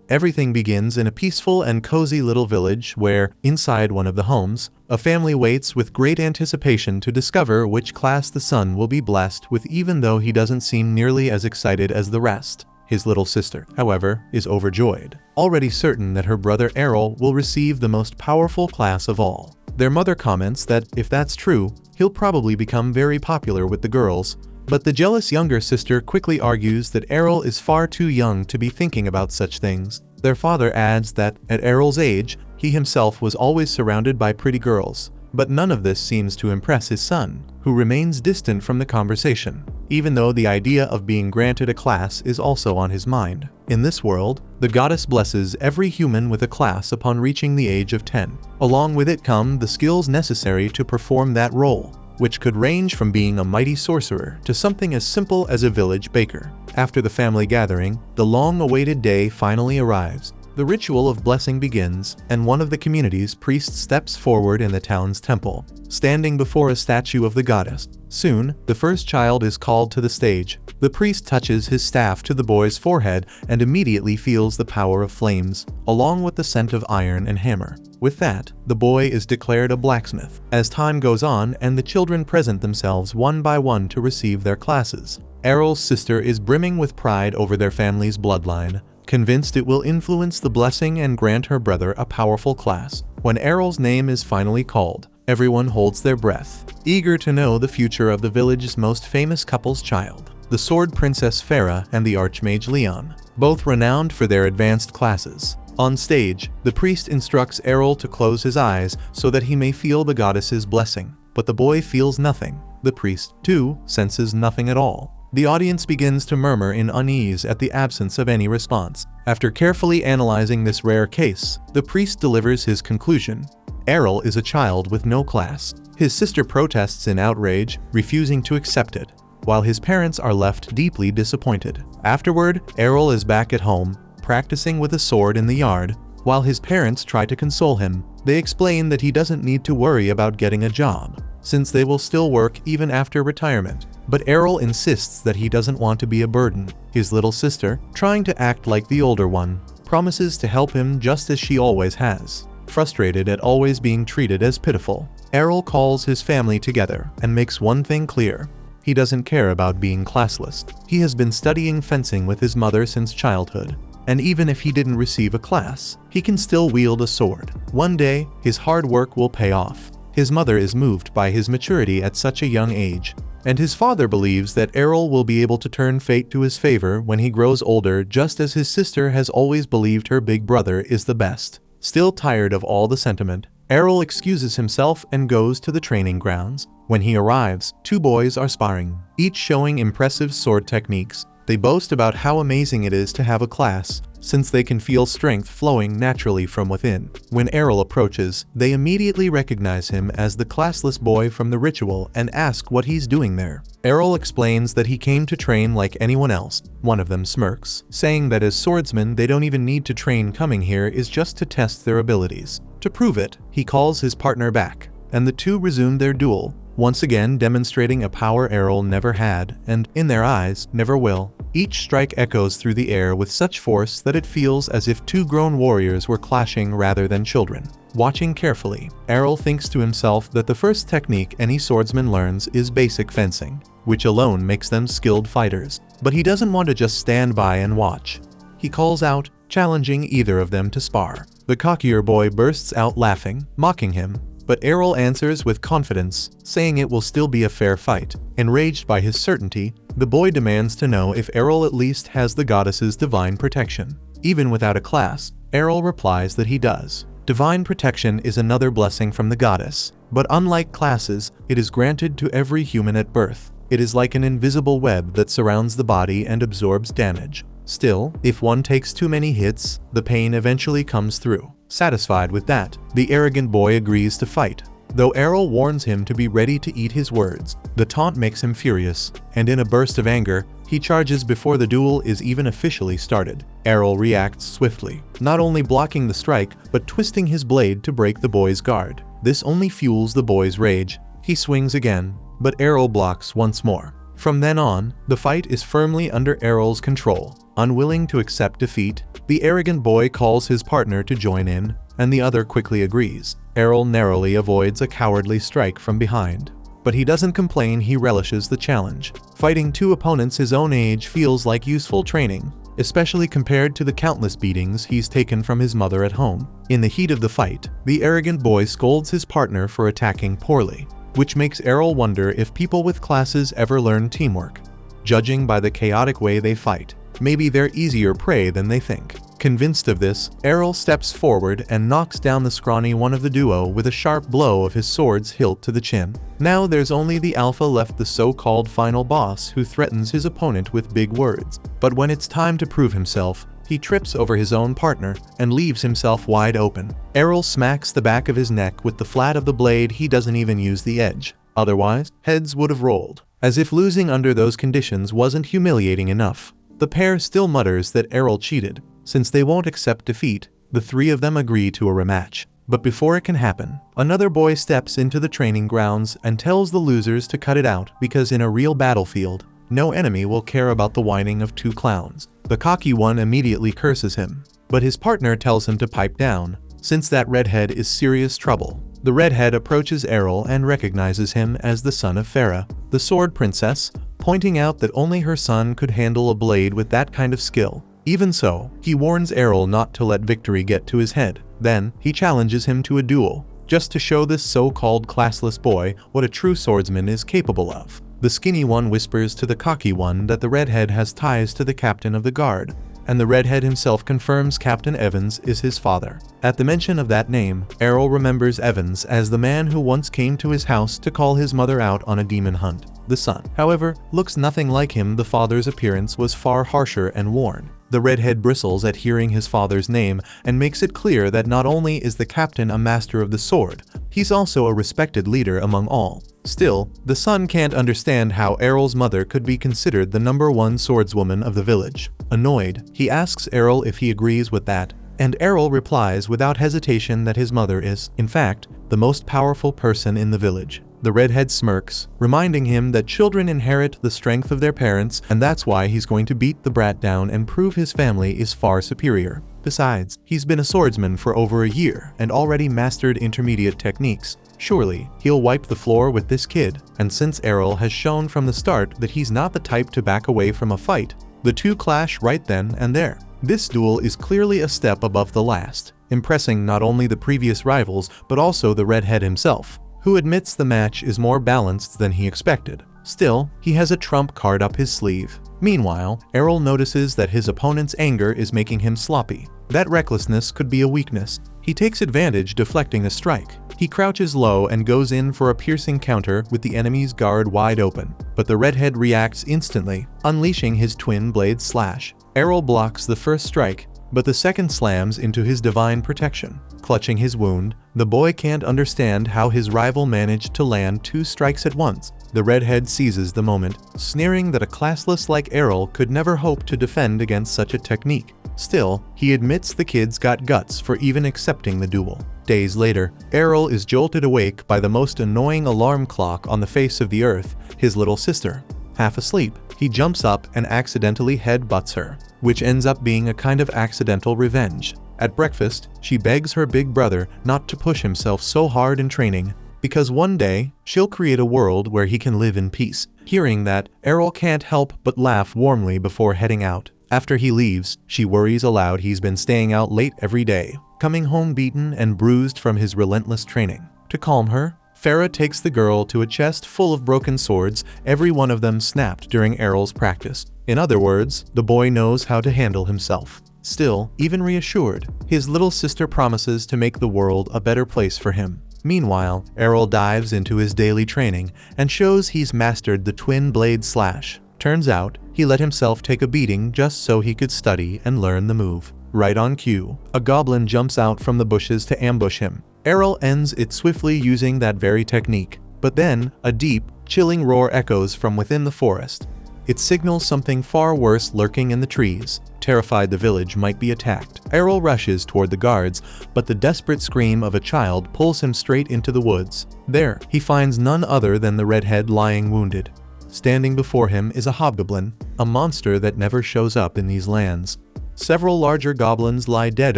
Everything begins in a peaceful and cozy little village where, inside one of the homes, a family waits with great anticipation to discover which class the son will be blessed with, even though he doesn't seem nearly as excited as the rest. His little sister, however, is overjoyed, already certain that her brother Errol will receive the most powerful class of all. Their mother comments that, if that's true, he'll probably become very popular with the girls, but the jealous younger sister quickly argues that Errol is far too young to be thinking about such things. Their father adds that, at Errol's age, he himself was always surrounded by pretty girls, but none of this seems to impress his son, who remains distant from the conversation, even though the idea of being granted a class is also on his mind. In this world, the goddess blesses every human with a class upon reaching the age of 10. Along with it come the skills necessary to perform that role, which could range from being a mighty sorcerer to something as simple as a village baker. After the family gathering, the long-awaited day finally arrives. The ritual of blessing begins, and one of the community's priests steps forward in the town's temple, standing before a statue of the goddess. Soon, the first child is called to the stage. The priest touches his staff to the boy's forehead and immediately feels the power of flames, along with the scent of iron and hammer. With that, the boy is declared a blacksmith. As time goes on and the children present themselves one by one to receive their classes, Errol's sister is brimming with pride over their family's bloodline, convinced it will influence the blessing and grant her brother a powerful class. When Errol's name is finally called, everyone holds their breath, eager to know the future of the village's most famous couple's child, the Sword Princess Farah and the Archmage Leon, both renowned for their advanced classes. On stage, the priest instructs Errol to close his eyes so that he may feel the goddess's blessing, but the boy feels nothing. The priest, too, senses nothing at all. The audience begins to murmur in unease at the absence of any response. After carefully analyzing this rare case, the priest delivers his conclusion. Errol is a child with no class. His sister protests in outrage, refusing to accept it, while his parents are left deeply disappointed. Afterward, Errol is back at home, practicing with a sword in the yard. While his parents try to console him, they explain that he doesn't need to worry about getting a job, since they will still work even after retirement. But Errol insists that he doesn't want to be a burden. His little sister, trying to act like the older one, promises to help him just as she always has. Frustrated at always being treated as pitiful, Errol calls his family together and makes one thing clear. He doesn't care about being classless. He has been studying fencing with his mother since childhood, and even if he didn't receive a class, he can still wield a sword. One day, his hard work will pay off. His mother is moved by his maturity at such a young age, and his father believes that Errol will be able to turn fate to his favor when he grows older, just as his sister has always believed her big brother is the best. Still tired of all the sentiment, Errol excuses himself and goes to the training grounds. When he arrives, two boys are sparring, each showing impressive sword techniques. They boast about how amazing it is to have a class, since they can feel strength flowing naturally from within. When Errol approaches, they immediately recognize him as the classless boy from the ritual and ask what he's doing there. Errol explains that he came to train like anyone else. One of them smirks, saying that as swordsmen they don't even need to train. Coming here is just to test their abilities. To prove it, he calls his partner back, and the two resume their duel, once again demonstrating a power Errol never had, and, in their eyes, never will. Each strike echoes through the air with such force that it feels as if two grown warriors were clashing rather than children. Watching carefully, Errol thinks to himself that the first technique any swordsman learns is basic fencing, which alone makes them skilled fighters. But he doesn't want to just stand by and watch. He calls out, challenging either of them to spar. The cockier boy bursts out laughing, mocking him, but Errol answers with confidence, saying it will still be a fair fight. Enraged by his certainty, the boy demands to know if Errol at least has the goddess's divine protection. Even without a class, Errol replies that he does. Divine protection is another blessing from the goddess, but unlike classes, it is granted to every human at birth. It is like an invisible web that surrounds the body and absorbs damage. Still, if one takes too many hits, the pain eventually comes through. Satisfied with that, the arrogant boy agrees to fight, though Errol warns him to be ready to eat his words. The taunt makes him furious, and in a burst of anger, he charges before the duel is even officially started. Errol reacts swiftly, not only blocking the strike, but twisting his blade to break the boy's guard. This only fuels the boy's rage. He swings again, but Errol blocks once more. From then on, the fight is firmly under Errol's control. Unwilling to accept defeat, the arrogant boy calls his partner to join in, and the other quickly agrees. Errol narrowly avoids a cowardly strike from behind. But he doesn't complain, he relishes the challenge. Fighting two opponents his own age feels like useful training, especially compared to the countless beatings he's taken from his mother at home. In the heat of the fight, the arrogant boy scolds his partner for attacking poorly, which makes Errol wonder if people with classes ever learn teamwork. Judging by the chaotic way they fight, maybe they're easier prey than they think. Convinced of this, Errol steps forward and knocks down the scrawny one of the duo with a sharp blow of his sword's hilt to the chin. Now there's only the alpha left, the so-called final boss, who threatens his opponent with big words. But when it's time to prove himself, he trips over his own partner and leaves himself wide open. Errol smacks the back of his neck with the flat of the blade, he doesn't even use the edge. Otherwise, heads would have rolled. As if losing under those conditions wasn't humiliating enough, the pair still mutters that Errol cheated. Since they won't accept defeat, the three of them agree to a rematch. But before it can happen, another boy steps into the training grounds and tells the losers to cut it out because in a real battlefield, no enemy will care about the whining of two clowns. The cocky one immediately curses him, but his partner tells him to pipe down, since that redhead is serious trouble. The redhead approaches Errol and recognizes him as the son of Farah, the sword princess, pointing out that only her son could handle a blade with that kind of skill. Even so, he warns Errol not to let victory get to his head. Then, he challenges him to a duel, just to show this so-called classless boy what a true swordsman is capable of. The skinny one whispers to the cocky one that the redhead has ties to the captain of the guard, and the redhead himself confirms Captain Evans is his father. At the mention of that name, Errol remembers Evans as the man who once came to his house to call his mother out on a demon hunt. The son, however, looks nothing like him. The father's appearance was far harsher and worn. The redhead bristles at hearing his father's name and makes it clear that not only is the captain a master of the sword, he's also a respected leader among all. Still, the son can't understand how Errol's mother could be considered the #1 swordswoman of the village. Annoyed, he asks Errol if he agrees with that, and Errol replies without hesitation that his mother is, in fact, the most powerful person in the village. The redhead smirks, reminding him that children inherit the strength of their parents, and that's why he's going to beat the brat down and prove his family is far superior. Besides, he's been a swordsman for over a year and already mastered intermediate techniques. Surely, he'll wipe the floor with this kid, and since Errol has shown from the start that he's not the type to back away from a fight, the two clash right then and there. This duel is clearly a step above the last, impressing not only the previous rivals but also the redhead himself, who admits the match is more balanced than he expected. Still, he has a trump card up his sleeve. Meanwhile, Errol notices that his opponent's anger is making him sloppy. That recklessness could be a weakness. He takes advantage, deflecting a strike. He crouches low and goes in for a piercing counter with the enemy's guard wide open, but the redhead reacts instantly, unleashing his twin blade slash. Errol blocks the first strike, but the second slams into his divine protection. Clutching his wound, the boy can't understand how his rival managed to land 2 strikes at once. The redhead seizes the moment, sneering that a classless like Errol could never hope to defend against such a technique. Still, he admits the kid's got guts for even accepting the duel. Days later, Errol is jolted awake by the most annoying alarm clock on the face of the earth, his little sister. Half asleep, he jumps up and accidentally headbutts her, which ends up being a kind of accidental revenge. At breakfast, she begs her big brother not to push himself so hard in training, because one day, she'll create a world where he can live in peace. Hearing that, Errol can't help but laugh warmly before heading out. After he leaves, she worries aloud he's been staying out late every day, coming home beaten and bruised from his relentless training. To calm her, Farah takes the girl to a chest full of broken swords, every one of them snapped during Errol's practice. In other words, the boy knows how to handle himself. Still, even reassured, his little sister promises to make the world a better place for him. Meanwhile, Errol dives into his daily training and shows he's mastered the twin blade slash. Turns out, he let himself take a beating just so he could study and learn the move. Right on cue, a goblin jumps out from the bushes to ambush him. Errol ends it swiftly using that very technique. But then, a deep, chilling roar echoes from within the forest. It signals something far worse lurking in the trees. Terrified the village might be attacked, Errol rushes toward the guards, but the desperate scream of a child pulls him straight into the woods. There, he finds none other than the redhead lying wounded. Standing before him is a hobgoblin, a monster that never shows up in these lands. Several larger goblins lie dead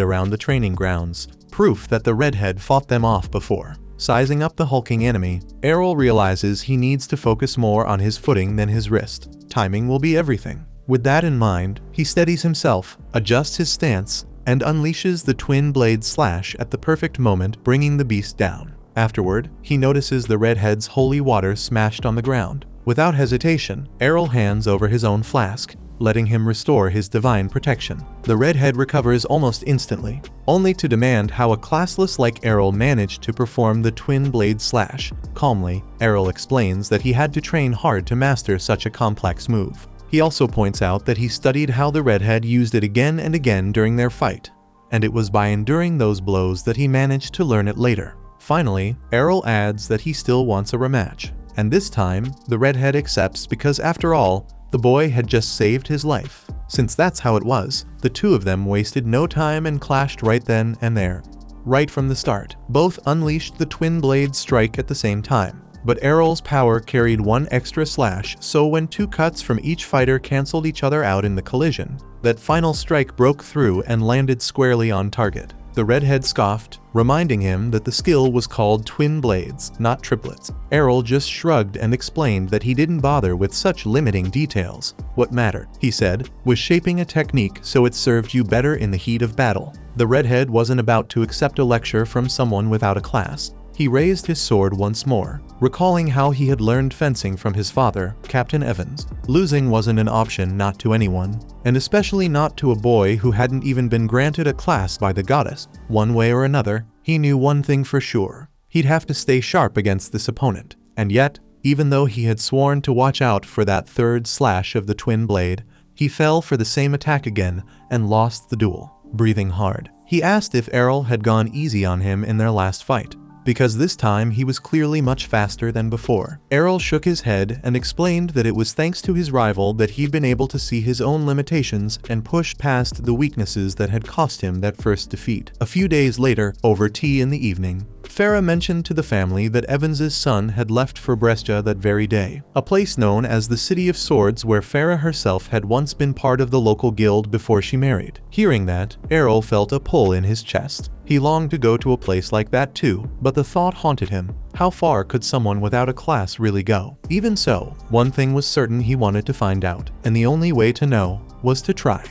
around the training grounds, proof that the redhead fought them off before. Sizing up the hulking enemy, Errol realizes he needs to focus more on his footing than his wrist. Timing will be everything. With that in mind, he steadies himself, adjusts his stance, and unleashes the twin blade slash at the perfect moment, bringing the beast down. Afterward, he notices the redhead's holy water smashed on the ground. Without hesitation, Errol hands over his own flask, letting him restore his divine protection. The redhead recovers almost instantly, only to demand how a classless like Errol managed to perform the twin blade slash. Calmly, Errol explains that he had to train hard to master such a complex move. He also points out that he studied how the redhead used it again and again during their fight, and it was by enduring those blows that he managed to learn it later. Finally, Errol adds that he still wants a rematch, and this time, the redhead accepts because after all, the boy had just saved his life. Since that's how it was, the two of them wasted no time and clashed right then and there. Right from the start, both unleashed the twin blade strike at the same time. But Errol's power carried one extra slash, so when two cuts from each fighter canceled each other out in the collision, that final strike broke through and landed squarely on target. The redhead scoffed, reminding him that the skill was called twin blades, not triplets. Errol just shrugged and explained that he didn't bother with such limiting details. What mattered, he said, was shaping a technique so it served you better in the heat of battle. The redhead wasn't about to accept a lecture from someone without a class. He raised his sword once more, recalling how he had learned fencing from his father, Captain Evans. Losing wasn't an option, not to anyone, and especially not to a boy who hadn't even been granted a class by the goddess. One way or another, he knew one thing for sure. He'd have to stay sharp against this opponent. And yet, even though he had sworn to watch out for that third slash of the twin blade, he fell for the same attack again and lost the duel. Breathing hard, he asked if Errol had gone easy on him in their last fight, because this time he was clearly much faster than before. Errol shook his head and explained that it was thanks to his rival that he'd been able to see his own limitations and push past the weaknesses that had cost him that first defeat. A few days later, over tea in the evening, Farah mentioned to the family that Evans's son had left for Brescia that very day, a place known as the City of Swords where Farah herself had once been part of the local guild before she married. Hearing that, Errol felt a pull in his chest. He longed to go to a place like that too, but the thought haunted him. How far could someone without a class really go? Even so, one thing was certain: he wanted to find out, and the only way to know was to try.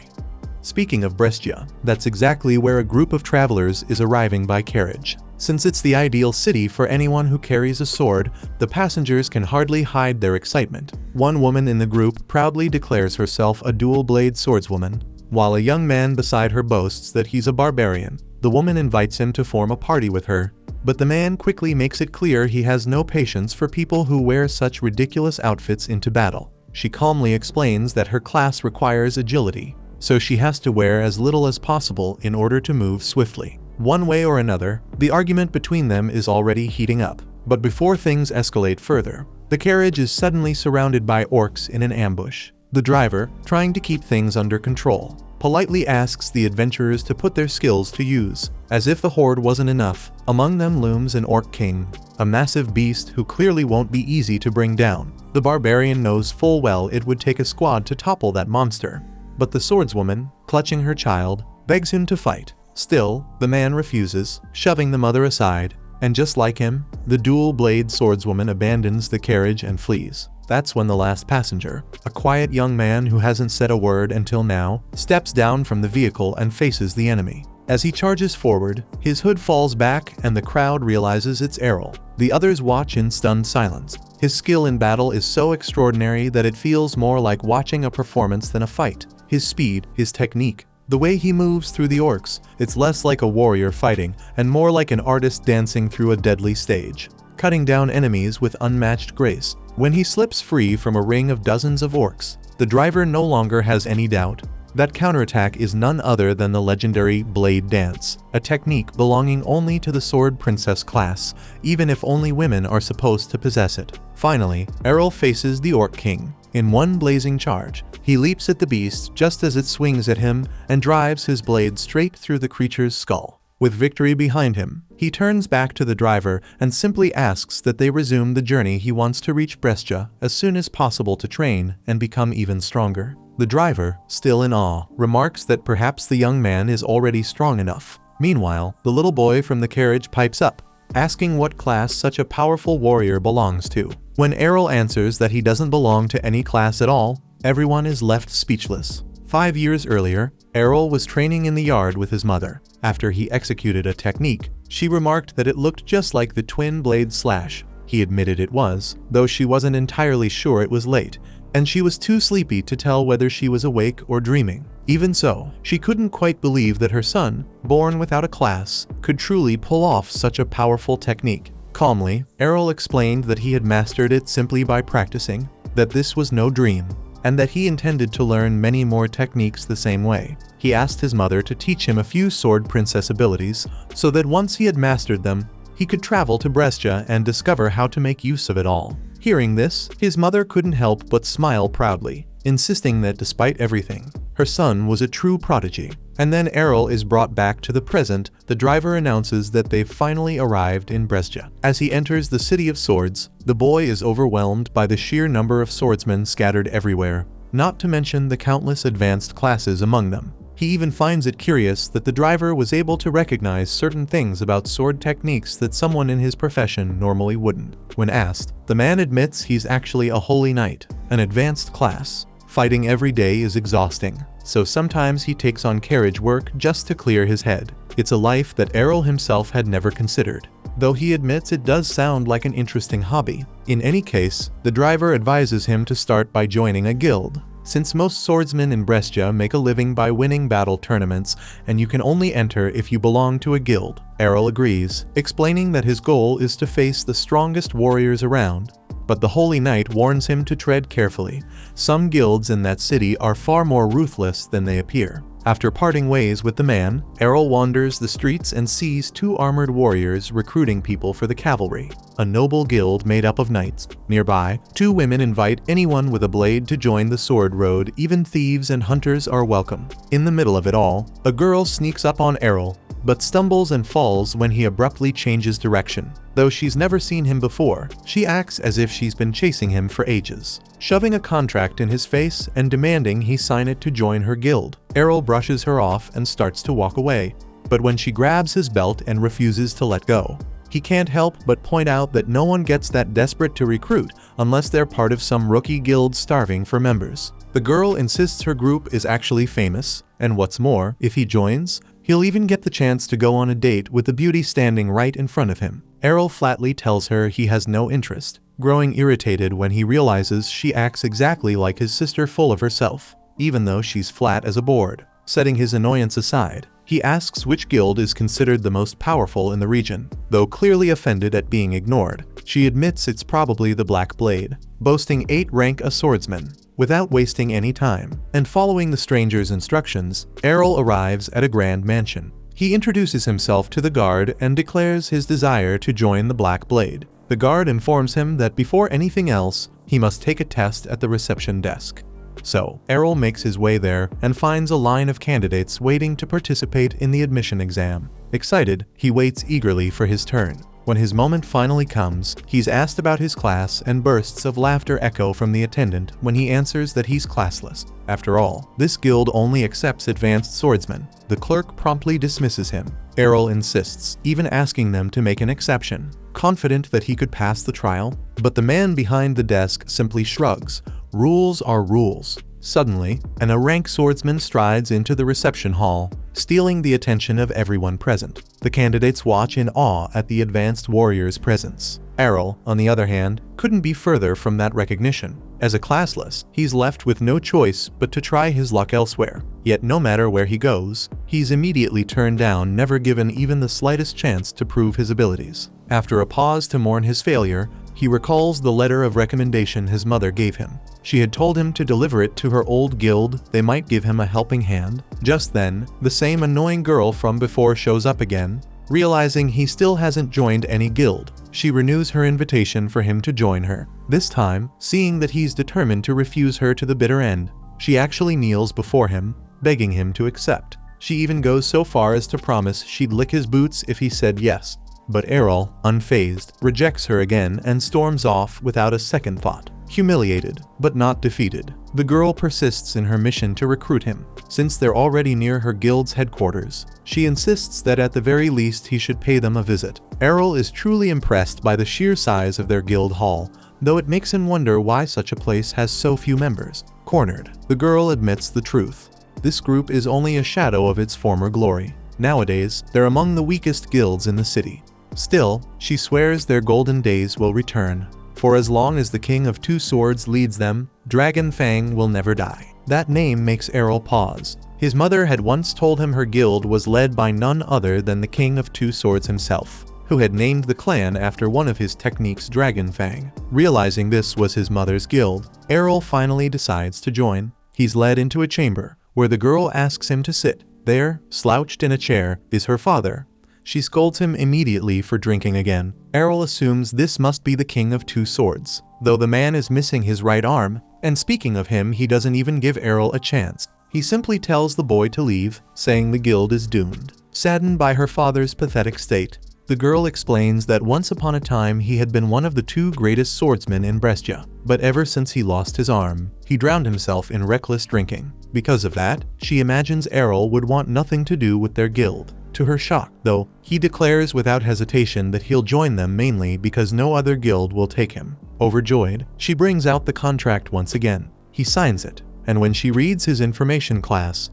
Speaking of Brescia, that's exactly where a group of travelers is arriving by carriage. Since it's the ideal city for anyone who carries a sword, the passengers can hardly hide their excitement. One woman in the group proudly declares herself a dual-blade swordswoman, while a young man beside her boasts that he's a barbarian. The woman invites him to form a party with her, but the man quickly makes it clear he has no patience for people who wear such ridiculous outfits into battle. She calmly explains that her class requires agility, so she has to wear as little as possible in order to move swiftly. One way or another, the argument between them is already heating up. But before things escalate further, the carriage is suddenly surrounded by orcs in an ambush. The driver, trying to keep things under control, politely asks the adventurers to put their skills to use. As if the horde wasn't enough, among them looms an orc king, a massive beast who clearly won't be easy to bring down. The barbarian knows full well it would take a squad to topple that monster, but the swordswoman, clutching her child, begs him to fight. Still, the man refuses, shoving the mother aside, and just like him, the dual-blade swordswoman abandons the carriage and flees. That's when the last passenger, a quiet young man who hasn't said a word until now, steps down from the vehicle and faces the enemy. As he charges forward, his hood falls back and the crowd realizes it's Errol. The others watch in stunned silence. His skill in battle is so extraordinary that it feels more like watching a performance than a fight. His speed, his technique, the way he moves through the orcs, it's less like a warrior fighting and more like an artist dancing through a deadly stage, cutting down enemies with unmatched grace. When he slips free from a ring of dozens of orcs, the driver no longer has any doubt. That counterattack is none other than the legendary Blade Dance, a technique belonging only to the Sword Princess class, even if only women are supposed to possess it. Finally, Errol faces the Orc King. In one blazing charge, he leaps at the beast just as it swings at him and drives his blade straight through the creature's skull. With victory behind him, he turns back to the driver and simply asks that they resume the journey. He wants to reach Brescia as soon as possible to train and become even stronger. The driver, still in awe, remarks that perhaps the young man is already strong enough. Meanwhile, the little boy from the carriage pipes up, asking what class such a powerful warrior belongs to. When Errol answers that he doesn't belong to any class at all, everyone is left speechless. 5 years earlier, Errol was training in the yard with his mother. After he executed a technique, she remarked that it looked just like the twin blade slash. He admitted it was, though she wasn't entirely sure. It was late, and she was too sleepy to tell whether she was awake or dreaming. Even so, she couldn't quite believe that her son, born without a class, could truly pull off such a powerful technique. Calmly, Errol explained that he had mastered it simply by practicing, that this was no dream, and that he intended to learn many more techniques the same way. He asked his mother to teach him a few sword princess abilities, so that once he had mastered them, he could travel to Brescia and discover how to make use of it all. Hearing this, his mother couldn't help but smile proudly, insisting that despite everything, her son was a true prodigy. And then Errol is brought back to the present. The driver announces that they've finally arrived in Brescia. As he enters the City of Swords, the boy is overwhelmed by the sheer number of swordsmen scattered everywhere, not to mention the countless advanced classes among them. He even finds it curious that the driver was able to recognize certain things about sword techniques that someone in his profession normally wouldn't. When asked, the man admits he's actually a holy knight, an advanced class. Fighting every day is exhausting, so sometimes he takes on carriage work just to clear his head. It's a life that Errol himself had never considered, though he admits it does sound like an interesting hobby. In any case, the driver advises him to start by joining a guild, since most swordsmen in Brescia make a living by winning battle tournaments, and you can only enter if you belong to a guild. Errol agrees, explaining that his goal is to face the strongest warriors around. But the Holy Knight warns him to tread carefully. Some guilds in that city are far more ruthless than they appear. After parting ways with the man, Errol wanders the streets and sees 2 armored warriors recruiting people for the cavalry, a noble guild made up of knights. Nearby, 2 women invite anyone with a blade to join the sword road. Even thieves and hunters are welcome. In the middle of it all, a girl sneaks up on Errol, but stumbles and falls when he abruptly changes direction. Though she's never seen him before, she acts as if she's been chasing him for ages, shoving a contract in his face and demanding he sign it to join her guild. Errol brushes her off and starts to walk away, but when she grabs his belt and refuses to let go, he can't help but point out that no one gets that desperate to recruit unless they're part of some rookie guild starving for members. The girl insists her group is actually famous, and what's more, if he joins, he'll even get the chance to go on a date with the beauty standing right in front of him. Errol flatly tells her he has no interest, growing irritated when he realizes she acts exactly like his sister, full of herself, even though she's flat as a board. Setting his annoyance aside, he asks which guild is considered the most powerful in the region. Though clearly offended at being ignored, she admits it's probably the Black Blade, boasting 8 rank a swordsman. Without wasting any time, and following the stranger's instructions, Errol arrives at a grand mansion. He introduces himself to the guard and declares his desire to join the Black Blade. The guard informs him that before anything else, he must take a test at the reception desk. So, Errol makes his way there and finds a line of candidates waiting to participate in the admission exam. Excited, he waits eagerly for his turn. When his moment finally comes, he's asked about his class and bursts of laughter echo from the attendant when he answers that he's classless. After all, this guild only accepts advanced swordsmen. The clerk promptly dismisses him. Errol insists, even asking them to make an exception, confident that he could pass the trial, but the man behind the desk simply shrugs. Rules are rules. Suddenly, an A-rank swordsman strides into the reception hall, stealing the attention of everyone present. The candidates watch in awe at the advanced warrior's presence. Errol, on the other hand, couldn't be further from that recognition. As a classless, he's left with no choice but to try his luck elsewhere. Yet no matter where he goes, he's immediately turned down, never given even the slightest chance to prove his abilities. After a pause to mourn his failure, he recalls the letter of recommendation his mother gave him. She had told him to deliver it to her old guild. They might give him a helping hand. Just then, the same annoying girl from before shows up again. Realizing he still hasn't joined any guild, she renews her invitation for him to join her. This time, seeing that he's determined to refuse her to the bitter end, she actually kneels before him, begging him to accept. She even goes so far as to promise she'd lick his boots if he said yes. But Errol, unfazed, rejects her again and storms off without a second thought. Humiliated, but not defeated, the girl persists in her mission to recruit him. Since they're already near her guild's headquarters, she insists that at the very least he should pay them a visit. Errol is truly impressed by the sheer size of their guild hall, though it makes him wonder why such a place has so few members. Cornered, the girl admits the truth. This group is only a shadow of its former glory. Nowadays, they're among the weakest guilds in the city. Still, she swears their golden days will return. For as long as the King of Two Swords leads them, Dragon Fang will never die. That name makes Errol pause. His mother had once told him her guild was led by none other than the King of Two Swords himself, who had named the clan after one of his techniques, Dragon Fang. Realizing this was his mother's guild, Errol finally decides to join. He's led into a chamber, where the girl asks him to sit. There, slouched in a chair, is her father. She scolds him immediately for drinking again. Errol assumes this must be the King of Two Swords, though the man is missing his right arm, and speaking of him, he doesn't even give Errol a chance. He simply tells the boy to leave, saying the guild is doomed. Saddened by her father's pathetic state, the girl explains that once upon a time he had been one of the two greatest swordsmen in Brescia, but ever since he lost his arm, he drowned himself in reckless drinking. Because of that, she imagines Errol would want nothing to do with their guild. To her shock, though, he declares without hesitation that he'll join them mainly because no other guild will take him. Overjoyed, she brings out the contract once again. He signs it, and when she reads his information class,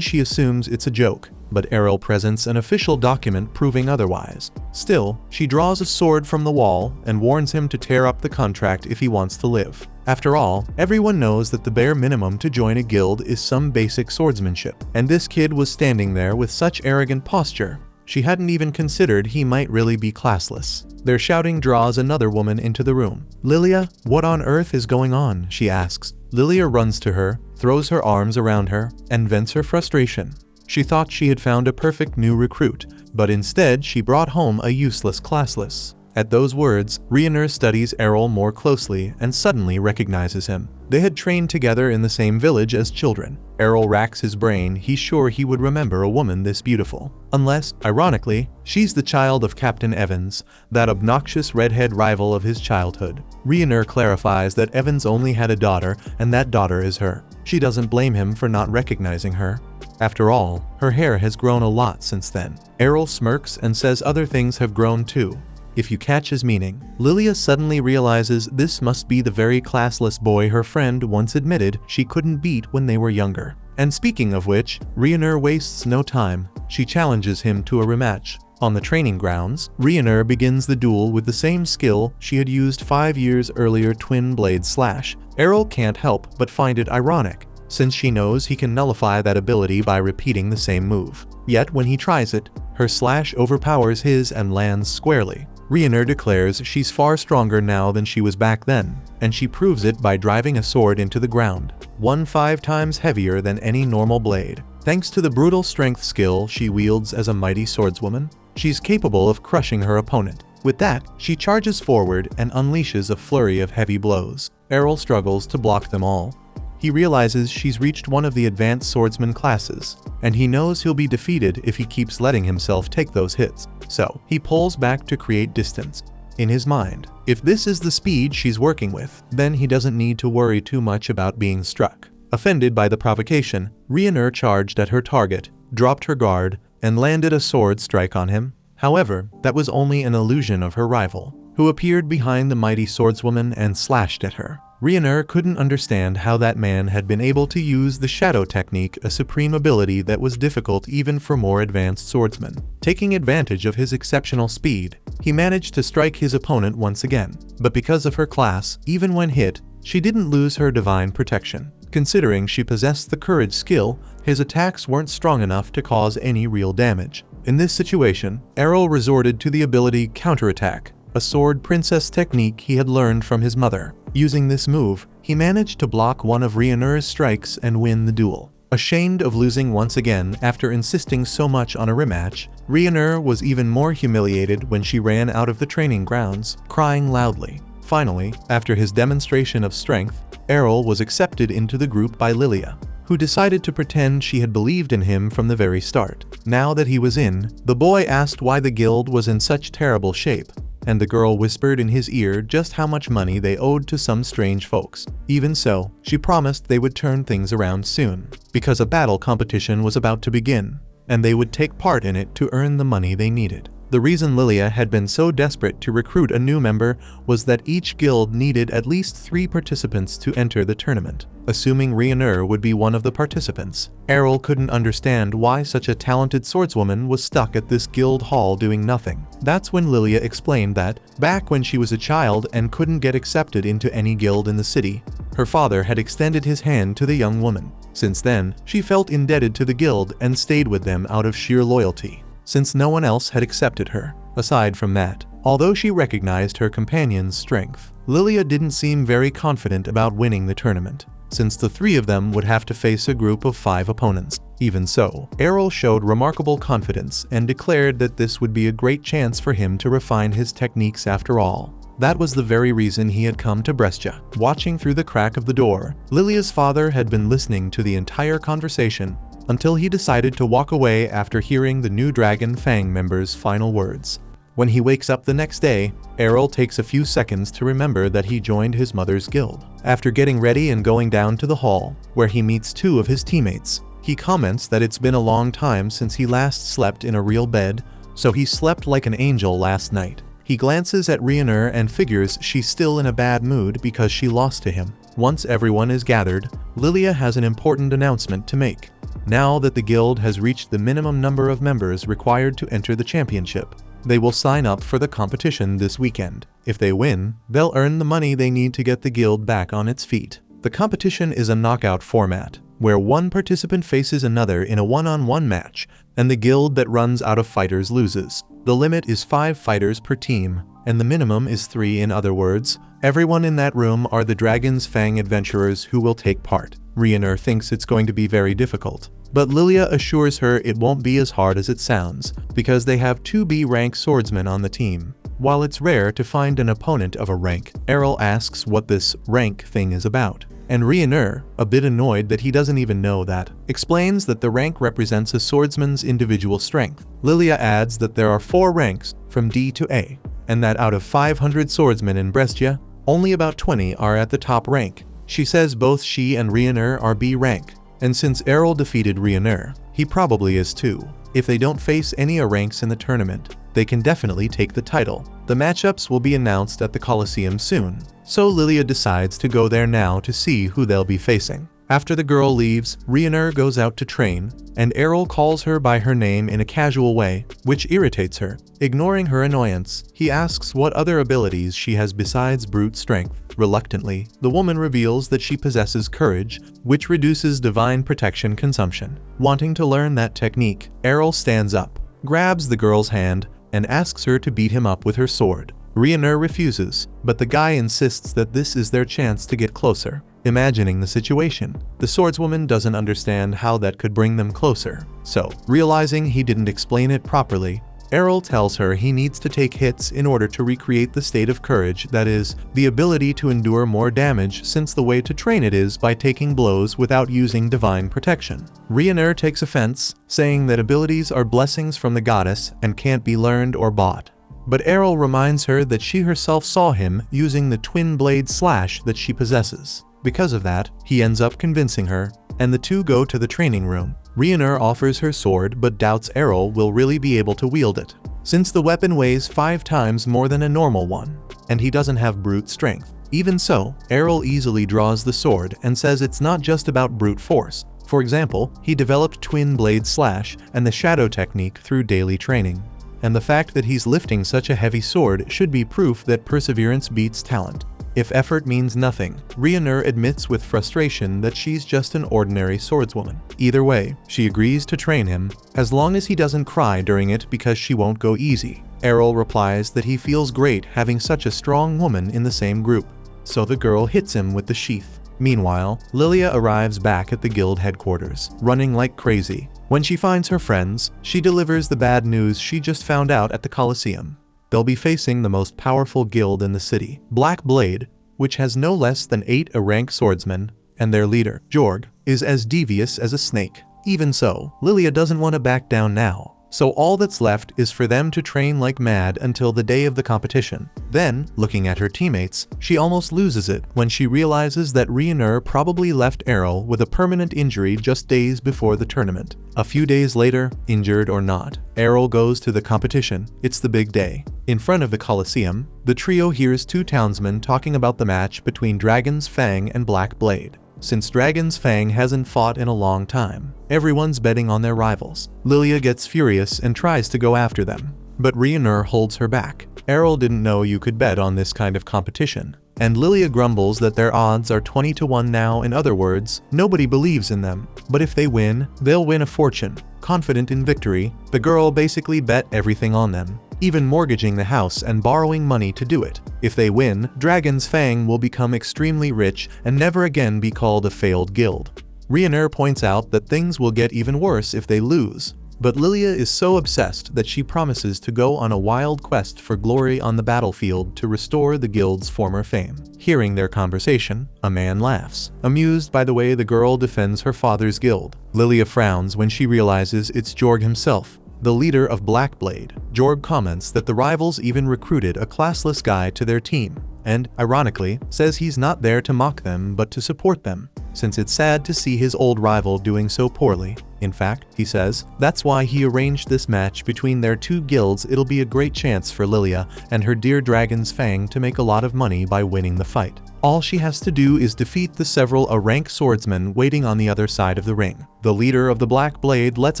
she assumes it's a joke, but Errol presents an official document proving otherwise. Still, she draws a sword from the wall and warns him to tear up the contract if he wants to live. After all, everyone knows that the bare minimum to join a guild is some basic swordsmanship, and this kid was standing there with such arrogant posture. She hadn't even considered he might really be classless. Their shouting draws another woman into the room. "Lilia, what on earth is going on?" she asks. Lilia runs to her, throws her arms around her, and vents her frustration. She thought she had found a perfect new recruit, but instead she brought home a useless classless. At those words, Riener studies Errol more closely and suddenly recognizes him. They had trained together in the same village as children. Errol racks his brain, he's sure he would remember a woman this beautiful. Unless, ironically, she's the child of Captain Evans, that obnoxious redhead rival of his childhood. Riener clarifies that Evans only had a daughter, and that daughter is her. She doesn't blame him for not recognizing her. After all, her hair has grown a lot since then. Errol smirks and says other things have grown too. If you catch his meaning, Lilia suddenly realizes this must be the very classless boy her friend once admitted she couldn't beat when they were younger. And speaking of which, Riener wastes no time. She challenges him to a rematch. On the training grounds, Riener begins the duel with the same skill she had used 5 years earlier, twin blade slash. Errol can't help but find it ironic, since she knows he can nullify that ability by repeating the same move. Yet when he tries it, her slash overpowers his and lands squarely. Riener declares she's far stronger now than she was back then, and she proves it by driving a sword into the ground, 5 times heavier than any normal blade. Thanks to the brutal strength skill she wields as a mighty swordswoman, she's capable of crushing her opponent. With that, she charges forward and unleashes a flurry of heavy blows. Errol struggles to block them all. He realizes she's reached one of the advanced swordsman classes, and he knows he'll be defeated if he keeps letting himself take those hits. So, he pulls back to create distance. In his mind, if this is the speed she's working with, then he doesn't need to worry too much about being struck. Offended by the provocation, Riener charged at her target, dropped her guard, and landed a sword strike on him. However, that was only an illusion of her rival, who appeared behind the mighty swordswoman and slashed at her. Riener couldn't understand how that man had been able to use the shadow technique, a supreme ability that was difficult even for more advanced swordsmen. Taking advantage of his exceptional speed, he managed to strike his opponent once again. But because of her class, even when hit, she didn't lose her divine protection. Considering she possessed the courage skill, his attacks weren't strong enough to cause any real damage. In this situation, Errol resorted to the ability Counterattack, a sword princess technique he had learned from his mother. Using this move, he managed to block one of Riener's strikes and win the duel. Ashamed of losing once again after insisting so much on a rematch, Riener was even more humiliated when she ran out of the training grounds, crying loudly. Finally, after his demonstration of strength, Errol was accepted into the group by Lilia, who decided to pretend she had believed in him from the very start. Now that he was in, the boy asked why the guild was in such terrible shape, and the girl whispered in his ear just how much money they owed to some strange folks. Even so, she promised they would turn things around soon, because a battle competition was about to begin, and they would take part in it to earn the money they needed. The reason Lilia had been so desperate to recruit a new member was that each guild needed at least 3 participants to enter the tournament. Assuming Rionur would be one of the participants, Errol couldn't understand why such a talented swordswoman was stuck at this guild hall doing nothing. That's when Lilia explained that, back when she was a child and couldn't get accepted into any guild in the city, her father had extended his hand to the young woman. Since then, she felt indebted to the guild and stayed with them out of sheer loyalty, since no one else had accepted her. Aside from that, although she recognized her companion's strength, Lilia didn't seem very confident about winning the tournament, since the 3 of them would have to face a group of 5 opponents. Even so, Errol showed remarkable confidence and declared that this would be a great chance for him to refine his techniques after all. That was the very reason he had come to Brescia. Watching through the crack of the door, Lilia's father had been listening to the entire conversation until he decided to walk away after hearing the new Dragon Fang member's final words. When he wakes up the next day, Errol takes a few seconds to remember that he joined his mother's guild. After getting ready and going down to the hall, where he meets 2 of his teammates, he comments that it's been a long time since he last slept in a real bed, so he slept like an angel last night. He glances at Rionur and figures she's still in a bad mood because she lost to him. Once everyone is gathered, Lilia has an important announcement to make. Now that the guild has reached the minimum number of members required to enter the championship, they will sign up for the competition this weekend. If they win, they'll earn the money they need to get the guild back on its feet. The competition is a knockout format, where one participant faces another in a one-on-one match, and the guild that runs out of fighters loses. The limit is 5 fighters per team, and the minimum is 3. In other words, everyone in that room are the Dragon's Fang adventurers who will take part. Rionur thinks it's going to be very difficult, but Lilia assures her it won't be as hard as it sounds, because they have 2 B-rank swordsmen on the team. While it's rare to find an opponent of a rank, Errol asks what this rank thing is about, and Rionur, a bit annoyed that he doesn't even know that, explains that the rank represents a swordsman's individual strength. Lilia adds that there are 4 ranks, from D to A, and that out of 500 swordsmen in Brescia, only about 20 are at the top rank. She says both she and Rionur are B rank, and since Errol defeated Rionur, he probably is too. If they don't face any A ranks in the tournament, they can definitely take the title. The matchups will be announced at the Coliseum soon, so Lilia decides to go there now to see who they'll be facing. After the girl leaves, Rionur goes out to train, and Errol calls her by her name in a casual way, which irritates her. Ignoring her annoyance, he asks what other abilities she has besides brute strength. Reluctantly, the woman reveals that she possesses courage, which reduces divine protection consumption. Wanting to learn that technique, Errol stands up, grabs the girl's hand, and asks her to beat him up with her sword. Rionur refuses, but the guy insists that this is their chance to get closer. Imagining the situation, the swordswoman doesn't understand how that could bring them closer. So, realizing he didn't explain it properly, Errol tells her he needs to take hits in order to recreate the state of courage, that is, the ability to endure more damage, since the way to train it is by taking blows without using divine protection. Rionur takes offense, saying that abilities are blessings from the goddess and can't be learned or bought. But Errol reminds her that she herself saw him using the twin blade slash that she possesses. Because of that, he ends up convincing her, and the 2 go to the training room. Rionur offers her sword but doubts Errol will really be able to wield it, since the weapon weighs 5 times more than a normal one, and he doesn't have brute strength. Even so, Errol easily draws the sword and says it's not just about brute force. For example, he developed twin blade slash and the shadow technique through daily training. And the fact that he's lifting such a heavy sword should be proof that perseverance beats talent. If effort means nothing, Rionur admits with frustration that she's just an ordinary swordswoman. Either way, she agrees to train him, as long as he doesn't cry during it because she won't go easy. Errol replies that he feels great having such a strong woman in the same group, so the girl hits him with the sheath. Meanwhile, Lilia arrives back at the guild headquarters, running like crazy. When she finds her friends, she delivers the bad news she just found out at the Coliseum. They'll be facing the most powerful guild in the city, Black Blade, which has no less than 8 A-rank swordsmen, and their leader, Jorg, is as devious as a snake. Even so, Lilia doesn't want to back down now. So all that's left is for them to train like mad until the day of the competition. Then, looking at her teammates, she almost loses it when she realizes that Ryunur probably left Errol with a permanent injury just days before the tournament. A few days later, injured or not, Errol goes to the competition. It's the big day. In front of the Coliseum, the trio hears two townsmen talking about the match between Dragon's Fang and Black Blade. Since Dragon's Fang hasn't fought in a long time, everyone's betting on their rivals. Lilia gets furious and tries to go after them, but Ryunur holds her back. Errol didn't know you could bet on this kind of competition, and Lilia grumbles that their odds are 20 to 1 now. In other words, nobody believes in them, but if they win, they'll win a fortune. Confident in victory, the girl basically bet everything on them, even mortgaging the house and borrowing money to do it. If they win, Dragon's Fang will become extremely rich and never again be called a failed guild. Ryunur points out that things will get even worse if they lose, but Lilia is so obsessed that she promises to go on a wild quest for glory on the battlefield to restore the guild's former fame. Hearing their conversation, a man laughs, amused by the way the girl defends her father's guild. Lilia frowns when she realizes it's Jorg himself, the leader of Black Blade. Jorg comments that the rivals even recruited a classless guy to their team, and, ironically, says he's not there to mock them but to support them, since it's sad to see his old rival doing so poorly. In fact, he says, that's why he arranged this match between their two guilds. It'll be a great chance for Lilia and her dear Dragon's Fang to make a lot of money by winning the fight. All she has to do is defeat the several rank swordsmen waiting on the other side of the ring. The leader of the Black Blade lets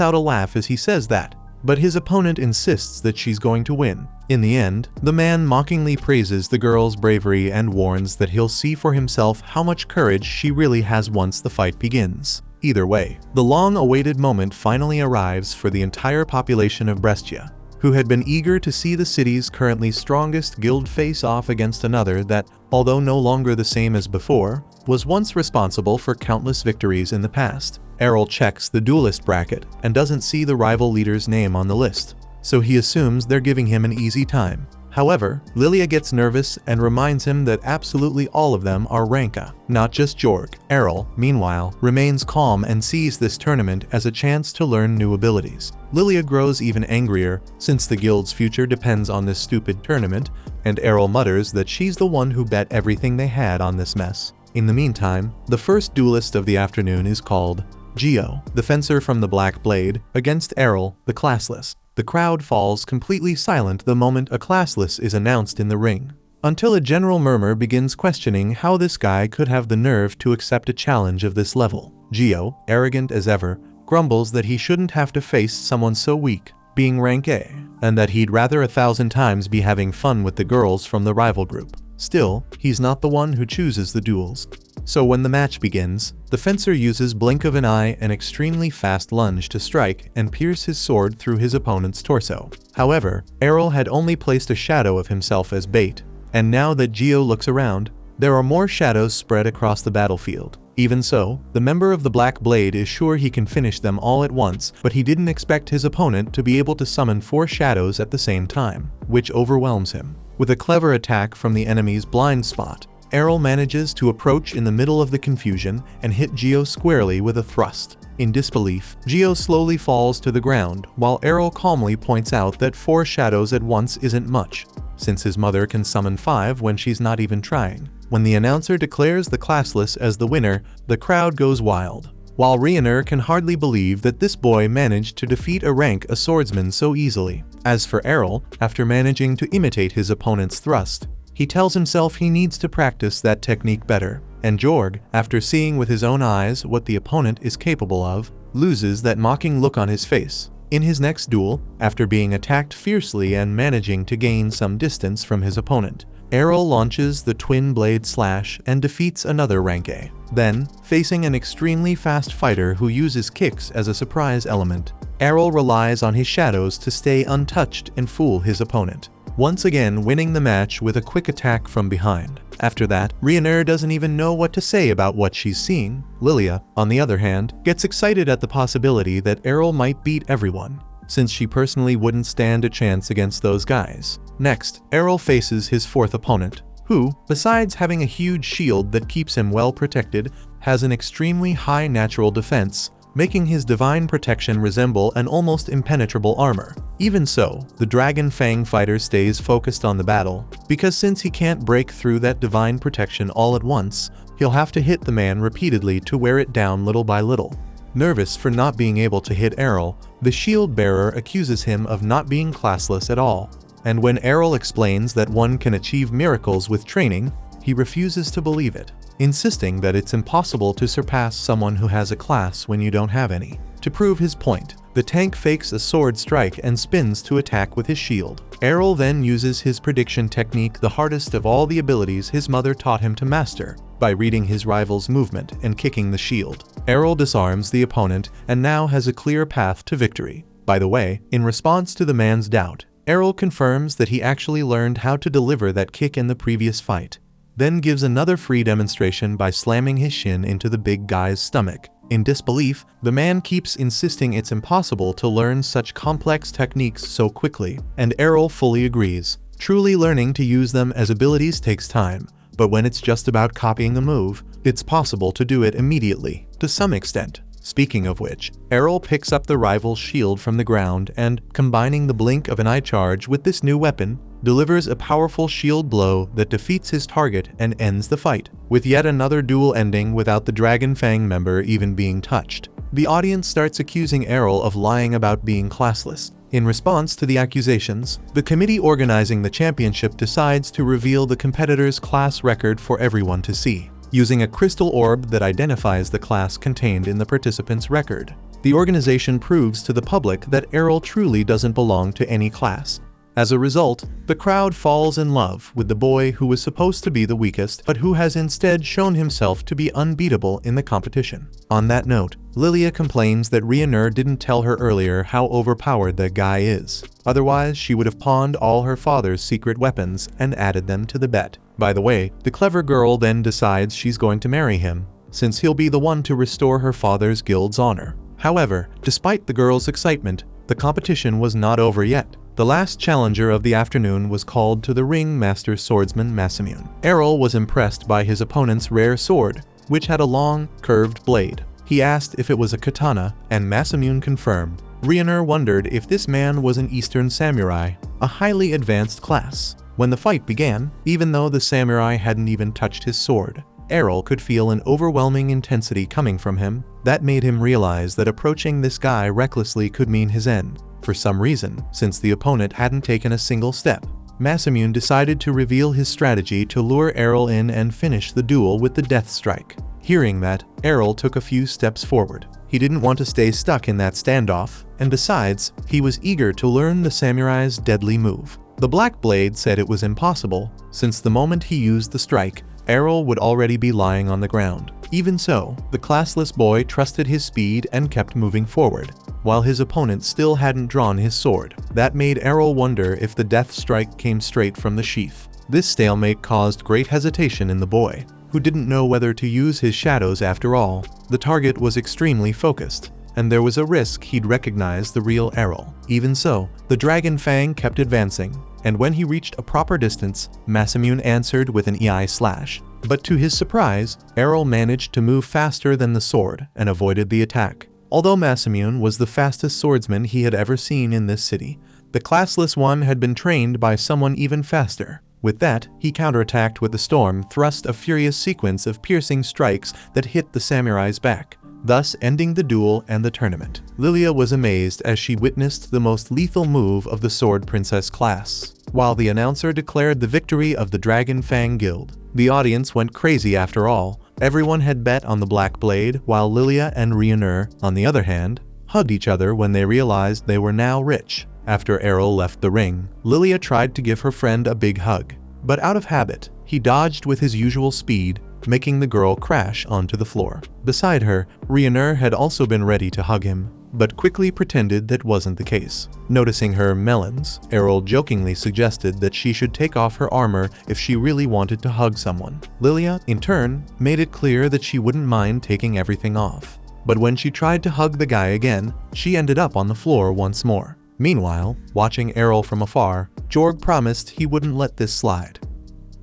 out a laugh as he says that, but his opponent insists that she's going to win. In the end, the man mockingly praises the girl's bravery and warns that he'll see for himself how much courage she really has once the fight begins. Either way, the long-awaited moment finally arrives for the entire population of Brescia, who had been eager to see the city's currently strongest guild face off against another that, although no longer the same as before, was once responsible for countless victories in the past. Errol checks the duelist bracket and doesn't see the rival leader's name on the list, so he assumes they're giving him an easy time. However, Lilia gets nervous and reminds him that absolutely all of them are Ranka, not just Jorg. Errol, meanwhile, remains calm and sees this tournament as a chance to learn new abilities. Lilia grows even angrier since the guild's future depends on this stupid tournament, and Errol mutters that she's the one who bet everything they had on this mess. In the meantime, the first duelist of the afternoon is called Gio, the fencer from the Black Blade, against Errol, the classless. The crowd falls completely silent the moment a classless is announced in the ring, until a general murmur begins questioning how this guy could have the nerve to accept a challenge of this level. Gio, arrogant as ever, grumbles that he shouldn't have to face someone so weak, being rank A, and that he'd rather 1,000 times be having fun with the girls from the rival group. Still, he's not the one who chooses the duels. So when the match begins, the fencer uses blink of an eye and extremely fast lunge to strike and pierce his sword through his opponent's torso. However, Errol had only placed a shadow of himself as bait, and now that Gio looks around, there are more shadows spread across the battlefield. Even so, the member of the Black Blade is sure he can finish them all at once, but he didn't expect his opponent to be able to summon 4 shadows at the same time, which overwhelms him. With a clever attack from the enemy's blind spot, Errol manages to approach in the middle of the confusion and hit Gio squarely with a thrust. In disbelief, Gio slowly falls to the ground, while Errol calmly points out that 4 shadows at once isn't much, since his mother can summon 5 when she's not even trying. When the announcer declares the classless as the winner, the crowd goes wild, while Ryunur can hardly believe that this boy managed to defeat a swordsman so easily. As for Errol, after managing to imitate his opponent's thrust, he tells himself he needs to practice that technique better, and Jorg, after seeing with his own eyes what the opponent is capable of, loses that mocking look on his face. In his next duel, after being attacked fiercely and managing to gain some distance from his opponent, Errol launches the twin blade slash and defeats another rank A. Then, facing an extremely fast fighter who uses kicks as a surprise element, Errol relies on his shadows to stay untouched and fool his opponent, once again winning the match with a quick attack from behind. After that, Ryunur doesn't even know what to say about what she's seeing. Lilia, on the other hand, gets excited at the possibility that Errol might beat everyone, since she personally wouldn't stand a chance against those guys. Next, Errol faces his 4th opponent, who, besides having a huge shield that keeps him well protected, has an extremely high natural defense, making his divine protection resemble an almost impenetrable armor. Even so, the Dragon Fang fighter stays focused on the battle, because since he can't break through that divine protection all at once, he'll have to hit the man repeatedly to wear it down little by little. Nervous for not being able to hit Errol, the shield bearer accuses him of not being classless at all, and when Errol explains that one can achieve miracles with training, he refuses to believe it, insisting that it's impossible to surpass someone who has a class when you don't have any. To prove his point, the tank fakes a sword strike and spins to attack with his shield. Errol then uses his prediction technique, the hardest of all the abilities his mother taught him to master, by reading his rival's movement and kicking the shield. Errol disarms the opponent and now has a clear path to victory. By the way, in response to the man's doubt, Errol confirms that he actually learned how to deliver that kick in the previous fight, then gives another free demonstration by slamming his shin into the big guy's stomach. In disbelief, the man keeps insisting it's impossible to learn such complex techniques so quickly, and Errol fully agrees. Truly learning to use them as abilities takes time, but when it's just about copying a move, it's possible to do it immediately, to some extent. Speaking of which, Errol picks up the rival's shield from the ground and, combining the blink of an eye charge with this new weapon, delivers a powerful shield blow that defeats his target and ends the fight, with yet another duel ending without the Dragon Fang member even being touched. The audience starts accusing Errol of lying about being classless. In response to the accusations, the committee organizing the championship decides to reveal the competitor's class record for everyone to see, using a crystal orb that identifies the class contained in the participant's record. The organization proves to the public that Errol truly doesn't belong to any class. As a result, the crowd falls in love with the boy who was supposed to be the weakest but who has instead shown himself to be unbeatable in the competition. On that note, Lilia complains that Rionur didn't tell her earlier how overpowered that guy is. Otherwise, she would have pawned all her father's secret weapons and added them to the bet. By the way, the clever girl then decides she's going to marry him, since he'll be the one to restore her father's guild's honor. However, despite the girl's excitement, the competition was not over yet. The last challenger of the afternoon was called to the ring, Master Swordsman Masamune. Errol was impressed by his opponent's rare sword, which had a long, curved blade. He asked if it was a katana, and Masamune confirmed. Rionur wondered if this man was an Eastern samurai, a highly advanced class. When the fight began, even though the samurai hadn't even touched his sword, Errol could feel an overwhelming intensity coming from him that made him realize that approaching this guy recklessly could mean his end. For some reason, since the opponent hadn't taken a single step, Masamune decided to reveal his strategy to lure Errol in and finish the duel with the death strike. Hearing that, Errol took a few steps forward. He didn't want to stay stuck in that standoff, and besides, he was eager to learn the samurai's deadly move. The Black Blade said it was impossible, since the moment he used the strike, Errol would already be lying on the ground. Even so, the classless boy trusted his speed and kept moving forward, while his opponent still hadn't drawn his sword. That made Errol wonder if the death strike came straight from the sheath. This stalemate caused great hesitation in the boy, who didn't know whether to use his shadows after all. The target was extremely focused, and there was a risk he'd recognize the real Errol. Even so, the Dragon Fang kept advancing, and when he reached a proper distance, Masamune answered with an EI slash. But to his surprise, Errol managed to move faster than the sword and avoided the attack. Although Masamune was the fastest swordsman he had ever seen in this city, the classless one had been trained by someone even faster. With that, he counterattacked with the storm thrust, a furious sequence of piercing strikes that hit the samurai's back, thus ending the duel and the tournament. Lilia was amazed as she witnessed the most lethal move of the Sword Princess class. While the announcer declared the victory of the Dragon Fang Guild, the audience went crazy after all. Everyone had bet on the Black Blade, while Lilia and Rionur, on the other hand, hugged each other when they realized they were now rich. After Errol left the ring, Lilia tried to give her friend a big hug, but out of habit, he dodged with his usual speed, making the girl crash onto the floor. Beside her, Rionur had also been ready to hug him, but quickly pretended that wasn't the case. Noticing her melons, Errol jokingly suggested that she should take off her armor if she really wanted to hug someone. Lilia, in turn, made it clear that she wouldn't mind taking everything off. But when she tried to hug the guy again, she ended up on the floor once more. Meanwhile, watching Errol from afar, Jorg promised he wouldn't let this slide.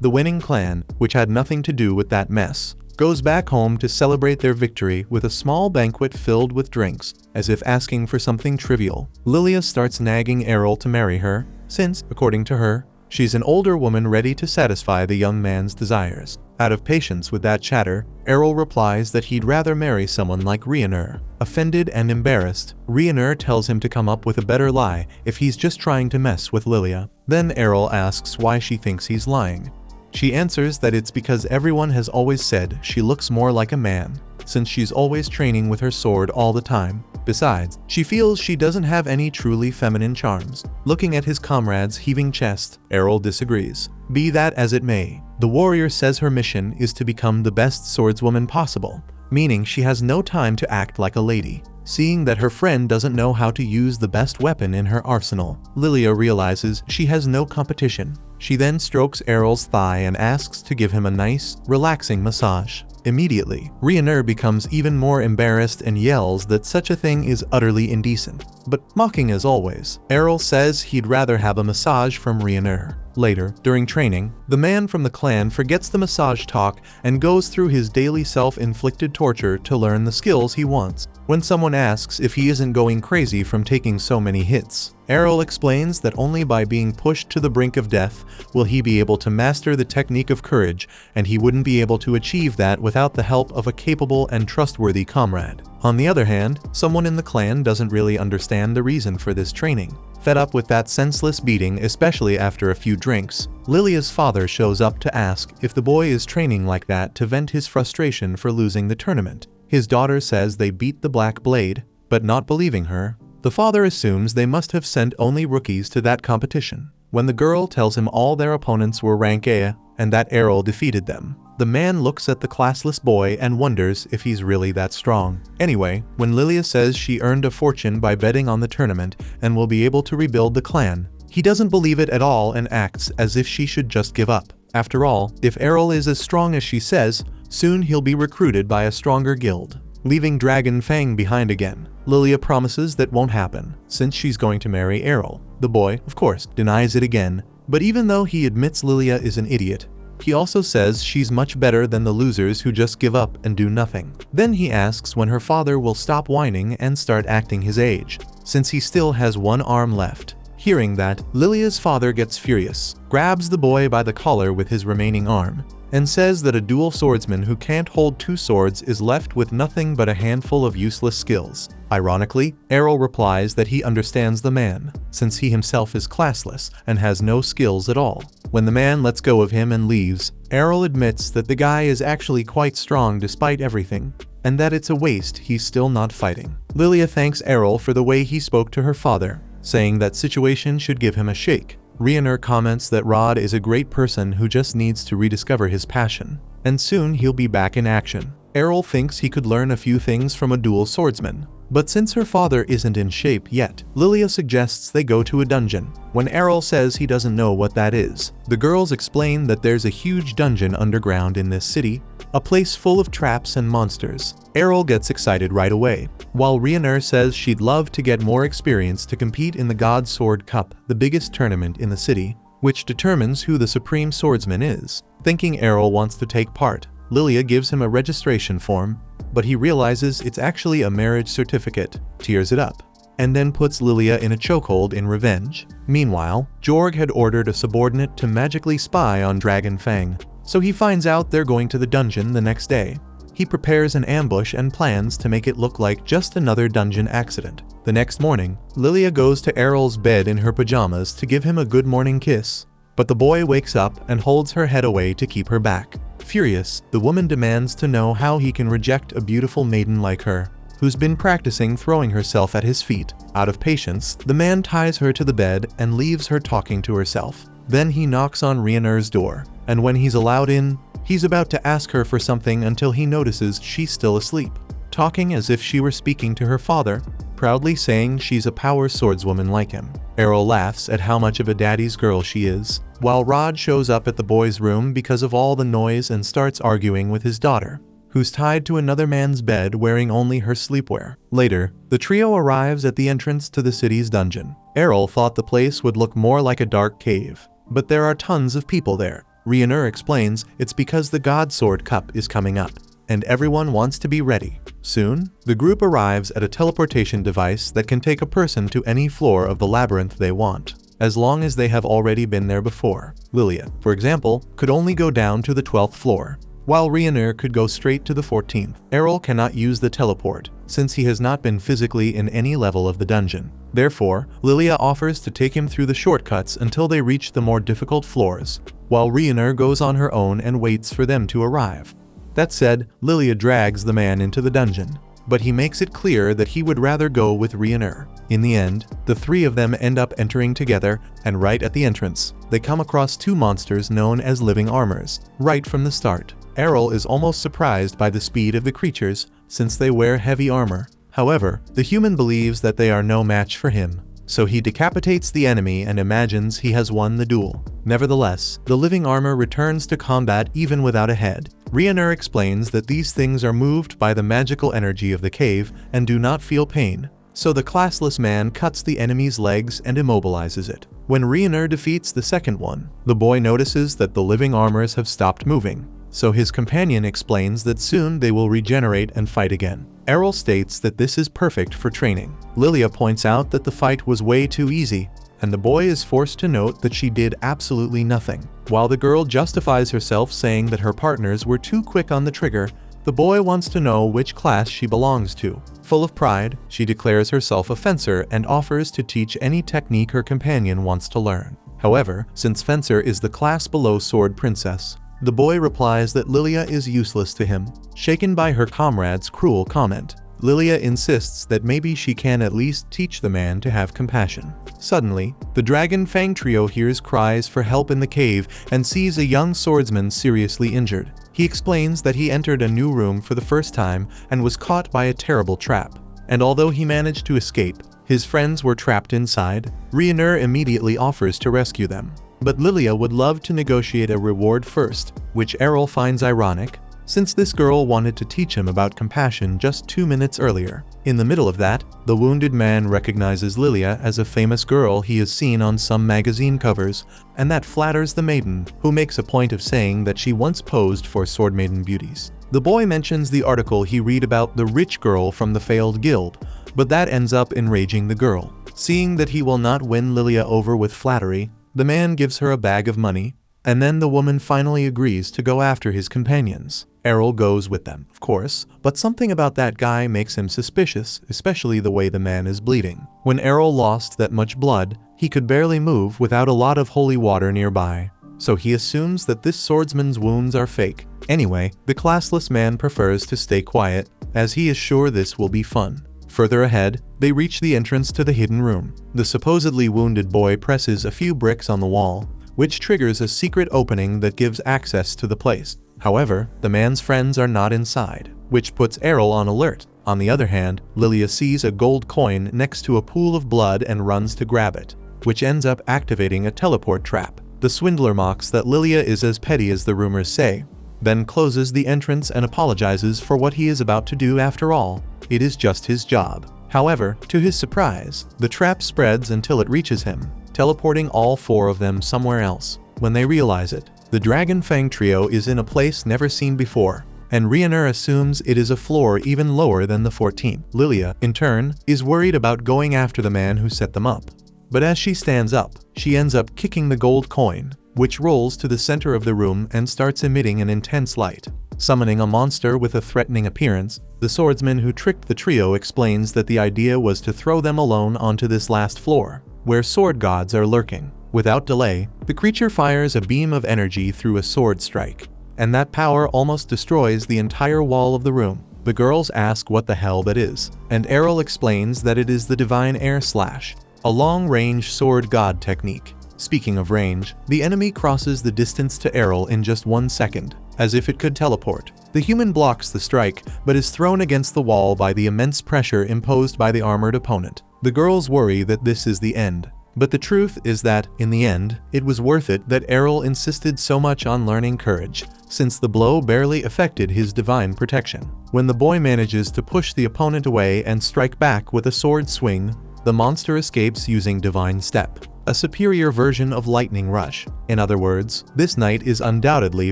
The winning clan, which had nothing to do with that mess, goes back home to celebrate their victory with a small banquet filled with drinks, as if asking for something trivial. Lilia starts nagging Errol to marry her, since, according to her, she's an older woman ready to satisfy the young man's desires. Out of patience with that chatter, Errol replies that he'd rather marry someone like Rhaenyra. Offended and embarrassed, Rhaenyra tells him to come up with a better lie if he's just trying to mess with Lilia. Then Errol asks why she thinks he's lying. She answers that it's because everyone has always said she looks more like a man, since she's always training with her sword all the time. Besides, she feels she doesn't have any truly feminine charms. Looking at his comrade's heaving chest, Errol disagrees. Be that as it may, the warrior says her mission is to become the best swordswoman possible, meaning she has no time to act like a lady. Seeing that her friend doesn't know how to use the best weapon in her arsenal, Lilia realizes she has no competition. She then strokes Errol's thigh and asks to give him a nice, relaxing massage. Immediately, Rhaenyra becomes even more embarrassed and yells that such a thing is utterly indecent. But mocking as always, Errol says he'd rather have a massage from Rhaenyra. Later, during training, the man from the clan forgets the massage talk and goes through his daily self-inflicted torture to learn the skills he wants. When someone asks if he isn't going crazy from taking so many hits, Errol explains that only by being pushed to the brink of death will he be able to master the technique of courage, and he wouldn't be able to achieve that without the help of a capable and trustworthy comrade. On the other hand, someone in the clan doesn't really understand the reason for this training. Fed up with that senseless beating, especially after a few drinks, Lilia's father shows up to ask if the boy is training like that to vent his frustration for losing the tournament. His daughter says they beat the Black Blade, but not believing her, the father assumes they must have sent only rookies to that competition. When the girl tells him all their opponents were rank A and that Errol defeated them, the man looks at the classless boy and wonders if he's really that strong. Anyway, when Lilia says she earned a fortune by betting on the tournament and will be able to rebuild the clan, he doesn't believe it at all and acts as if she should just give up. After all, if Errol is as strong as she says, soon he'll be recruited by a stronger guild, leaving Dragon Fang behind again. Lilia promises that won't happen, since she's going to marry Errol. The boy, of course, denies it again, but even though he admits Lilia is an idiot, he also says she's much better than the losers who just give up and do nothing. Then he asks when her father will stop whining and start acting his age, since he still has one arm left. Hearing that, Lilia's father gets furious, grabs the boy by the collar with his remaining arm, and says that a dual swordsman who can't hold two swords is left with nothing but a handful of useless skills. Ironically, Errol replies that he understands the man, since he himself is classless and has no skills at all. When the man lets go of him and leaves, Errol admits that the guy is actually quite strong despite everything, and that it's a waste he's still not fighting. Lilia thanks Errol for the way he spoke to her father, saying that situation should give him a shake. Rhaenyra comments that Rod is a great person who just needs to rediscover his passion, and soon he'll be back in action. Errol thinks he could learn a few things from a dual swordsman, but since her father isn't in shape yet, Lilia suggests they go to a dungeon. When Errol says he doesn't know what that is, the girls explain that there's a huge dungeon underground in this city, a place full of traps and monsters. Errol gets excited right away, while Rhaenyra says she'd love to get more experience to compete in the God Sword Cup, the biggest tournament in the city, which determines who the supreme swordsman is. Thinking Errol wants to take part, Lilia gives him a registration form, but he realizes it's actually a marriage certificate, tears it up, and then puts Lilia in a chokehold in revenge. Meanwhile, Jorg had ordered a subordinate to magically spy on Dragon Fang, so he finds out they're going to the dungeon the next day. He prepares an ambush and plans to make it look like just another dungeon accident. The next morning, Lilia goes to Errol's bed in her pajamas to give him a good morning kiss, but the boy wakes up and holds her head away to keep her back. Furious, the woman demands to know how he can reject a beautiful maiden like her, who's been practicing throwing herself at his feet. Out of patience, the man ties her to the bed and leaves her talking to herself. Then he knocks on Rhaenyra's door, and when he's allowed in, he's about to ask her for something until he notices she's still asleep, talking as if she were speaking to her father, proudly saying she's a power swordswoman like him. Errol laughs at how much of a daddy's girl she is, while Rod shows up at the boy's room because of all the noise and starts arguing with his daughter, who's tied to another man's bed wearing only her sleepwear. Later, the trio arrives at the entrance to the city's dungeon. Errol thought the place would look more like a dark cave, but there are tons of people there. Ryunur explains it's because the God Sword Cup is coming up, and everyone wants to be ready. Soon, the group arrives at a teleportation device that can take a person to any floor of the labyrinth they want, as long as they have already been there before. Lilia, for example, could only go down to the 12th floor, while Ryunur could go straight to the 14th. Errol cannot use the teleport, since he has not been physically in any level of the dungeon. Therefore, Lilia offers to take him through the shortcuts until they reach the more difficult floors, while Ryunur goes on her own and waits for them to arrive. That said, Lilia drags the man into the dungeon, but he makes it clear that he would rather go with Ryunur. In the end, the three of them end up entering together, and right at the entrance, they come across two monsters known as living armors. Right from the start, Errol is almost surprised by the speed of the creatures, since they wear heavy armor. However, the human believes that they are no match for him, so he decapitates the enemy and imagines he has won the duel. Nevertheless, the living armor returns to combat even without a head. Ryunur explains that these things are moved by the magical energy of the cave and do not feel pain, so the classless man cuts the enemy's legs and immobilizes it. When Ryunur defeats the second one, the boy notices that the living armors have stopped moving, so his companion explains that soon they will regenerate and fight again. Errol states that this is perfect for training. Lilia points out that the fight was way too easy, and the boy is forced to note that she did absolutely nothing. While the girl justifies herself saying that her partners were too quick on the trigger, the boy wants to know which class she belongs to. Full of pride, she declares herself a fencer and offers to teach any technique her companion wants to learn. However, since fencer is the class below sword princess, the boy replies that Lilia is useless to him. Shaken by her comrade's cruel comment, Lilia insists that maybe she can at least teach the man to have compassion. Suddenly, the Dragon Fang trio hears cries for help in the cave and sees a young swordsman seriously injured. He explains that he entered a new room for the first time and was caught by a terrible trap, and although he managed to escape, his friends were trapped inside. Ryunur immediately offers to rescue them, but Lilia would love to negotiate a reward first, which Errol finds ironic, since this girl wanted to teach him about compassion just 2 minutes earlier. In the middle of that, the wounded man recognizes Lilia as a famous girl he has seen on some magazine covers, and that flatters the maiden, who makes a point of saying that she once posed for Sword Maiden beauties. The boy mentions the article he read about the rich girl from the failed guild, but that ends up enraging the girl. Seeing that he will not win Lilia over with flattery, the man gives her a bag of money, and then the woman finally agrees to go after his companions. Errol goes with them, of course, but something about that guy makes him suspicious, especially the way the man is bleeding. When Errol lost that much blood, he could barely move without a lot of holy water nearby, so he assumes that this swordsman's wounds are fake. Anyway, the classless man prefers to stay quiet, as he is sure this will be fun. Further ahead, they reach the entrance to the hidden room. The supposedly wounded boy presses a few bricks on the wall, which triggers a secret opening that gives access to the place. However, the man's friends are not inside, which puts Errol on alert. On the other hand, Lilia sees a gold coin next to a pool of blood and runs to grab it, which ends up activating a teleport trap. The swindler mocks that Lilia is as petty as the rumors say, then closes the entrance and apologizes for what he is about to do. After all, it is just his job. However, to his surprise, the trap spreads until it reaches him, teleporting all four of them somewhere else. When they realize it, the Dragon Fang trio is in a place never seen before, and Ryunur assumes it is a floor even lower than the 14th. Lilia, in turn, is worried about going after the man who set them up. But as she stands up, she ends up kicking the gold coin, which rolls to the center of the room and starts emitting an intense light. Summoning a monster with a threatening appearance, the swordsman who tricked the trio explains that the idea was to throw them alone onto this last floor, where sword gods are lurking. Without delay, the creature fires a beam of energy through a sword strike, and that power almost destroys the entire wall of the room. The girls ask what the hell that is, and Errol explains that it is the Divine Air Slash, a long-range sword god technique. Speaking of range, the enemy crosses the distance to Errol in just 1 second, as if it could teleport. The human blocks the strike, but is thrown against the wall by the immense pressure imposed by the armored opponent. The girls worry that this is the end, but the truth is that, in the end, it was worth it that Errol insisted so much on learning courage, since the blow barely affected his divine protection. When the boy manages to push the opponent away and strike back with a sword swing, the monster escapes using divine step. a superior version of Lightning Rush. In other words, this knight is undoubtedly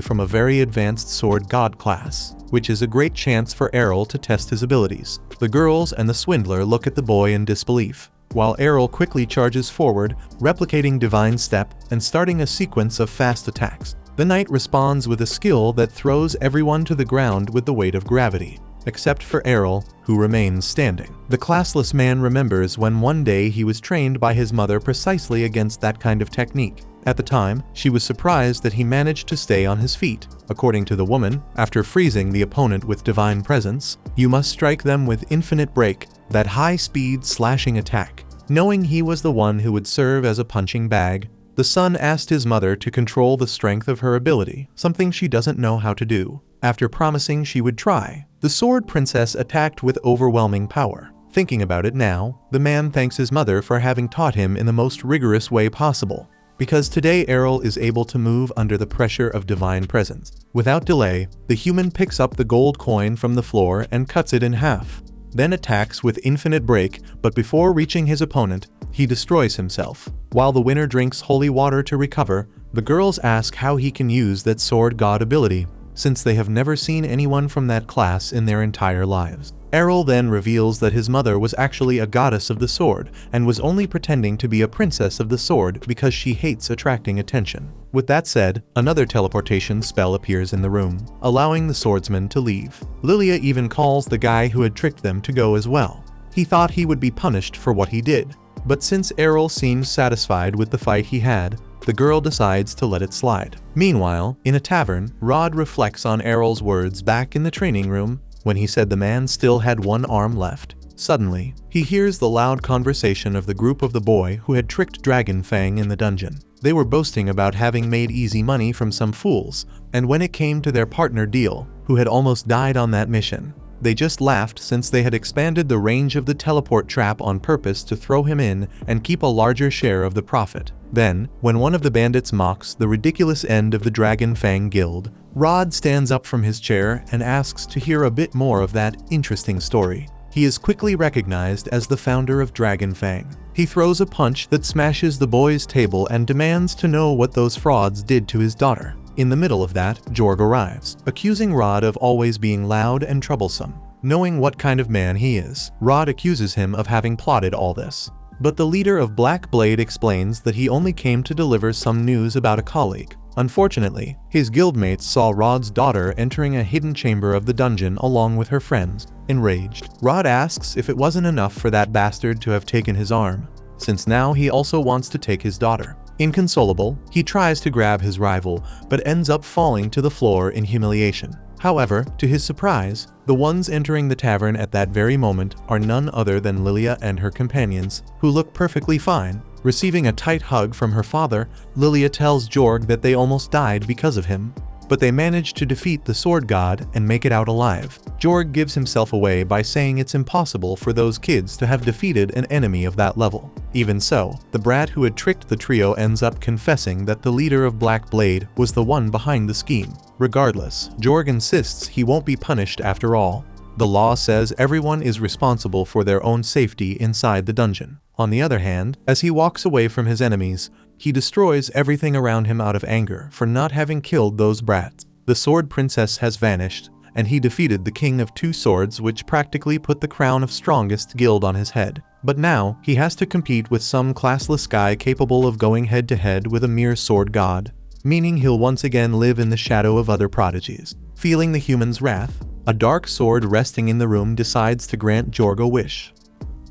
from a very advanced sword god class, which is a great chance for Errol to test his abilities. The girls and the swindler look at the boy in disbelief, while Errol quickly charges forward, replicating Divine Step and starting a sequence of fast attacks. The knight responds with a skill that throws everyone to the ground with the weight of gravity, except for Errol, who remains standing. The classless man remembers when one day he was trained by his mother precisely against that kind of technique. At the time, she was surprised that he managed to stay on his feet. According to the woman, after freezing the opponent with Divine Presence, you must strike them with Infinite Break, that high-speed slashing attack. Knowing he was the one who would serve as a punching bag, the son asked his mother to control the strength of her ability, something she doesn't know how to do. After promising she would try, the sword princess attacked with overwhelming power. Thinking about it now, the man thanks his mother for having taught him in the most rigorous way possible, because today Errol is able to move under the pressure of Divine Presence. Without delay, the human picks up the gold coin from the floor and cuts it in half, then attacks with Infinite Break, but before reaching his opponent, he destroys himself. While the winner drinks holy water to recover, the girls ask how he can use that sword god ability, since they have never seen anyone from that class in their entire lives. Errol then reveals that his mother was actually a goddess of the sword and was only pretending to be a princess of the sword because she hates attracting attention. With that said, another teleportation spell appears in the room, allowing the swordsman to leave. Lilia even calls the guy who had tricked them to go as well. He thought he would be punished for what he did, but since Errol seems satisfied with the fight he had, the girl decides to let it slide. Meanwhile, in a tavern, Rod reflects on Errol's words back in the training room when he said the man still had one arm left. Suddenly, he hears the loud conversation of the group of the boy who had tricked Dragon Fang in the dungeon. They were boasting about having made easy money from some fools, and when it came to their partner Deal, who had almost died on that mission, they just laughed since they had expanded the range of the teleport trap on purpose to throw him in and keep a larger share of the profit. Then, when one of the bandits mocks the ridiculous end of the Dragon Fang Guild, Rod stands up from his chair and asks to hear a bit more of that interesting story. He is quickly recognized as the founder of Dragon Fang. He throws a punch that smashes the boy's table and demands to know what those frauds did to his daughter. In the middle of that, Jorg arrives, accusing Rod of always being loud and troublesome. Knowing what kind of man he is, Rod accuses him of having plotted all this. But the leader of Black Blade explains that he only came to deliver some news about a colleague. Unfortunately, his guildmates saw Rod's daughter entering a hidden chamber of the dungeon along with her friends. Enraged, Rod asks if it wasn't enough for that bastard to have taken his arm, since now he also wants to take his daughter. Inconsolable, he tries to grab his rival, but ends up falling to the floor in humiliation. However, to his surprise, the ones entering the tavern at that very moment are none other than Lilia and her companions, who look perfectly fine. Receiving a tight hug from her father, Lilia tells Jorg that they almost died because of him, but they managed to defeat the sword god and make it out alive. Jorg gives himself away by saying it's impossible for those kids to have defeated an enemy of that level. Even so, the brat who had tricked the trio ends up confessing that the leader of Black Blade was the one behind the scheme. Regardless, Jorg insists he won't be punished after all. The law says everyone is responsible for their own safety inside the dungeon. On the other hand, as he walks away from his enemies, he destroys everything around him out of anger for not having killed those brats. The sword princess has vanished, and he defeated the king of two swords, which practically put the crown of strongest guild on his head. But now, he has to compete with some classless guy capable of going head to head with a mere sword god, meaning he'll once again live in the shadow of other prodigies. Feeling the human's wrath, a dark sword resting in the room decides to grant Jorg a wish.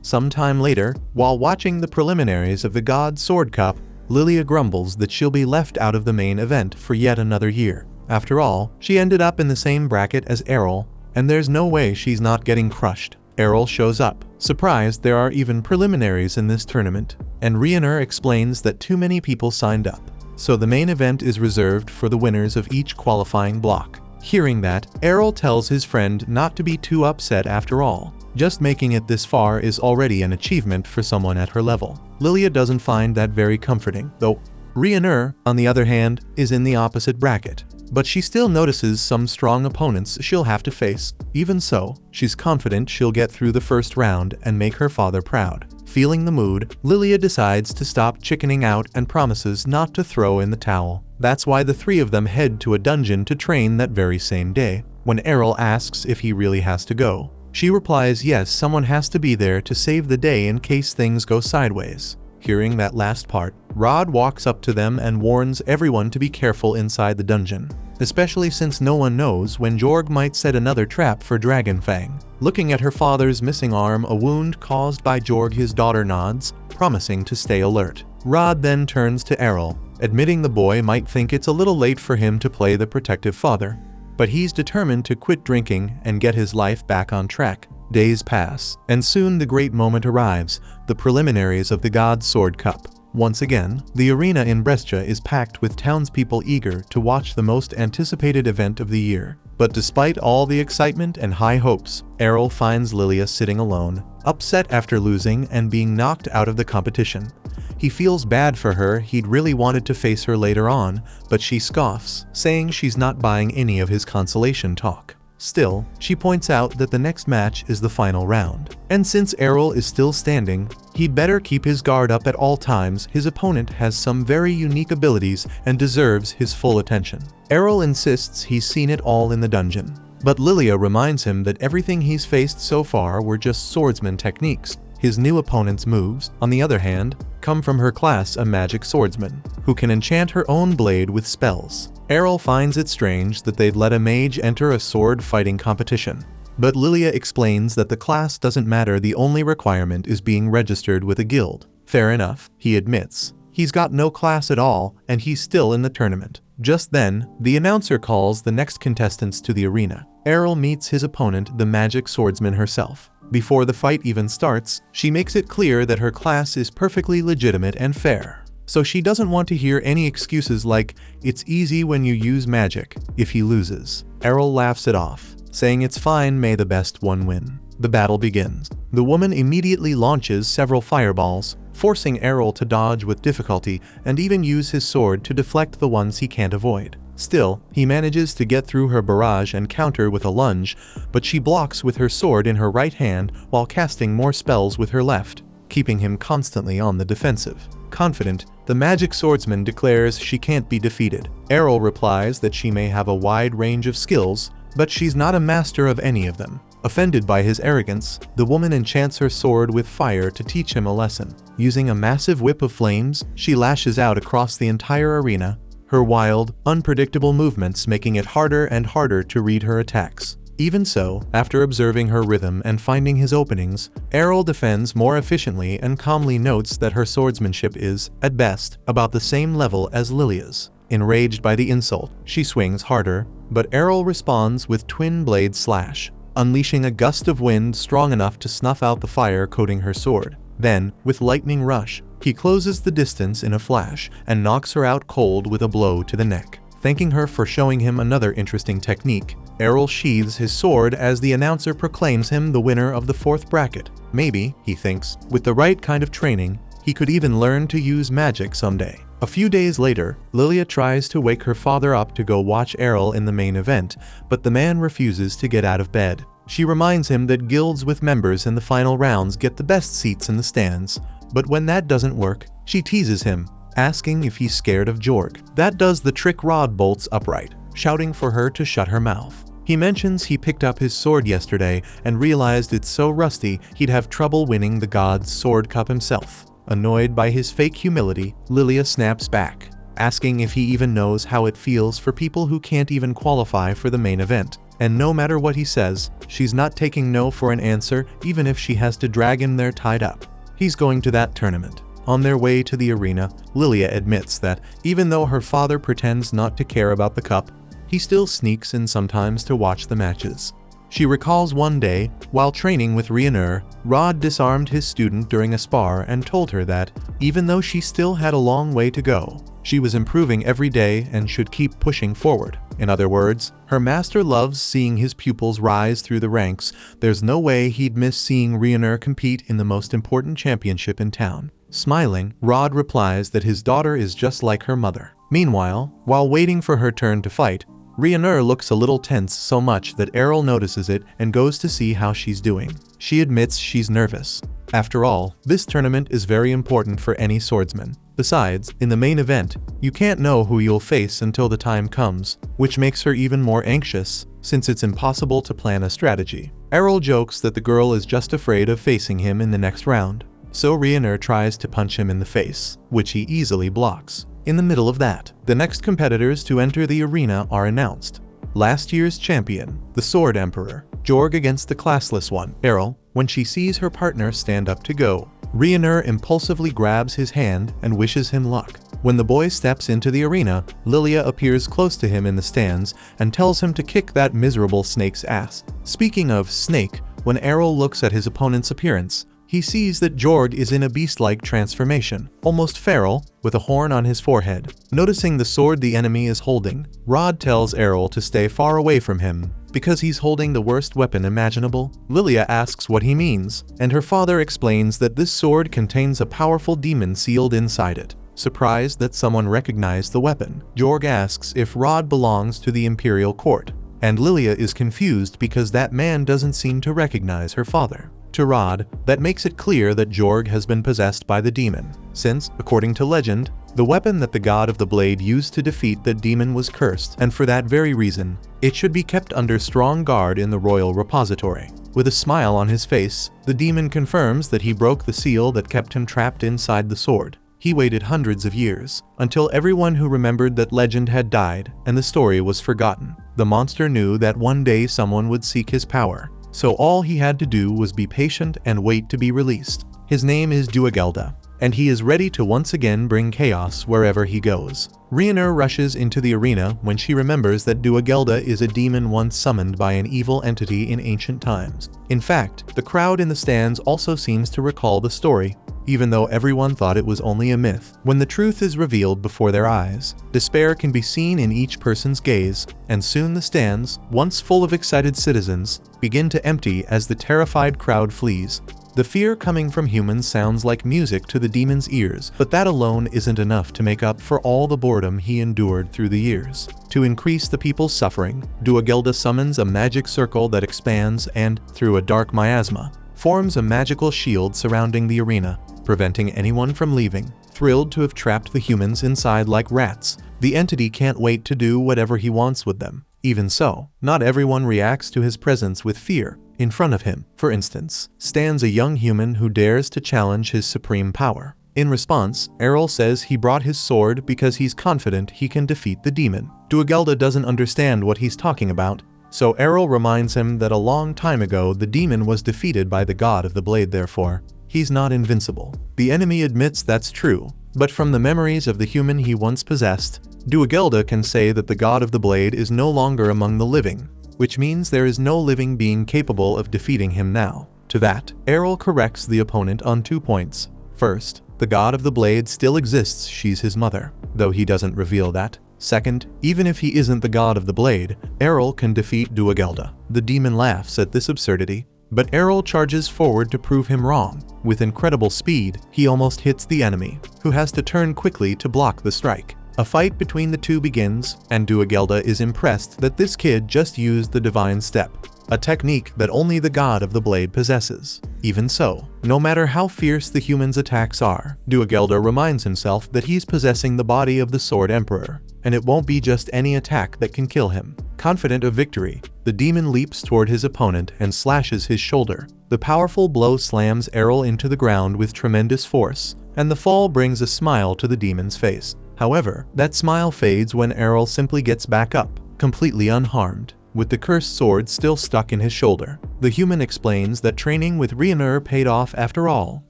Sometime later, while watching the preliminaries of the God Sword Cup, Lilia grumbles that she'll be left out of the main event for yet another year. After all, she ended up in the same bracket as Errol, and there's no way she's not getting crushed. Errol shows up, surprised there are even preliminaries in this tournament, and Rioner explains that too many people signed up, so the main event is reserved for the winners of each qualifying block. Hearing that, Errol tells his friend not to be too upset after all. Just making it this far is already an achievement for someone at her level. Lilia doesn't find that very comforting, though. Rioner, on the other hand, is in the opposite bracket, but she still notices some strong opponents she'll have to face. Even so, she's confident she'll get through the first round and make her father proud. Feeling the mood, Lilia decides to stop chickening out and promises not to throw in the towel. That's why the three of them head to a dungeon to train that very same day. When Errol asks if he really has to go, she replies yes, someone has to be there to save the day in case things go sideways. Hearing that last part, Rod walks up to them and warns everyone to be careful inside the dungeon, especially since no one knows when Jorg might set another trap for Dragonfang. Looking at her father's missing arm, a wound caused by Jorg, his daughter nods, promising to stay alert. Rod then turns to Errol, admitting the boy might think it's a little late for him to play the protective father, but he's determined to quit drinking and get his life back on track. Days pass, and soon the great moment arrives, the preliminaries of the God's Sword Cup. Once again, the arena in Brescia is packed with townspeople eager to watch the most anticipated event of the year. But despite all the excitement and high hopes, Errol finds Lilia sitting alone, upset after losing and being knocked out of the competition. He feels bad for her, he'd really wanted to face her later on, but she scoffs, saying she's not buying any of his consolation talk. Still, she points out that the next match is the final round, and since Errol is still standing, he'd better keep his guard up at all times. His opponent has some very unique abilities and deserves his full attention. Errol insists he's seen it all in the dungeon, but Lilia reminds him that everything he's faced so far were just swordsman techniques. His new opponent's moves, on the other hand, come from her class, a magic swordsman, who can enchant her own blade with spells. Errol finds it strange that they'd let a mage enter a sword fighting competition, but Lilia explains that the class doesn't matter, the only requirement is being registered with a guild. Fair enough, he admits. He's got no class at all, and he's still in the tournament. Just then, the announcer calls the next contestants to the arena. Errol meets his opponent, the magic swordsman herself. Before the fight even starts, she makes it clear that her class is perfectly legitimate and fair. So she doesn't want to hear any excuses like, "It's easy when you use magic," if he loses. Errol laughs it off, saying it's fine, may the best one win. The battle begins. The woman immediately launches several fireballs, forcing Errol to dodge with difficulty and even use his sword to deflect the ones he can't avoid. Still, he manages to get through her barrage and counter with a lunge, but she blocks with her sword in her right hand while casting more spells with her left, keeping him constantly on the defensive. Confident, the magic swordsman declares she can't be defeated. Errol replies that she may have a wide range of skills, but she's not a master of any of them. Offended by his arrogance, the woman enchants her sword with fire to teach him a lesson. Using a massive whip of flames, she lashes out across the entire arena, her wild, unpredictable movements making it harder and harder to read her attacks. Even so, after observing her rhythm and finding his openings, Errol defends more efficiently and calmly notes that her swordsmanship is, at best, about the same level as Lilia's. Enraged by the insult, she swings harder, but Errol responds with twin blade slash, unleashing a gust of wind strong enough to snuff out the fire coating her sword. Then, with lightning rush, he closes the distance in a flash and knocks her out cold with a blow to the neck. Thanking her for showing him another interesting technique, Errol sheathes his sword as the announcer proclaims him the winner of the fourth bracket. Maybe, he thinks, with the right kind of training, he could even learn to use magic someday. A few days later, Lilia tries to wake her father up to go watch Errol in the main event, but the man refuses to get out of bed. She reminds him that guilds with members in the final rounds get the best seats in the stands, but when that doesn't work, she teases him, asking if he's scared of Jorg. That does the trick. Rod bolts upright, shouting for her to shut her mouth. He mentions he picked up his sword yesterday and realized it's so rusty he'd have trouble winning the God's Sword Cup himself. Annoyed by his fake humility, Lilia snaps back, asking if he even knows how it feels for people who can't even qualify for the main event. And no matter what he says, she's not taking no for an answer, even if she has to drag him there tied up. He's going to that tournament. On their way to the arena, Lilia admits that, even though her father pretends not to care about the cup, he still sneaks in sometimes to watch the matches. She recalls one day, while training with Rionur, Rod disarmed his student during a spar and told her that, even though she still had a long way to go, she was improving every day and should keep pushing forward. In other words, her master loves seeing his pupils rise through the ranks. There's no way he'd miss seeing Rionur compete in the most important championship in town. Smiling, Rod replies that his daughter is just like her mother. Meanwhile, while waiting for her turn to fight, Ryunur looks a little tense, so much that Errol notices it and goes to see how she's doing. She admits she's nervous. After all, this tournament is very important for any swordsman. Besides, in the main event, you can't know who you'll face until the time comes, which makes her even more anxious, since it's impossible to plan a strategy. Errol jokes that the girl is just afraid of facing him in the next round. So Ryunur tries to punch him in the face, which he easily blocks. In the middle of that, the next competitors to enter the arena are announced. Last year's champion, the Sword Emperor, Jorg against the classless one, Errol. When she sees her partner stand up to go, Ryunur impulsively grabs his hand and wishes him luck. When the boy steps into the arena, Lilia appears close to him in the stands and tells him to kick that miserable snake's ass. Speaking of snake, when Errol looks at his opponent's appearance, he sees that Jorg is in a beast-like transformation, almost feral, with a horn on his forehead. Noticing the sword the enemy is holding, Rod tells Errol to stay far away from him, because he's holding the worst weapon imaginable. Lilia asks what he means, and her father explains that this sword contains a powerful demon sealed inside it. Surprised that someone recognized the weapon, Jorg asks if Rod belongs to the Imperial Court, and Lilia is confused because that man doesn't seem to recognize her father. To Rod, that makes it clear that Jorg has been possessed by the demon, since, according to legend, the weapon that the god of the blade used to defeat the demon was cursed, and for that very reason, it should be kept under strong guard in the royal repository. With a smile on his face, the demon confirms that he broke the seal that kept him trapped inside the sword. He waited hundreds of years, until everyone who remembered that legend had died, and the story was forgotten. The monster knew that one day someone would seek his power, so all he had to do was be patient and wait to be released. His name is Duagelda, and he is ready to once again bring chaos wherever he goes. Ryunur rushes into the arena when she remembers that Duagelda is a demon once summoned by an evil entity in ancient times. In fact, the crowd in the stands also seems to recall the story, even though everyone thought it was only a myth. When the truth is revealed before their eyes, despair can be seen in each person's gaze, and soon the stands, once full of excited citizens, begin to empty as the terrified crowd flees. The fear coming from humans sounds like music to the demon's ears, but that alone isn't enough to make up for all the boredom he endured through the years. To increase the people's suffering, Duagelda summons a magic circle that expands and, through a dark miasma, forms a magical shield surrounding the arena, preventing anyone from leaving. Thrilled to have trapped the humans inside like rats, the entity can't wait to do whatever he wants with them. Even so, not everyone reacts to his presence with fear. In front of him, for instance, stands a young human who dares to challenge his supreme power. In response, Errol says he brought his sword because he's confident he can defeat the demon. Duagelda doesn't understand what he's talking about, so Errol reminds him that a long time ago the demon was defeated by the god of the blade, therefore, he's not invincible. The enemy admits that's true, but from the memories of the human he once possessed, Duagelda can say that the god of the blade is no longer among the living, which means there is no living being capable of defeating him now. To that, Errol corrects the opponent on 2 points. First, the god of the blade still exists, she's his mother, though he doesn't reveal that. Second, even if he isn't the god of the blade, Errol can defeat Duagelda. The demon laughs at this absurdity, but Errol charges forward to prove him wrong. With incredible speed, he almost hits the enemy, who has to turn quickly to block the strike. A fight between the two begins, and Duagelda is impressed that this kid just used the divine step, a technique that only the god of the blade possesses. Even so, no matter how fierce the human's attacks are, Duagelda reminds himself that he's possessing the body of the Sword Emperor, and it won't be just any attack that can kill him. Confident of victory, the demon leaps toward his opponent and slashes his shoulder. The powerful blow slams Errol into the ground with tremendous force, and the fall brings a smile to the demon's face. However, that smile fades when Errol simply gets back up, completely unharmed, with the cursed sword still stuck in his shoulder. The human explains that training with Ryunur paid off after all.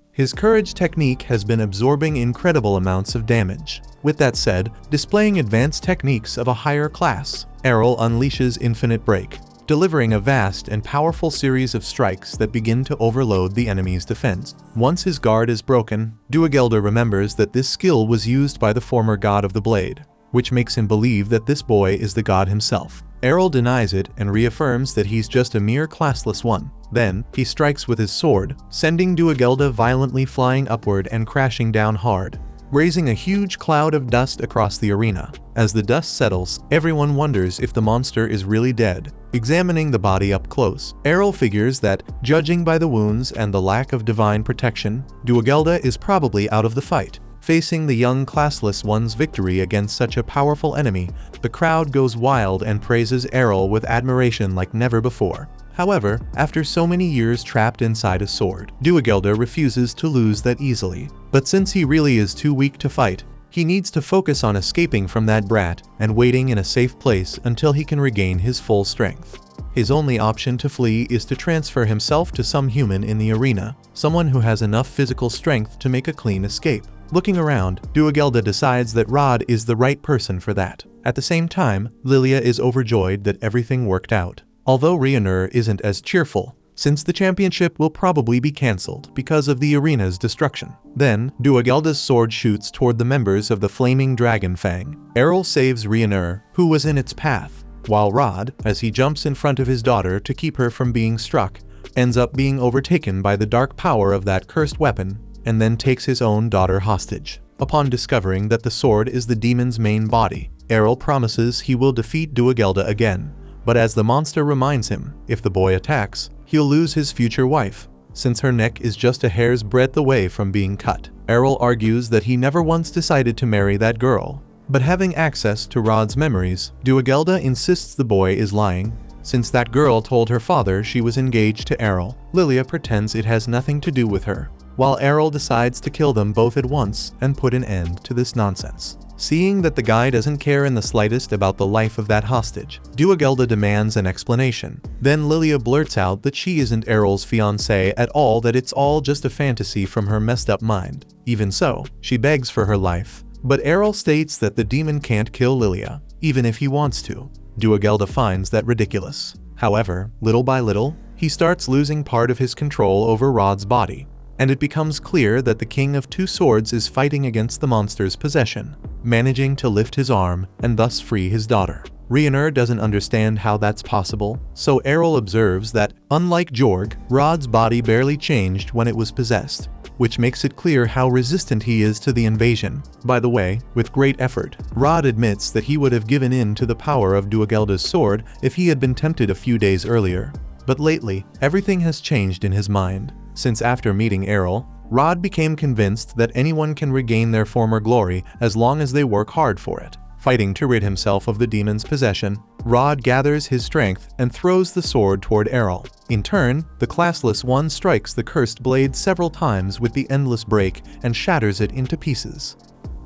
His courage technique has been absorbing incredible amounts of damage. With that said, displaying advanced techniques of a higher class, Errol unleashes Infinite Break, delivering a vast and powerful series of strikes that begin to overload the enemy's defense. Once his guard is broken, Duagelda remembers that this skill was used by the former god of the blade, which makes him believe that this boy is the god himself. Errol denies it and reaffirms that he's just a mere classless one. Then, he strikes with his sword, sending Duagelda violently flying upward and crashing down hard. raising a huge cloud of dust across the arena. As the dust settles, everyone wonders if the monster is really dead. Examining the body up close, Errol figures that, judging by the wounds and the lack of divine protection, Duagelda is probably out of the fight. Facing the young classless one's victory against such a powerful enemy, the crowd goes wild and praises Errol with admiration like never before. However, after so many years trapped inside a sword, Duagelda refuses to lose that easily. But since he really is too weak to fight, he needs to focus on escaping from that brat and waiting in a safe place until he can regain his full strength. His only option to flee is to transfer himself to some human in the arena, someone who has enough physical strength to make a clean escape. Looking around, Duagelda decides that Rod is the right person for that. At the same time, Lilia is overjoyed that everything worked out. Although Rionur isn't as cheerful, since the championship will probably be cancelled because of the arena's destruction. Then, Duagelda's sword shoots toward the members of the Flaming Dragon Fang. Errol saves Rionur, who was in its path, while Rod, as he jumps in front of his daughter to keep her from being struck, ends up being overtaken by the dark power of that cursed weapon, and then takes his own daughter hostage. Upon discovering that the sword is the demon's main body, Errol promises he will defeat Duagelda again. But as the monster reminds him, if the boy attacks, he'll lose his future wife, since her neck is just a hair's breadth away from being cut. Errol argues that he never once decided to marry that girl. But having access to Rod's memories, Duagelda insists the boy is lying, since that girl told her father she was engaged to Errol. Lilia pretends it has nothing to do with her, while Errol decides to kill them both at once and put an end to this nonsense. Seeing that the guy doesn't care in the slightest about the life of that hostage, Duagelda demands an explanation. Then Lilia blurts out that she isn't Errol's fiancée at all, that it's all just a fantasy from her messed up mind. Even so, she begs for her life, but Errol states that the demon can't kill Lilia, even if he wants to. Duagelda finds that ridiculous. However, little by little, he starts losing part of his control over Rod's body, and it becomes clear that the King of Two Swords is fighting against the monster's possession, managing to lift his arm and thus free his daughter. Rionur doesn't understand how that's possible, so Errol observes that, unlike Jorg, Rod's body barely changed when it was possessed, which makes it clear how resistant he is to the invasion. By the way, with great effort, Rod admits that he would have given in to the power of Duagelda's sword if he had been tempted a few days earlier. But lately, everything has changed in his mind. Since after meeting Errol, Rod became convinced that anyone can regain their former glory as long as they work hard for it. Fighting to rid himself of the demon's possession, Rod gathers his strength and throws the sword toward Errol. In turn, the classless one strikes the cursed blade several times with the endless break and shatters it into pieces.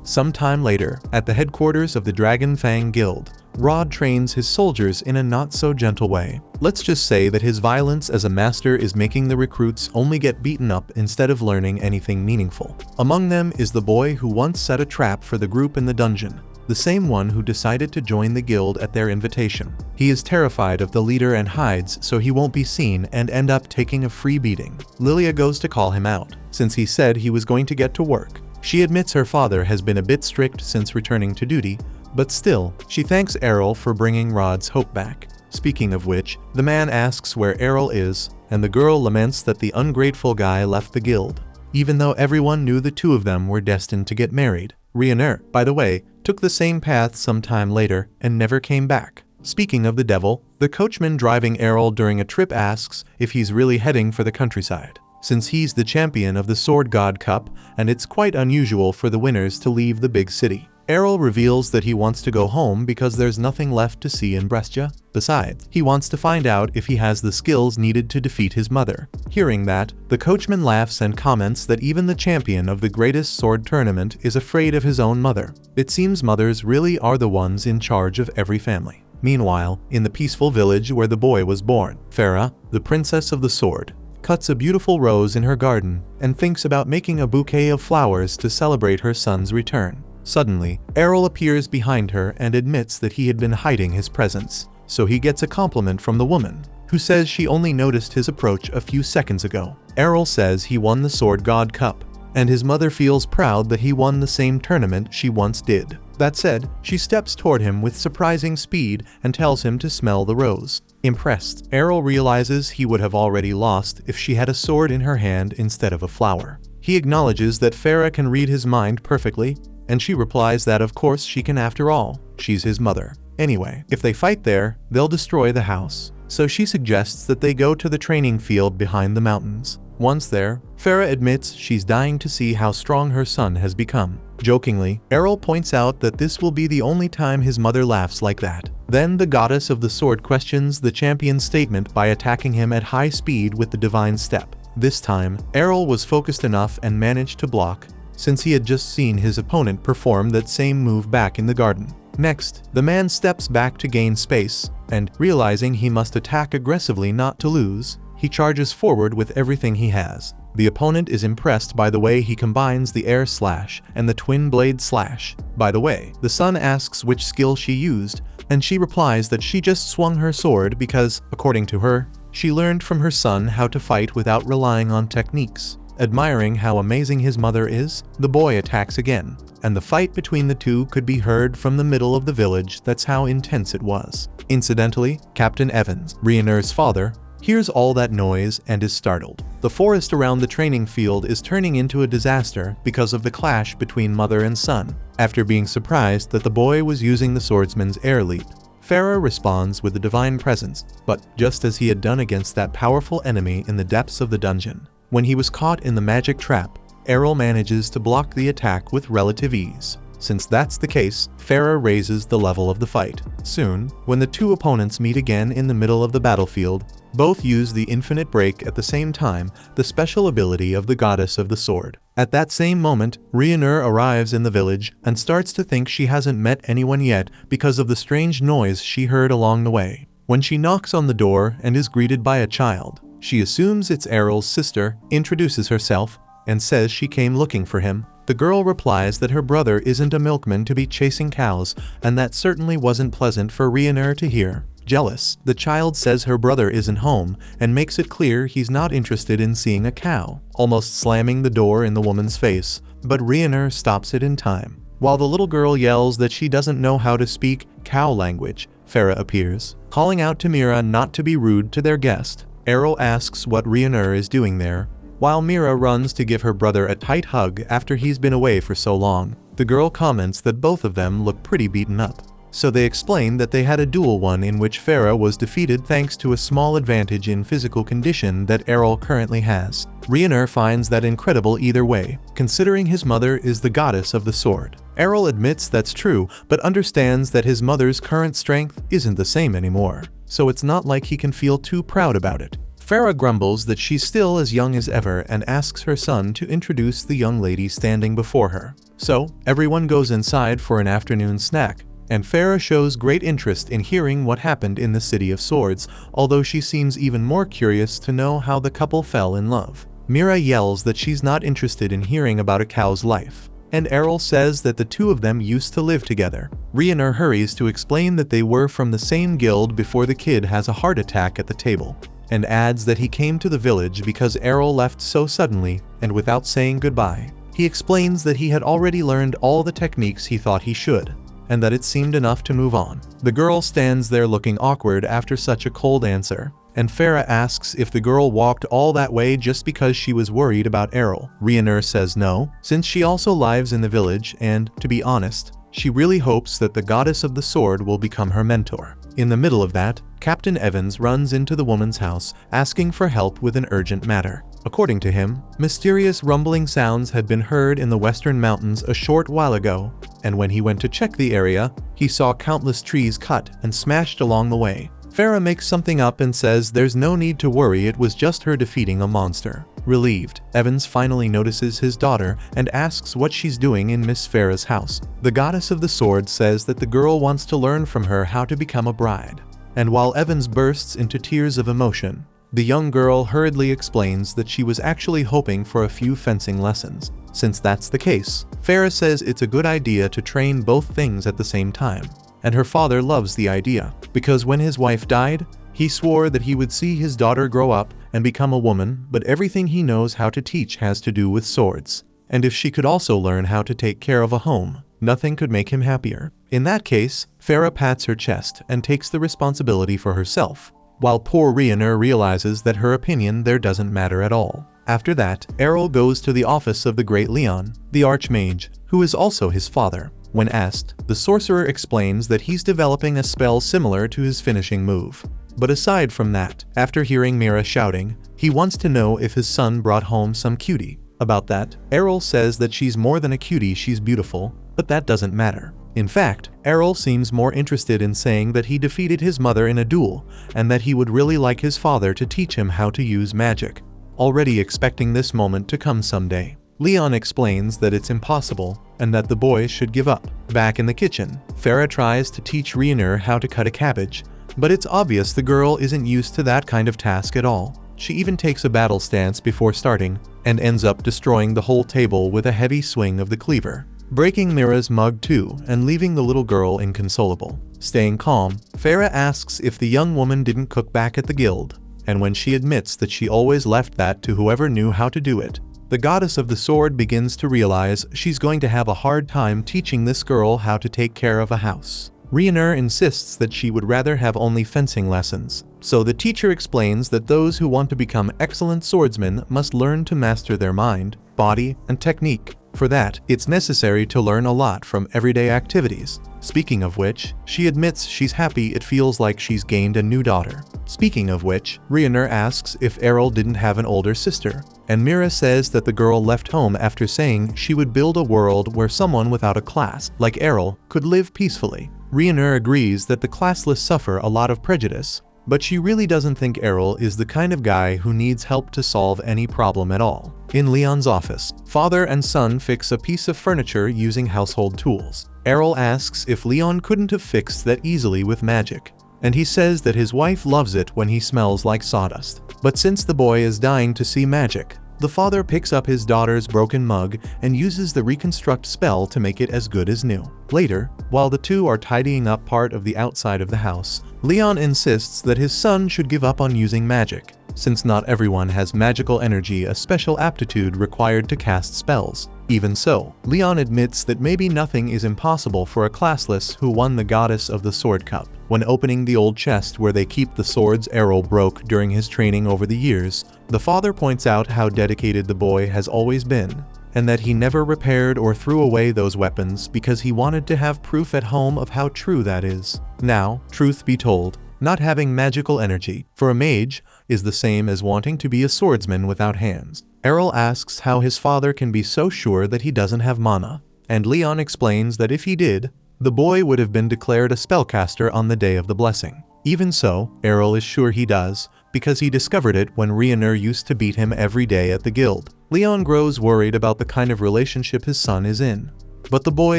Sometime later, at the headquarters of the Dragon Fang Guild, Rod trains his soldiers in a not-so-gentle way. Let's just say that his violence as a master is making the recruits only get beaten up instead of learning anything meaningful. Among them is the boy who once set a trap for the group in the dungeon, the same one who decided to join the guild at their invitation. He is terrified of the leader and hides so he won't be seen and end up taking a free beating. Lilia goes to call him out, since he said he was going to get to work. She admits her father has been a bit strict since returning to duty, but still, she thanks Errol for bringing Rod's hope back. Speaking of which, the man asks where Errol is, and the girl laments that the ungrateful guy left the guild, even though everyone knew the two of them were destined to get married. Rionur, by the way, took the same path some time later and never came back. Speaking of the devil, the coachman driving Errol during a trip asks if he's really heading for the countryside, since he's the champion of the Sword God Cup and it's quite unusual for the winners to leave the big city. Errol reveals that he wants to go home because there's nothing left to see in Brescia. Besides, he wants to find out if he has the skills needed to defeat his mother. Hearing that, the coachman laughs and comments that even the champion of the greatest sword tournament is afraid of his own mother. It seems mothers really are the ones in charge of every family. Meanwhile, in the peaceful village where the boy was born, Farah, the princess of the sword, cuts a beautiful rose in her garden and thinks about making a bouquet of flowers to celebrate her son's return. Suddenly, Errol appears behind her and admits that he had been hiding his presence, so he gets a compliment from the woman, who says she only noticed his approach a few seconds ago. Errol says he won the Sword God Cup, and his mother feels proud that he won the same tournament she once did. That said, she steps toward him with surprising speed and tells him to smell the rose. Impressed, Errol realizes he would have already lost if she had a sword in her hand instead of a flower. He acknowledges that Farah can read his mind perfectly, and she replies that of course she can after all, she's his mother. Anyway, if they fight there, they'll destroy the house. So she suggests that they go to the training field behind the mountains. Once there, Farah admits she's dying to see how strong her son has become. Jokingly, Errol points out that this will be the only time his mother laughs like that. Then the goddess of the sword questions the champion's statement by attacking him at high speed with the divine step. This time, Errol was focused enough and managed to block, since he had just seen his opponent perform that same move back in the garden. Next, the man steps back to gain space, and realizing he must attack aggressively not to lose, he charges forward with everything he has. The opponent is impressed by the way he combines the air slash and the twin blade slash. By the way, the son asks which skill she used, and she replies that she just swung her sword because, according to her, she learned from her son how to fight without relying on techniques. Admiring how amazing his mother is, the boy attacks again, and the fight between the two could be heard from the middle of the village. That's how intense it was. Incidentally, Captain Evans, Rhaenyr's father, hears all that noise and is startled. The forest around the training field is turning into a disaster because of the clash between mother and son. After being surprised that the boy was using the swordsman's air leap, Farah responds with the divine presence, but just as he had done against that powerful enemy in the depths of the dungeon. When he was caught in the magic trap, Errol manages to block the attack with relative ease. Since that's the case, Farah raises the level of the fight. Soon, when the two opponents meet again in the middle of the battlefield, both use the infinite break at the same time, the special ability of the goddess of the sword. At that same moment, Rhaenyr arrives in the village and starts to think she hasn't met anyone yet because of the strange noise she heard along the way. When she knocks on the door and is greeted by a child, she assumes it's Errol's sister, introduces herself, and says she came looking for him. The girl replies that her brother isn't a milkman to be chasing cows, and that certainly wasn't pleasant for Rhaenyr to hear. Jealous, the child says her brother isn't home and makes it clear he's not interested in seeing a cow, almost slamming the door in the woman's face, but Rhaenyr stops it in time. While the little girl yells that she doesn't know how to speak cow language, Farah appears, calling out to Mira not to be rude to their guest. Errol asks what Rhaenyr is doing there, while Mira runs to give her brother a tight hug after he's been away for so long. The girl comments that both of them look pretty beaten up. So they explain that they had a duel one in which Farah was defeated thanks to a small advantage in physical condition that Errol currently has. Rhaenyr finds that incredible either way, considering his mother is the goddess of the sword. Errol admits that's true, but understands that his mother's current strength isn't the same anymore, so it's not like he can feel too proud about it. Farah grumbles that she's still as young as ever and asks her son to introduce the young lady standing before her. So, everyone goes inside for an afternoon snack, and Farah shows great interest in hearing what happened in the City of Swords, although she seems even more curious to know how the couple fell in love. Mira yells that she's not interested in hearing about a cow's life, and Errol says that the two of them used to live together. Rhaenyr hurries to explain that they were from the same guild before the kid has a heart attack at the table, and adds that he came to the village because Errol left so suddenly and without saying goodbye. He explains that he had already learned all the techniques he thought he should, and that it seemed enough to move on. The girl stands there looking awkward after such a cold answer, and Farah asks if the girl walked all that way just because she was worried about Errol. Rhaenyr says no, since she also lives in the village and, to be honest, she really hopes that the goddess of the sword will become her mentor. In the middle of that, Captain Evans runs into the woman's house asking for help with an urgent matter. According to him, mysterious rumbling sounds had been heard in the western mountains a short while ago, and when he went to check the area, he saw countless trees cut and smashed along the way. Farah makes something up and says there's no need to worry, it was just her defeating a monster. Relieved, Evans finally notices his daughter and asks what she's doing in Miss Farah's house. The goddess of the sword says that the girl wants to learn from her how to become a bride. And while Evans bursts into tears of emotion, the young girl hurriedly explains that she was actually hoping for a few fencing lessons. Since that's the case, Farah says it's a good idea to train both things at the same time. And her father loves the idea, because when his wife died, he swore that he would see his daughter grow up and become a woman, but everything he knows how to teach has to do with swords. And if she could also learn how to take care of a home, nothing could make him happier. In that case, Farah pats her chest and takes the responsibility for herself, while poor Rhaenyr realizes that her opinion there doesn't matter at all. After that, Errol goes to the office of the great Leon, the Archmage, who is also his father. When asked, the sorcerer explains that he's developing a spell similar to his finishing move. But aside from that, after hearing Mira shouting, he wants to know if his son brought home some cutie. About that, Errol says that she's more than a cutie, she's beautiful, but that doesn't matter. In fact, Errol seems more interested in saying that he defeated his mother in a duel, and that he would really like his father to teach him how to use magic. Already expecting this moment to come someday, Leon explains that it's impossible, and that the boy should give up. Back in the kitchen, Farah tries to teach Rhaenyra how to cut a cabbage, but it's obvious the girl isn't used to that kind of task at all. She even takes a battle stance before starting, and ends up destroying the whole table with a heavy swing of the cleaver, breaking Mira's mug too and leaving the little girl inconsolable. Staying calm, Farah asks if the young woman didn't cook back at the guild, and when she admits that she always left that to whoever knew how to do it, the goddess of the sword begins to realize she's going to have a hard time teaching this girl how to take care of a house. Rhaenyra insists that she would rather have only fencing lessons, so the teacher explains that those who want to become excellent swordsmen must learn to master their mind, body, and technique. For that, it's necessary to learn a lot from everyday activities. Speaking of which, she admits she's happy it feels like she's gained a new daughter. Speaking of which, Rhaenyra asks if Errol didn't have an older sister, and Mira says that the girl left home after saying she would build a world where someone without a class, like Errol, could live peacefully. Rhaenyra agrees that the classless suffer a lot of prejudice, but she really doesn't think Errol is the kind of guy who needs help to solve any problem at all. In Leon's office, father and son fix a piece of furniture using household tools. Errol asks if Leon couldn't have fixed that easily with magic, and he says that his wife loves it when he smells like sawdust. But since the boy is dying to see magic, the father picks up his daughter's broken mug and uses the reconstruct spell to make it as good as new. Later, while the two are tidying up part of the outside of the house, Leon insists that his son should give up on using magic, since not everyone has magical energy, a special aptitude required to cast spells. Even so, Leon admits that maybe nothing is impossible for a classless who won the goddess of the sword cup. When opening the old chest where they keep the swords Errol broke during his training over the years, the father points out how dedicated the boy has always been, and that he never repaired or threw away those weapons because he wanted to have proof at home of how true that is. Now, truth be told, not having magical energy, for a mage, is the same as wanting to be a swordsman without hands. Errol asks how his father can be so sure that he doesn't have mana, and Leon explains that if he did, the boy would have been declared a spellcaster on the day of the blessing. Even so, Errol is sure he does, because he discovered it when Rhaenyra used to beat him every day at the guild. Leon grows worried about the kind of relationship his son is in, but the boy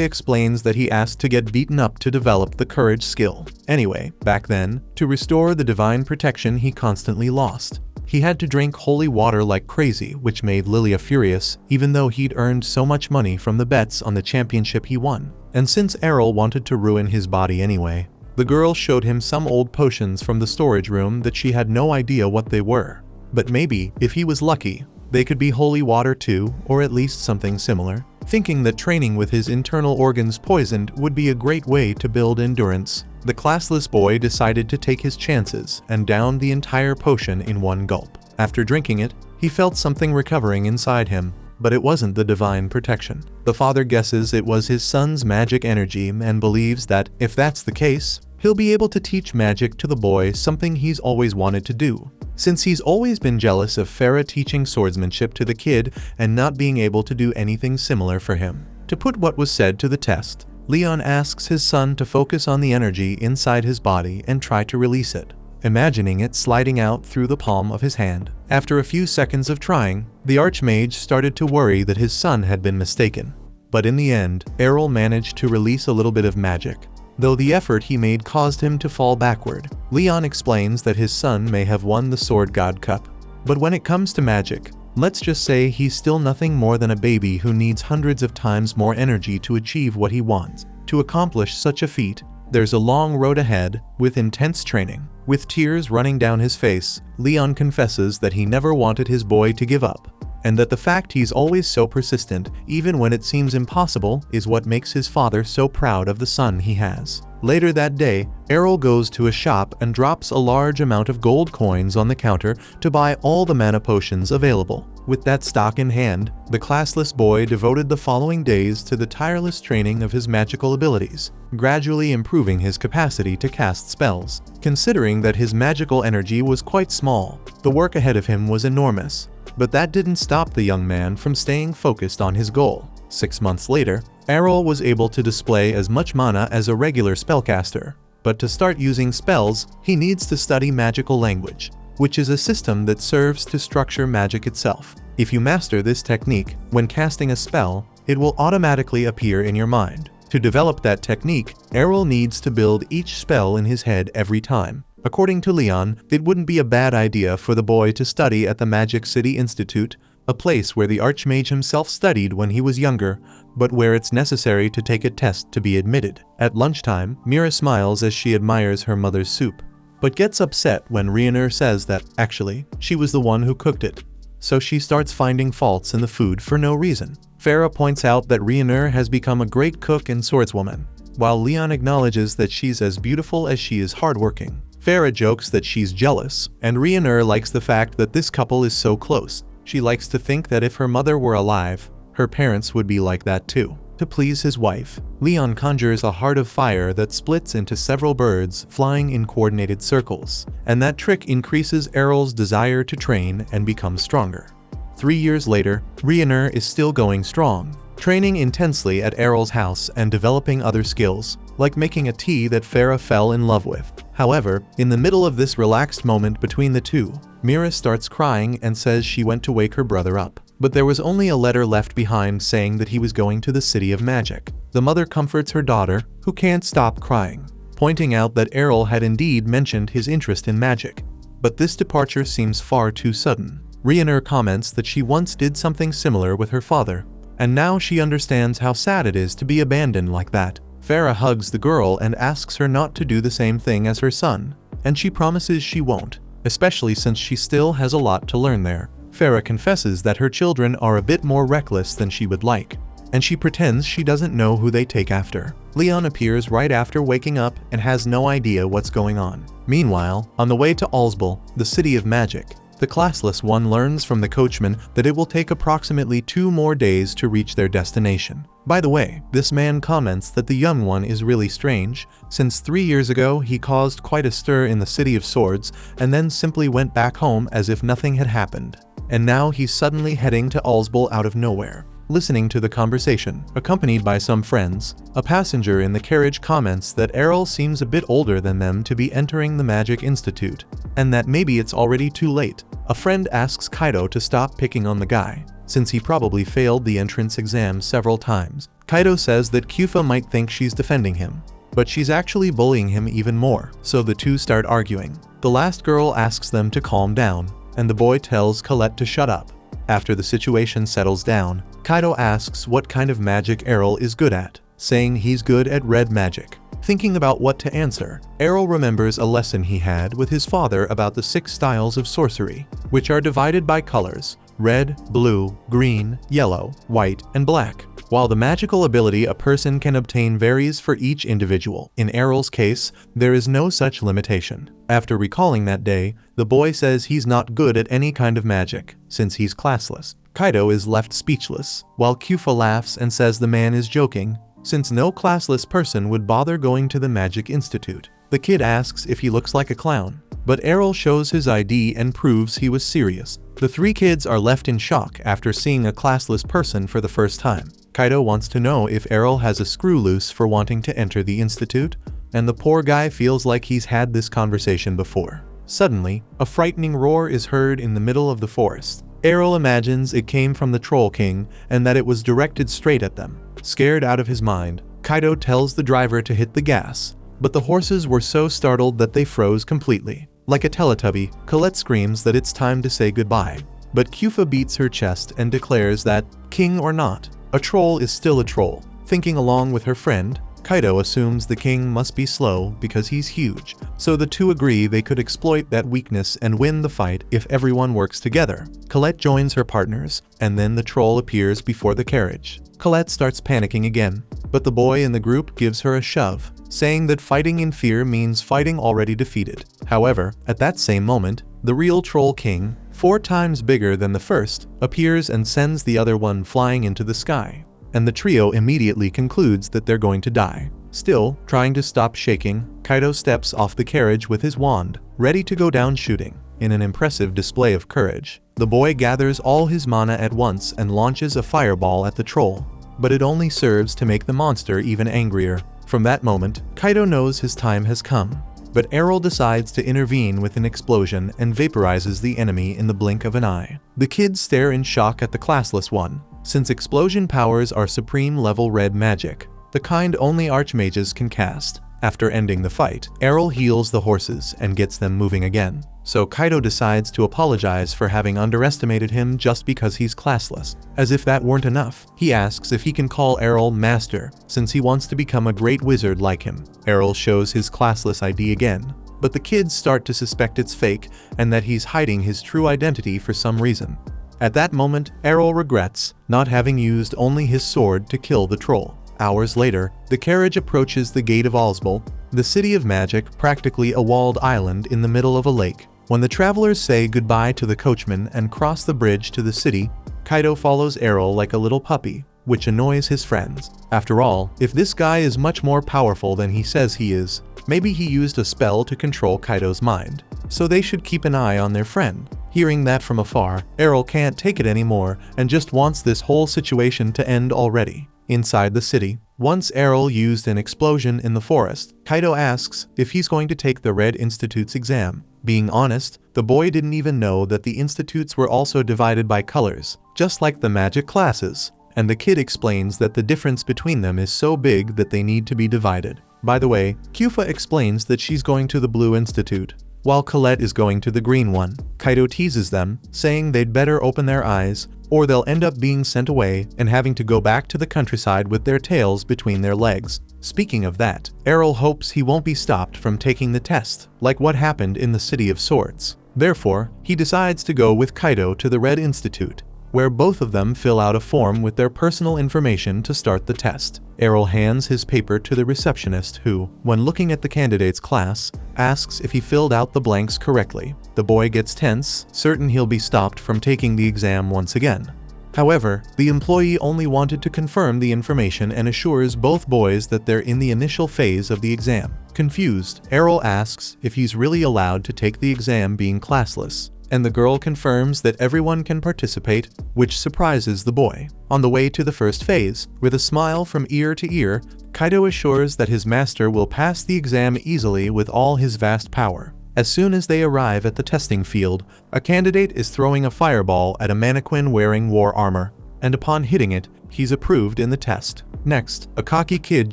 explains that he asked to get beaten up to develop the courage skill. Anyway, back then, to restore the divine protection he constantly lost, he had to drink holy water like crazy, which made Lilia furious, even though he'd earned so much money from the bets on the championship he won. And since Errol wanted to ruin his body anyway, the girl showed him some old potions from the storage room that she had no idea what they were. But maybe, if he was lucky, they could be holy water too, or at least something similar. Thinking that training with his internal organs poisoned would be a great way to build endurance, the classless boy decided to take his chances and downed the entire potion in one gulp. After drinking it, he felt something recovering inside him, but it wasn't the divine protection. The father guesses it was his son's magic energy and believes that, if that's the case, he'll be able to teach magic to the boy, something he's always wanted to do, since he's always been jealous of Farah teaching swordsmanship to the kid and not being able to do anything similar for him. To put what was said to the test, Leon asks his son to focus on the energy inside his body and try to release it, imagining it sliding out through the palm of his hand. After a few seconds of trying, the Archmage started to worry that his son had been mistaken. But in the end, Errol managed to release a little bit of magic, though the effort he made caused him to fall backward. Leon explains that his son may have won the Sword God Cup, but when it comes to magic, let's just say he's still nothing more than a baby who needs hundreds of times more energy to achieve what he wants. To accomplish such a feat, there's a long road ahead, with intense training. With tears running down his face, Leon confesses that he never wanted his boy to give up, and that the fact he's always so persistent, even when it seems impossible, is what makes his father so proud of the son he has. Later that day, Errol goes to a shop and drops a large amount of gold coins on the counter to buy all the mana potions available. With that stock in hand, the classless boy devoted the following days to the tireless training of his magical abilities, gradually improving his capacity to cast spells. Considering that his magical energy was quite small, the work ahead of him was enormous. But that didn't stop the young man from staying focused on his goal. 6 months later, Errol was able to display as much mana as a regular spellcaster. But to start using spells, he needs to study magical language, which is a system that serves to structure magic itself. If you master this technique, when casting a spell, it will automatically appear in your mind. To develop that technique, Errol needs to build each spell in his head every time. According to Leon, it wouldn't be a bad idea for the boy to study at the Magic City Institute, a place where the Archmage himself studied when he was younger, but where it's necessary to take a test to be admitted. At lunchtime, Mira smiles as she admires her mother's soup, but gets upset when Rhiannon says that, actually, she was the one who cooked it. So she starts finding faults in the food for no reason. Farah points out that Rhiannon has become a great cook and swordswoman, while Leon acknowledges that she's as beautiful as she is hardworking. Farah jokes that she's jealous, and Rhiannon likes the fact that this couple is so close. She likes to think that if her mother were alive, her parents would be like that too. To please his wife, Leon conjures a heart of fire that splits into several birds flying in coordinated circles, and that trick increases Errol's desire to train and become stronger. 3 years later, Rhiannon is still going strong, training intensely at Errol's house and developing other skills, like making a tea that Farah fell in love with. However, in the middle of this relaxed moment between the two, Mira starts crying and says she went to wake her brother up. But there was only a letter left behind saying that he was going to the City of Magic. The mother comforts her daughter, who can't stop crying, pointing out that Errol had indeed mentioned his interest in magic. But this departure seems far too sudden. Rhiannon comments that she once did something similar with her father, and now she understands how sad it is to be abandoned like that. Farah hugs the girl and asks her not to do the same thing as her son, and she promises she won't, especially since she still has a lot to learn there. Farah confesses that her children are a bit more reckless than she would like, and she pretends she doesn't know who they take after. Leon appears right after waking up and has no idea what's going on. Meanwhile, on the way to Alsbel, the City of Magic, the classless one learns from the coachman that it will take approximately 2 more days to reach their destination. By the way, this man comments that the young one is really strange, since 3 years ago he caused quite a stir in the City of Swords and then simply went back home as if nothing had happened. And now he's suddenly heading to Alsbel out of nowhere. Listening to the conversation, accompanied by some friends, a passenger in the carriage comments that Errol seems a bit older than them to be entering the Magic Institute, and that maybe it's already too late. A friend asks Kaido to stop picking on the guy, since he probably failed the entrance exam several times. Kaido says that Kyufa might think she's defending him, but she's actually bullying him even more, so the two start arguing. The last girl asks them to calm down, and the boy tells Colette to shut up. After the situation settles down, Kaido asks what kind of magic Errol is good at, saying he's good at red magic. Thinking about what to answer, Errol remembers a lesson he had with his father about the 6 styles of sorcery, which are divided by colors: red, blue, green, yellow, white, and black. While the magical ability a person can obtain varies for each individual, in Errol's case, there is no such limitation. After recalling that day, the boy says he's not good at any kind of magic, since he's classless. Kaido is left speechless, while Kyufa laughs and says the man is joking, since no classless person would bother going to the Magic Institute. The kid asks if he looks like a clown, but Errol shows his ID and proves he was serious. The 3 kids are left in shock after seeing a classless person for the first time. Kaido wants to know if Errol has a screw loose for wanting to enter the institute, and the poor guy feels like he's had this conversation before. Suddenly, a frightening roar is heard in the middle of the forest. Errol imagines it came from the Troll King and that it was directed straight at them. Scared out of his mind, Kaido tells the driver to hit the gas, but the horses were so startled that they froze completely. Like a Teletubby, Colette screams that it's time to say goodbye, but Kyufa beats her chest and declares that, king or not, a troll is still a troll. Thinking along with her friend, Kaido assumes the king must be slow because he's huge, so the two agree they could exploit that weakness and win the fight if everyone works together. Colette joins her partners, and then the troll appears before the carriage. Colette starts panicking again, but the boy in the group gives her a shove, saying that fighting in fear means fighting already defeated. However, at that same moment, the real Troll King, 4 times bigger than the first, appears and sends the other one flying into the sky. And the trio immediately concludes that they're going to die. Still, trying to stop shaking, Kaido steps off the carriage with his wand, ready to go down shooting. In an impressive display of courage, the boy gathers all his mana at once and launches a fireball at the troll. But it only serves to make the monster even angrier. From that moment, Kaido knows his time has come. But Errol decides to intervene with an explosion and vaporizes the enemy in the blink of an eye. The kids stare in shock at the classless one, since explosion powers are supreme level red magic, the kind only archmages can cast. After ending the fight, Errol heals the horses and gets them moving again. So Kaido decides to apologize for having underestimated him just because he's classless. As if that weren't enough, he asks if he can call Errol Master, since he wants to become a great wizard like him. Errol shows his classless ID again, but the kids start to suspect it's fake and that he's hiding his true identity for some reason. At that moment, Errol regrets not having used only his sword to kill the troll. Hours later, the carriage approaches the Gate of Ozbel, the city of magic, practically a walled island in the middle of a lake. When the travelers say goodbye to the coachman and cross the bridge to the city, Kaido follows Errol like a little puppy, which annoys his friends. After all, if this guy is much more powerful than he says he is, maybe he used a spell to control Kaido's mind. So they should keep an eye on their friend. Hearing that from afar, Errol can't take it anymore and just wants this whole situation to end already. Inside the city, once Errol used an explosion in the forest, Kaido asks if he's going to take the Red Institute's exam. Being honest, the boy didn't even know that the institutes were also divided by colors, just like the magic classes, and the kid explains that the difference between them is so big that they need to be divided. By the way, Kyufa explains that she's going to the Blue Institute, while Colette is going to the green one. Kaido teases them, saying they'd better open their eyes, or they'll end up being sent away and having to go back to the countryside with their tails between their legs. Speaking of that, Errol hopes he won't be stopped from taking the test, like what happened in the City of Swords. Therefore, he decides to go with Kaido to the Red Institute, where both of them fill out a form with their personal information to start the test. Errol hands his paper to the receptionist who, when looking at the candidate's class, asks if he filled out the blanks correctly. The boy gets tense, certain he'll be stopped from taking the exam once again. However, the employee only wanted to confirm the information and assures both boys that they're in the initial phase of the exam. Confused, Errol asks if he's really allowed to take the exam being classless, and the girl confirms that everyone can participate, which surprises the boy. On the way to the first phase, with a smile from ear to ear, Kaido assures that his master will pass the exam easily with all his vast power. As soon as they arrive at the testing field, a candidate is throwing a fireball at a mannequin wearing war armor, and upon hitting it, he's approved in the test. Next, a cocky kid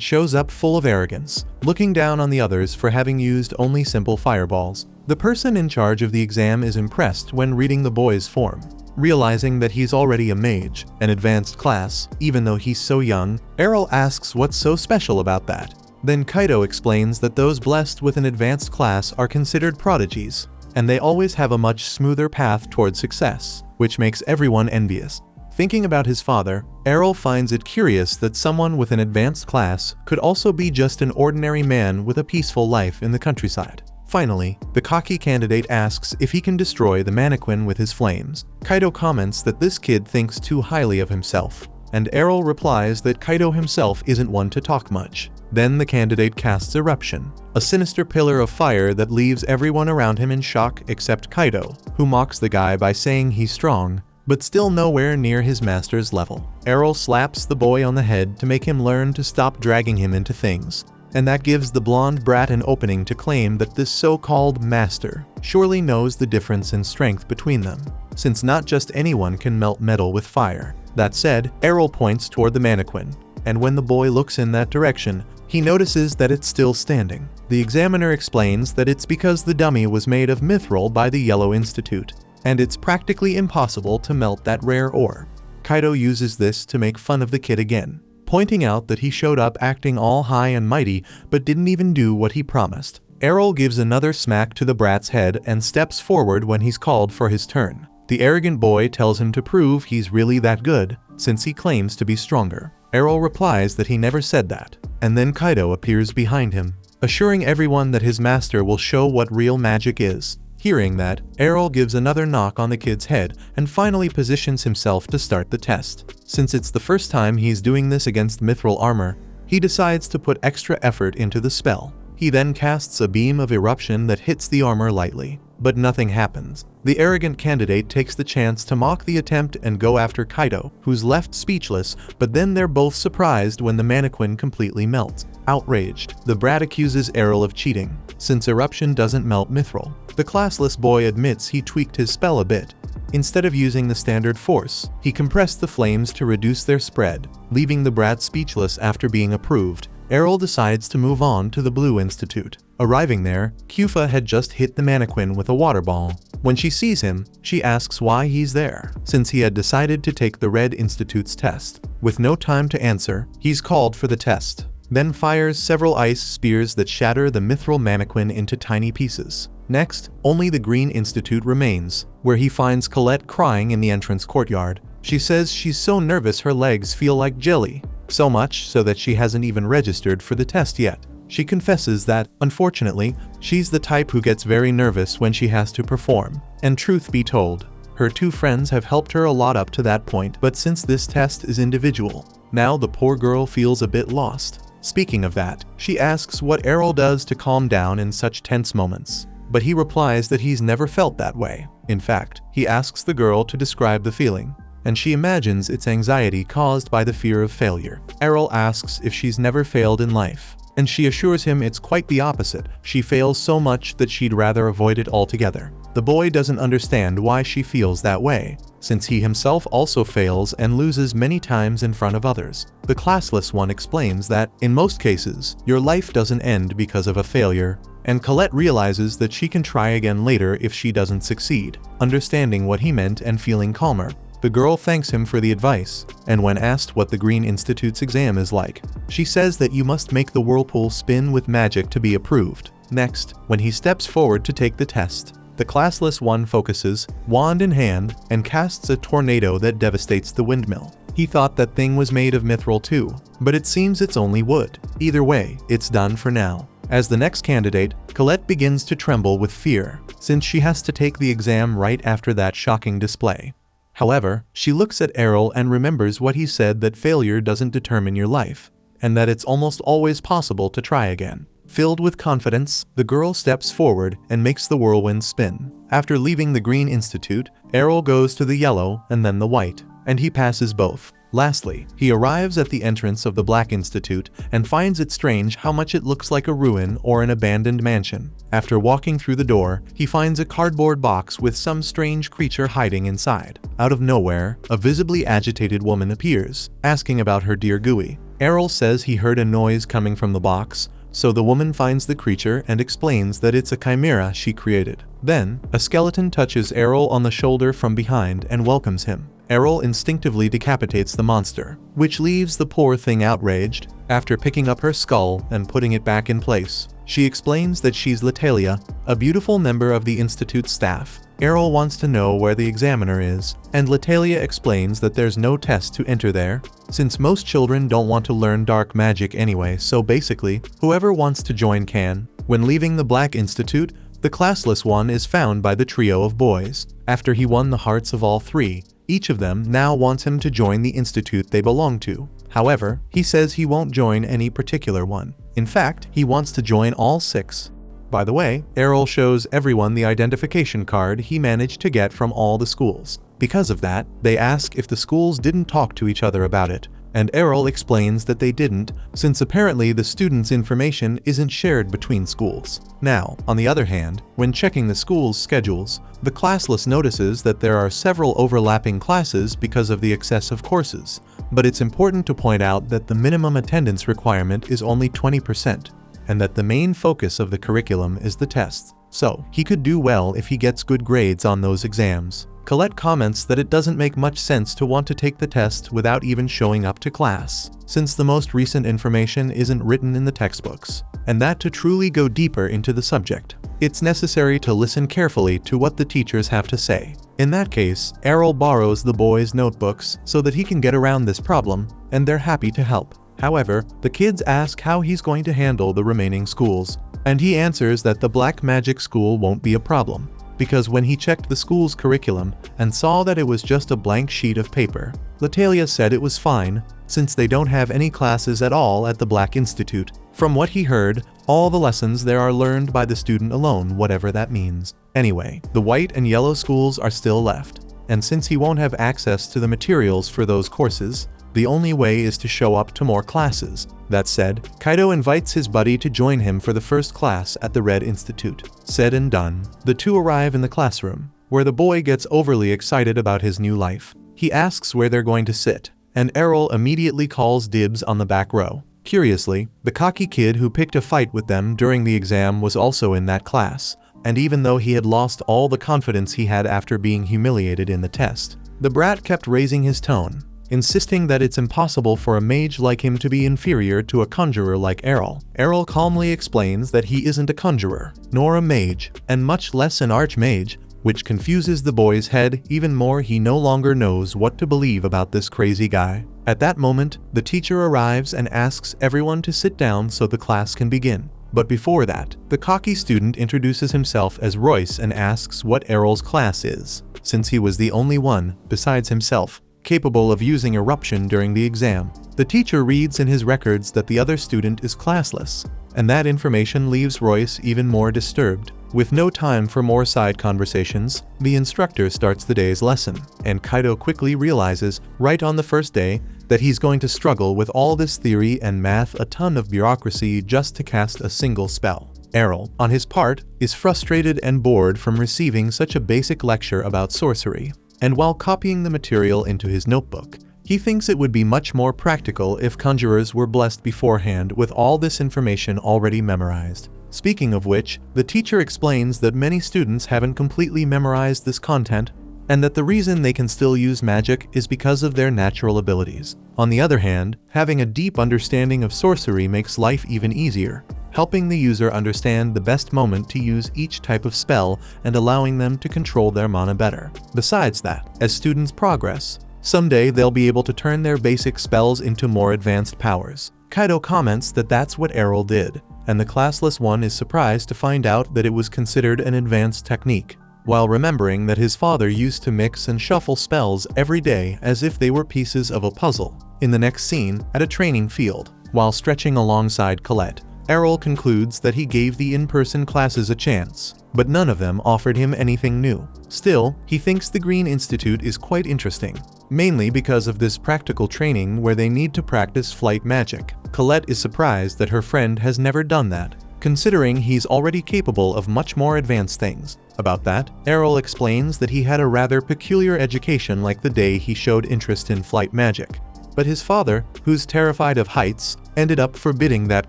shows up full of arrogance, looking down on the others for having used only simple fireballs. The person in charge of the exam is impressed when reading the boy's form. Realizing that he's already a mage, an advanced class, even though he's so young, Errol asks what's so special about that. Then Kaido explains that those blessed with an advanced class are considered prodigies, and they always have a much smoother path toward success, which makes everyone envious. Thinking about his father, Errol finds it curious that someone with an advanced class could also be just an ordinary man with a peaceful life in the countryside. Finally, the cocky candidate asks if he can destroy the mannequin with his flames. Kaido comments that this kid thinks too highly of himself, and Errol replies that Kaido himself isn't one to talk much. Then the candidate casts Eruption, a sinister pillar of fire that leaves everyone around him in shock except Kaido, who mocks the guy by saying he's strong, but still nowhere near his master's level. Errol slaps the boy on the head to make him learn to stop dragging him into things, and that gives the blonde brat an opening to claim that this so-called master surely knows the difference in strength between them, since not just anyone can melt metal with fire. That said, Errol points toward the mannequin, and when the boy looks in that direction, he notices that it's still standing. The examiner explains that it's because the dummy was made of mithril by the Yellow Institute, and it's practically impossible to melt that rare ore. Kaido uses this to make fun of the kid again, pointing out that he showed up acting all high and mighty but didn't even do what he promised. Errol gives another smack to the brat's head and steps forward when he's called for his turn. The arrogant boy tells him to prove he's really that good, since he claims to be stronger. Errol replies that he never said that, and then Kaido appears behind him, assuring everyone that his master will show what real magic is. Hearing that, Errol gives another knock on the kid's head and finally positions himself to start the test. Since it's the first time he's doing this against mithril armor, he decides to put extra effort into the spell. He then casts a beam of eruption that hits the armor lightly, but nothing happens. The arrogant candidate takes the chance to mock the attempt and go after Kaido, who's left speechless, but then they're both surprised when the mannequin completely melts. Outraged, the brat accuses Errol of cheating, since eruption doesn't melt mithril. The classless boy admits he tweaked his spell a bit. Instead of using the standard force, he compressed the flames to reduce their spread, leaving the brat speechless after being approved. Errol decides to move on to the Blue Institute. Arriving there, Kufa had just hit the mannequin with a water ball. When she sees him, she asks why he's there, since he had decided to take the Red Institute's test. With no time to answer, he's called for the test, then fires several ice spears that shatter the mithril mannequin into tiny pieces. Next, only the Green Institute remains, where he finds Colette crying in the entrance courtyard. She says she's so nervous her legs feel like jelly, so much so that she hasn't even registered for the test yet. She confesses that, unfortunately, she's the type who gets very nervous when she has to perform. And truth be told, her two friends have helped her a lot up to that point, but since this test is individual, now the poor girl feels a bit lost. Speaking of that, she asks what Errol does to calm down in such tense moments, but he replies that he's never felt that way. In fact, he asks the girl to describe the feeling, and she imagines it's anxiety caused by the fear of failure. Errol asks if she's never failed in life, and she assures him it's quite the opposite. She fails so much that she'd rather avoid it altogether. The boy doesn't understand why she feels that way, since he himself also fails and loses many times in front of others. The classless one explains that, in most cases, your life doesn't end because of a failure, and Colette realizes that she can try again later if she doesn't succeed. Understanding what he meant and feeling calmer, the girl thanks him for the advice, and when asked what the Green Institute's exam is like, she says that you must make the whirlpool spin with magic to be approved. Next, when he steps forward to take the test, the classless one focuses, wand in hand, and casts a tornado that devastates the windmill. He thought that thing was made of mithril too, but it seems it's only wood. Either way, it's done for now. As the next candidate, Colette begins to tremble with fear, since she has to take the exam right after that shocking display. However, she looks at Errol and remembers what he said, that failure doesn't determine your life, and that it's almost always possible to try again. Filled with confidence, the girl steps forward and makes the whirlwind spin. After leaving the Green Institute, Errol goes to the Yellow and then the White, and he passes both. Lastly, he arrives at the entrance of the Black Institute and finds it strange how much it looks like a ruin or an abandoned mansion. After walking through the door, he finds a cardboard box with some strange creature hiding inside. Out of nowhere, a visibly agitated woman appears, asking about her dear Gui. Errol says he heard a noise coming from the box, so the woman finds the creature and explains that it's a chimera she created. Then, a skeleton touches Errol on the shoulder from behind and welcomes him. Errol instinctively decapitates the monster, which leaves the poor thing outraged. After picking up her skull and putting it back in place, she explains that she's Latalia, a beautiful member of the Institute's staff. Errol wants to know where the examiner is, and Latalia explains that there's no test to enter there, since most children don't want to learn dark magic anyway, so basically, whoever wants to join can. When leaving the Black Institute, the classless one is found by the trio of boys. After he won the hearts of all three, each of them now wants him to join the institute they belong to. However, he says he won't join any particular one. In fact, he wants to join all 6. By the way, Errol shows everyone the identification card he managed to get from all the schools. Because of that, they ask if the schools didn't talk to each other about it, and Errol explains that they didn't, since apparently the students' information isn't shared between schools. Now, on the other hand, when checking the school's schedules, the classless notices that there are several overlapping classes because of the excess of courses, but it's important to point out that the minimum attendance requirement is only 20%, and that the main focus of the curriculum is the tests. so he could do well if he gets good grades on those exams. Colette comments that it doesn't make much sense to want to take the test without even showing up to class, since the most recent information isn't written in the textbooks, and that to truly go deeper into the subject, it's necessary to listen carefully to what the teachers have to say. In that case, Errol borrows the boys' notebooks so that he can get around this problem, and they're happy to help. However, the kids ask how he's going to handle the remaining schools, and he answers that the black magic school won't be a problem, because when he checked the school's curriculum and saw that it was just a blank sheet of paper, Latalia said it was fine, since they don't have any classes at all at the Black Institute. From what he heard, all the lessons there are learned by the student alone, whatever that means. Anyway, the white and yellow schools are still left, and since he won't have access to the materials for those courses, the only way is to show up to more classes. That said, Kaido invites his buddy to join him for the first class at the Red Institute. Said and done, the two arrive in the classroom, where the boy gets overly excited about his new life. He asks where they're going to sit, and Errol immediately calls dibs on the back row. Curiously, the cocky kid who picked a fight with them during the exam was also in that class, and even though he had lost all the confidence he had after being humiliated in the test, the brat kept raising his tone, insisting that it's impossible for a mage like him to be inferior to a conjurer like Errol. Errol calmly explains that he isn't a conjurer, nor a mage, and much less an archmage, which confuses the boy's head even more. He no longer knows what to believe about this crazy guy. At that moment, the teacher arrives and asks everyone to sit down so the class can begin. But before that, the cocky student introduces himself as Royce and asks what Errol's class is, since he was the only one, besides himself, capable of using eruption during the exam. The teacher reads in his records that the other student is classless, and that information leaves Royce even more disturbed. With no time for more side conversations, the instructor starts the day's lesson, and Kaido quickly realizes, right on the first day, that he's going to struggle with all this theory and math, a ton of bureaucracy just to cast a single spell. Errol, on his part, is frustrated and bored from receiving such a basic lecture about sorcery, and while copying the material into his notebook, he thinks it would be much more practical if conjurers were blessed beforehand with all this information already memorized. Speaking of which, the teacher explains that many students haven't completely memorized this content, and that the reason they can still use magic is because of their natural abilities. On the other hand, having a deep understanding of sorcery makes life even easier, helping the user understand the best moment to use each type of spell and allowing them to control their mana better. Besides that, as students progress, someday they'll be able to turn their basic spells into more advanced powers. Kaido comments that that's what Errol did, and the classless one is surprised to find out that it was considered an advanced technique, while remembering that his father used to mix and shuffle spells every day as if they were pieces of a puzzle. In the next scene, at a training field, while stretching alongside Colette, Errol concludes that he gave the in-person classes a chance, but none of them offered him anything new. Still, he thinks the Green Institute is quite interesting, mainly because of this practical training where they need to practice flight magic. Colette is surprised that her friend has never done that, considering he's already capable of much more advanced things. About that, Errol explains that he had a rather peculiar education like the day he showed interest in flight magic, but his father, who's terrified of heights, ended up forbidding that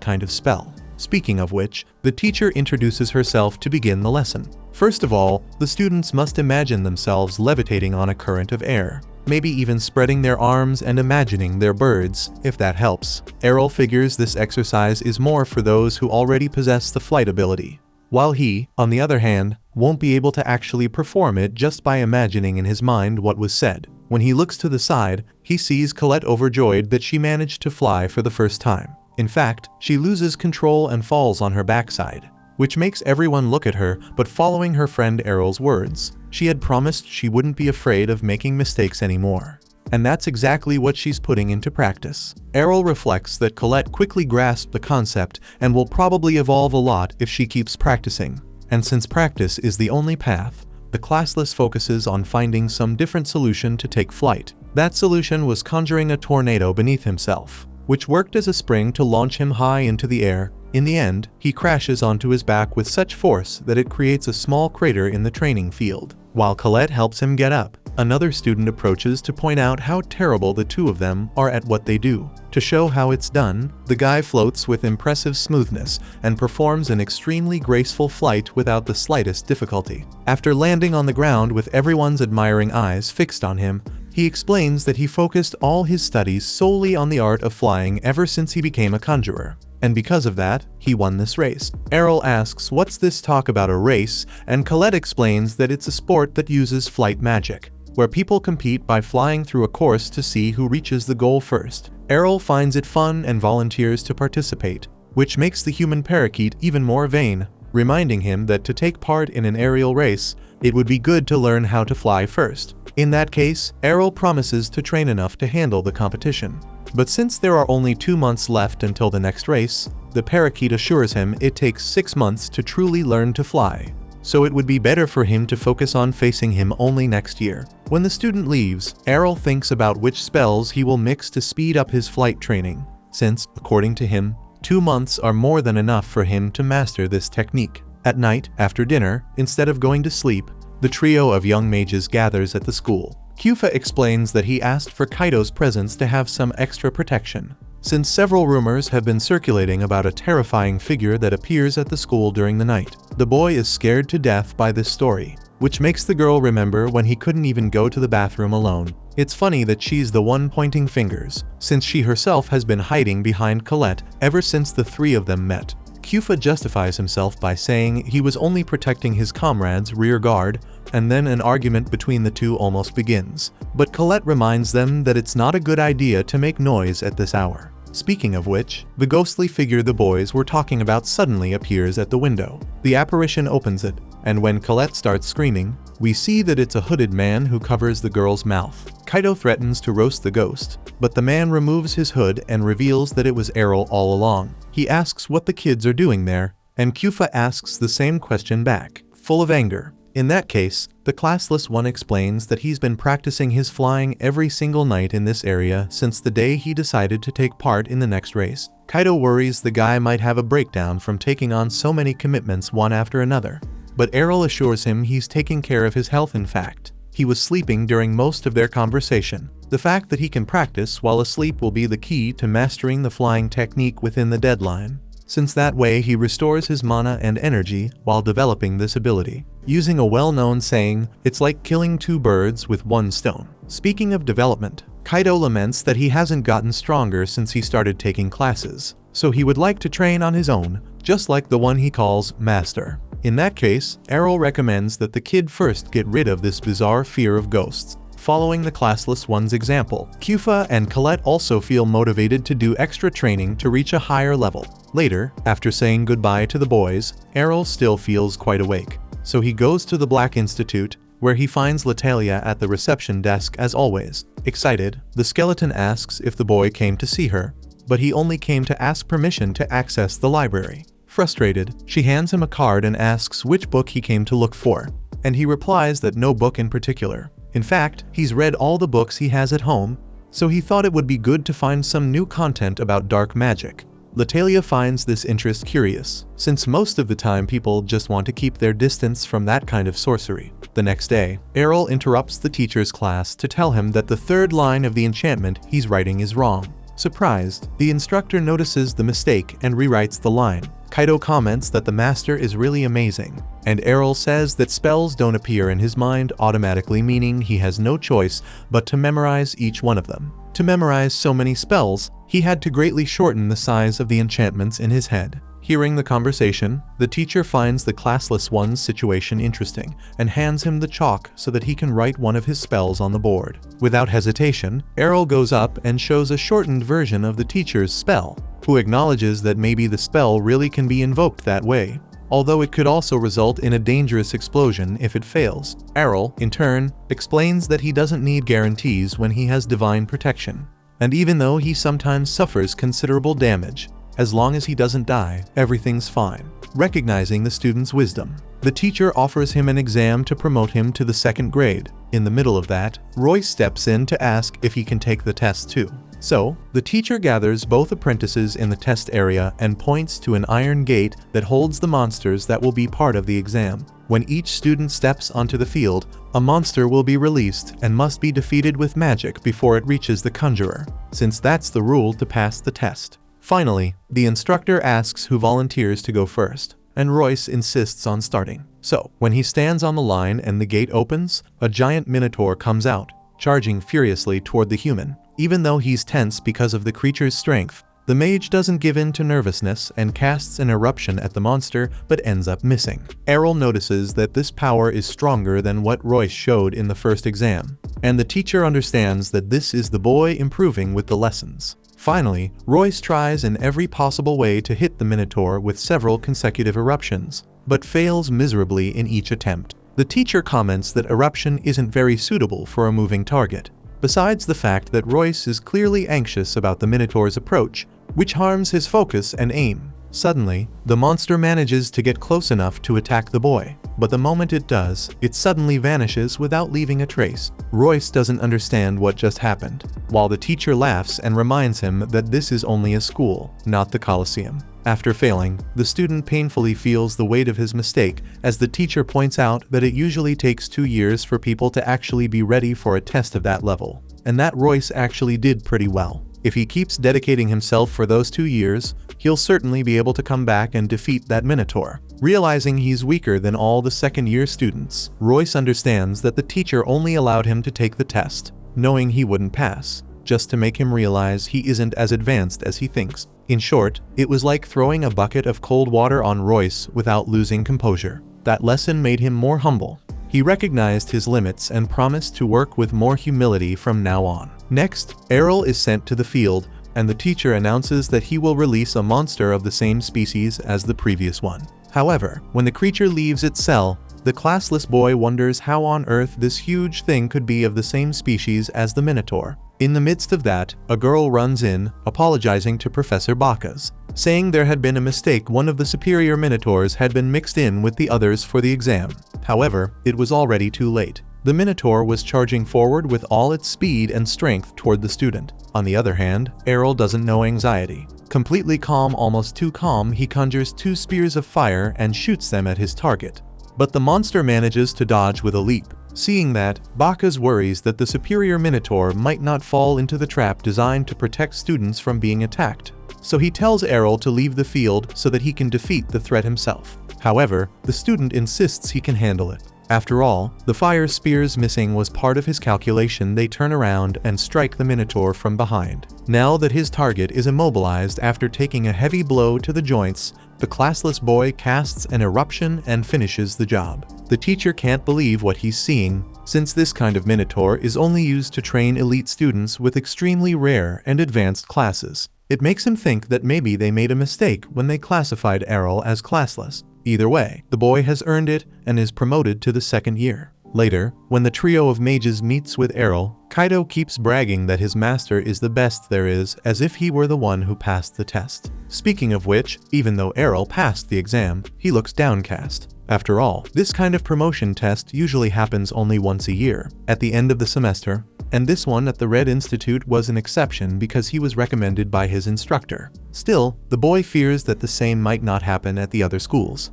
kind of spell. Speaking of which, the teacher introduces herself to begin the lesson. First of all, the students must imagine themselves levitating on a current of air, maybe even spreading their arms and imagining they're birds, if that helps. Errol figures this exercise is more for those who already possess the flight ability, while he, on the other hand, won't be able to actually perform it just by imagining in his mind what was said. When he looks to the side, he sees Colette overjoyed that she managed to fly for the first time. In fact, she loses control and falls on her backside, which makes everyone look at her, but following her friend Errol's words, she had promised she wouldn't be afraid of making mistakes anymore. And that's exactly what she's putting into practice. Errol reflects that Colette quickly grasped the concept and will probably evolve a lot if she keeps practicing. And since practice is the only path, the classless focuses on finding some different solution to take flight. That solution was conjuring a tornado beneath himself, which worked as a spring to launch him high into the air. In the end, he crashes onto his back with such force that it creates a small crater in the training field. While Colette helps him get up, Another student approaches to point out how terrible the two of them are at what they do. To show how it's done, the guy floats with impressive smoothness and performs an extremely graceful flight without the slightest difficulty. After landing on the ground with everyone's admiring eyes fixed on him, he explains that he focused all his studies solely on the art of flying ever since he became a conjurer. And because of that, he won this race. Errol asks what's this talk about a race, and Colette explains that it's a sport that uses flight magic, where people compete by flying through a course to see who reaches the goal first. Errol finds it fun and volunteers to participate, which makes the human parakeet even more vain, reminding him that to take part in an aerial race, it would be good to learn how to fly first. In that case, Errol promises to train enough to handle the competition. But since there are only 2 months left until the next race, the parakeet assures him it takes 6 months to truly learn to fly, so it would be better for him to focus on facing him only next year. When the student leaves, Errol thinks about which spells he will mix to speed up his flight training, since, according to him, 2 months are more than enough for him to master this technique. At night, after dinner, instead of going to sleep, the trio of young mages gathers at the school. Kyufa explains that he asked for Kaido's presence to have some extra protection, since several rumors have been circulating about a terrifying figure that appears at the school during the night. The boy is scared to death by this story, which makes the girl remember when he couldn't even go to the bathroom alone. It's funny that she's the one pointing fingers, since she herself has been hiding behind Colette ever since the three of them met. Kyufa justifies himself by saying he was only protecting his comrade's rear guard, and then an argument between the two almost begins. But Colette reminds them that it's not a good idea to make noise at this hour. Speaking of which, the ghostly figure the boys were talking about suddenly appears at the window. The apparition opens it, and when Colette starts screaming, we see that it's a hooded man who covers the girl's mouth. Kaido threatens to roast the ghost, but the man removes his hood and reveals that it was Errol all along. He asks what the kids are doing there, and Kyufa asks the same question back, full of anger. In that case, the classless one explains that he's been practicing his flying every single night in this area since the day he decided to take part in the next race. Kaido worries the guy might have a breakdown from taking on so many commitments one after another, but Errol assures him he's taking care of his health. In fact, he was sleeping during most of their conversation. The fact that he can practice while asleep will be the key to mastering the flying technique within the deadline, since that way he restores his mana and energy while developing this ability. Using a well-known saying, it's like killing 2 birds with 1 stone. Speaking of development, Kaido laments that he hasn't gotten stronger since he started taking classes, so he would like to train on his own, just like the one he calls Master. In that case, Errol recommends that the kid first get rid of this bizarre fear of ghosts. Following the classless one's example, Kyufa and Colette also feel motivated to do extra training to reach a higher level. Later, after saying goodbye to the boys, Errol still feels quite awake, so he goes to the Black Institute, where he finds Latalia at the reception desk as always. Excited, the skeleton asks if the boy came to see her, but he only came to ask permission to access the library. Frustrated, she hands him a card and asks which book he came to look for, and he replies that no book in particular. In fact, he's read all the books he has at home, so he thought it would be good to find some new content about dark magic. Latalia finds this interest curious, since most of the time people just want to keep their distance from that kind of sorcery. The next day, Errol interrupts the teacher's class to tell him that the 3rd line of the enchantment he's writing is wrong. Surprised, the instructor notices the mistake and rewrites the line. Kaido comments that the master is really amazing, and Errol says that spells don't appear in his mind automatically, meaning he has no choice but to memorize each one of them. To memorize so many spells, he had to greatly shorten the size of the enchantments in his head. Hearing the conversation, the teacher finds the classless one's situation interesting and hands him the chalk so that he can write one of his spells on the board. Without hesitation, Errol goes up and shows a shortened version of the teacher's spell, who acknowledges that maybe the spell really can be invoked that way, although it could also result in a dangerous explosion if it fails. Errol, in turn, explains that he doesn't need guarantees when he has divine protection, and even though he sometimes suffers considerable damage, as long as he doesn't die, everything's fine. Recognizing the student's wisdom, the teacher offers him an exam to promote him to the 2nd grade. In the middle of that, Roy steps in to ask if he can take the test too. So, the teacher gathers both apprentices in the test area and points to an iron gate that holds the monsters that will be part of the exam. When each student steps onto the field, a monster will be released and must be defeated with magic before it reaches the conjurer, since that's the rule to pass the test. Finally, the instructor asks who volunteers to go first, and Royce insists on starting. So, when he stands on the line and the gate opens, a giant minotaur comes out, charging furiously toward the human. Even though he's tense because of the creature's strength, the mage doesn't give in to nervousness and casts an eruption at the monster but ends up missing. Errol notices that this power is stronger than what Royce showed in the first exam, and the teacher understands that this is the boy improving with the lessons. Finally, Royce tries in every possible way to hit the minotaur with several consecutive eruptions, but fails miserably in each attempt. The teacher comments that eruption isn't very suitable for a moving target, besides the fact that Royce is clearly anxious about the minotaur's approach, which harms his focus and aim. Suddenly, the monster manages to get close enough to attack the boy, but the moment it does, it suddenly vanishes without leaving a trace. Royce doesn't understand what just happened, while the teacher laughs and reminds him that this is only a school, not the Colosseum. After failing, the student painfully feels the weight of his mistake as the teacher points out that it usually takes 2 years for people to actually be ready for a test of that level, and that Royce actually did pretty well. If he keeps dedicating himself for those 2 years, he'll certainly be able to come back and defeat that minotaur. Realizing he's weaker than all the second-year students, Royce understands that the teacher only allowed him to take the test, knowing he wouldn't pass, just to make him realize he isn't as advanced as he thinks. In short, it was like throwing a bucket of cold water on Royce without losing composure. That lesson made him more humble. He recognized his limits and promised to work with more humility from now on. Next, Errol is sent to the field, and the teacher announces that he will release a monster of the same species as the previous one. However, when the creature leaves its cell, the classless boy wonders how on earth this huge thing could be of the same species as the minotaur. In the midst of that, a girl runs in, apologizing to Professor Bacchus, saying there had been a mistake. One of the superior minotaurs had been mixed in with the others for the exam. However, it was already too late. The minotaur was charging forward with all its speed and strength toward the student. On the other hand, Errol doesn't know anxiety. Completely calm, almost too calm, he conjures 2 spears of fire and shoots them at his target. But the monster manages to dodge with a leap. Seeing that, Bacchus worries that the superior minotaur might not fall into the trap designed to protect students from being attacked. So he tells Errol to leave the field so that he can defeat the threat himself. However, the student insists he can handle it. After all, the fire spears missing was part of his calculation. They turn around and strike the minotaur from behind. Now that his target is immobilized after taking a heavy blow to the joints, the classless boy casts an eruption and finishes the job. The teacher can't believe what he's seeing, since this kind of minotaur is only used to train elite students with extremely rare and advanced classes. It makes him think that maybe they made a mistake when they classified Errol as classless. Either way, the boy has earned it and is promoted to the second year. Later, when the trio of mages meets with Errol, Kaido keeps bragging that his master is the best there is, as if he were the one who passed the test. Speaking of which, even though Errol passed the exam, he looks downcast. After all, this kind of promotion test usually happens only once a year, at the end of the semester, and this one at the Red Institute was an exception because he was recommended by his instructor. Still, the boy fears that the same might not happen at the other schools.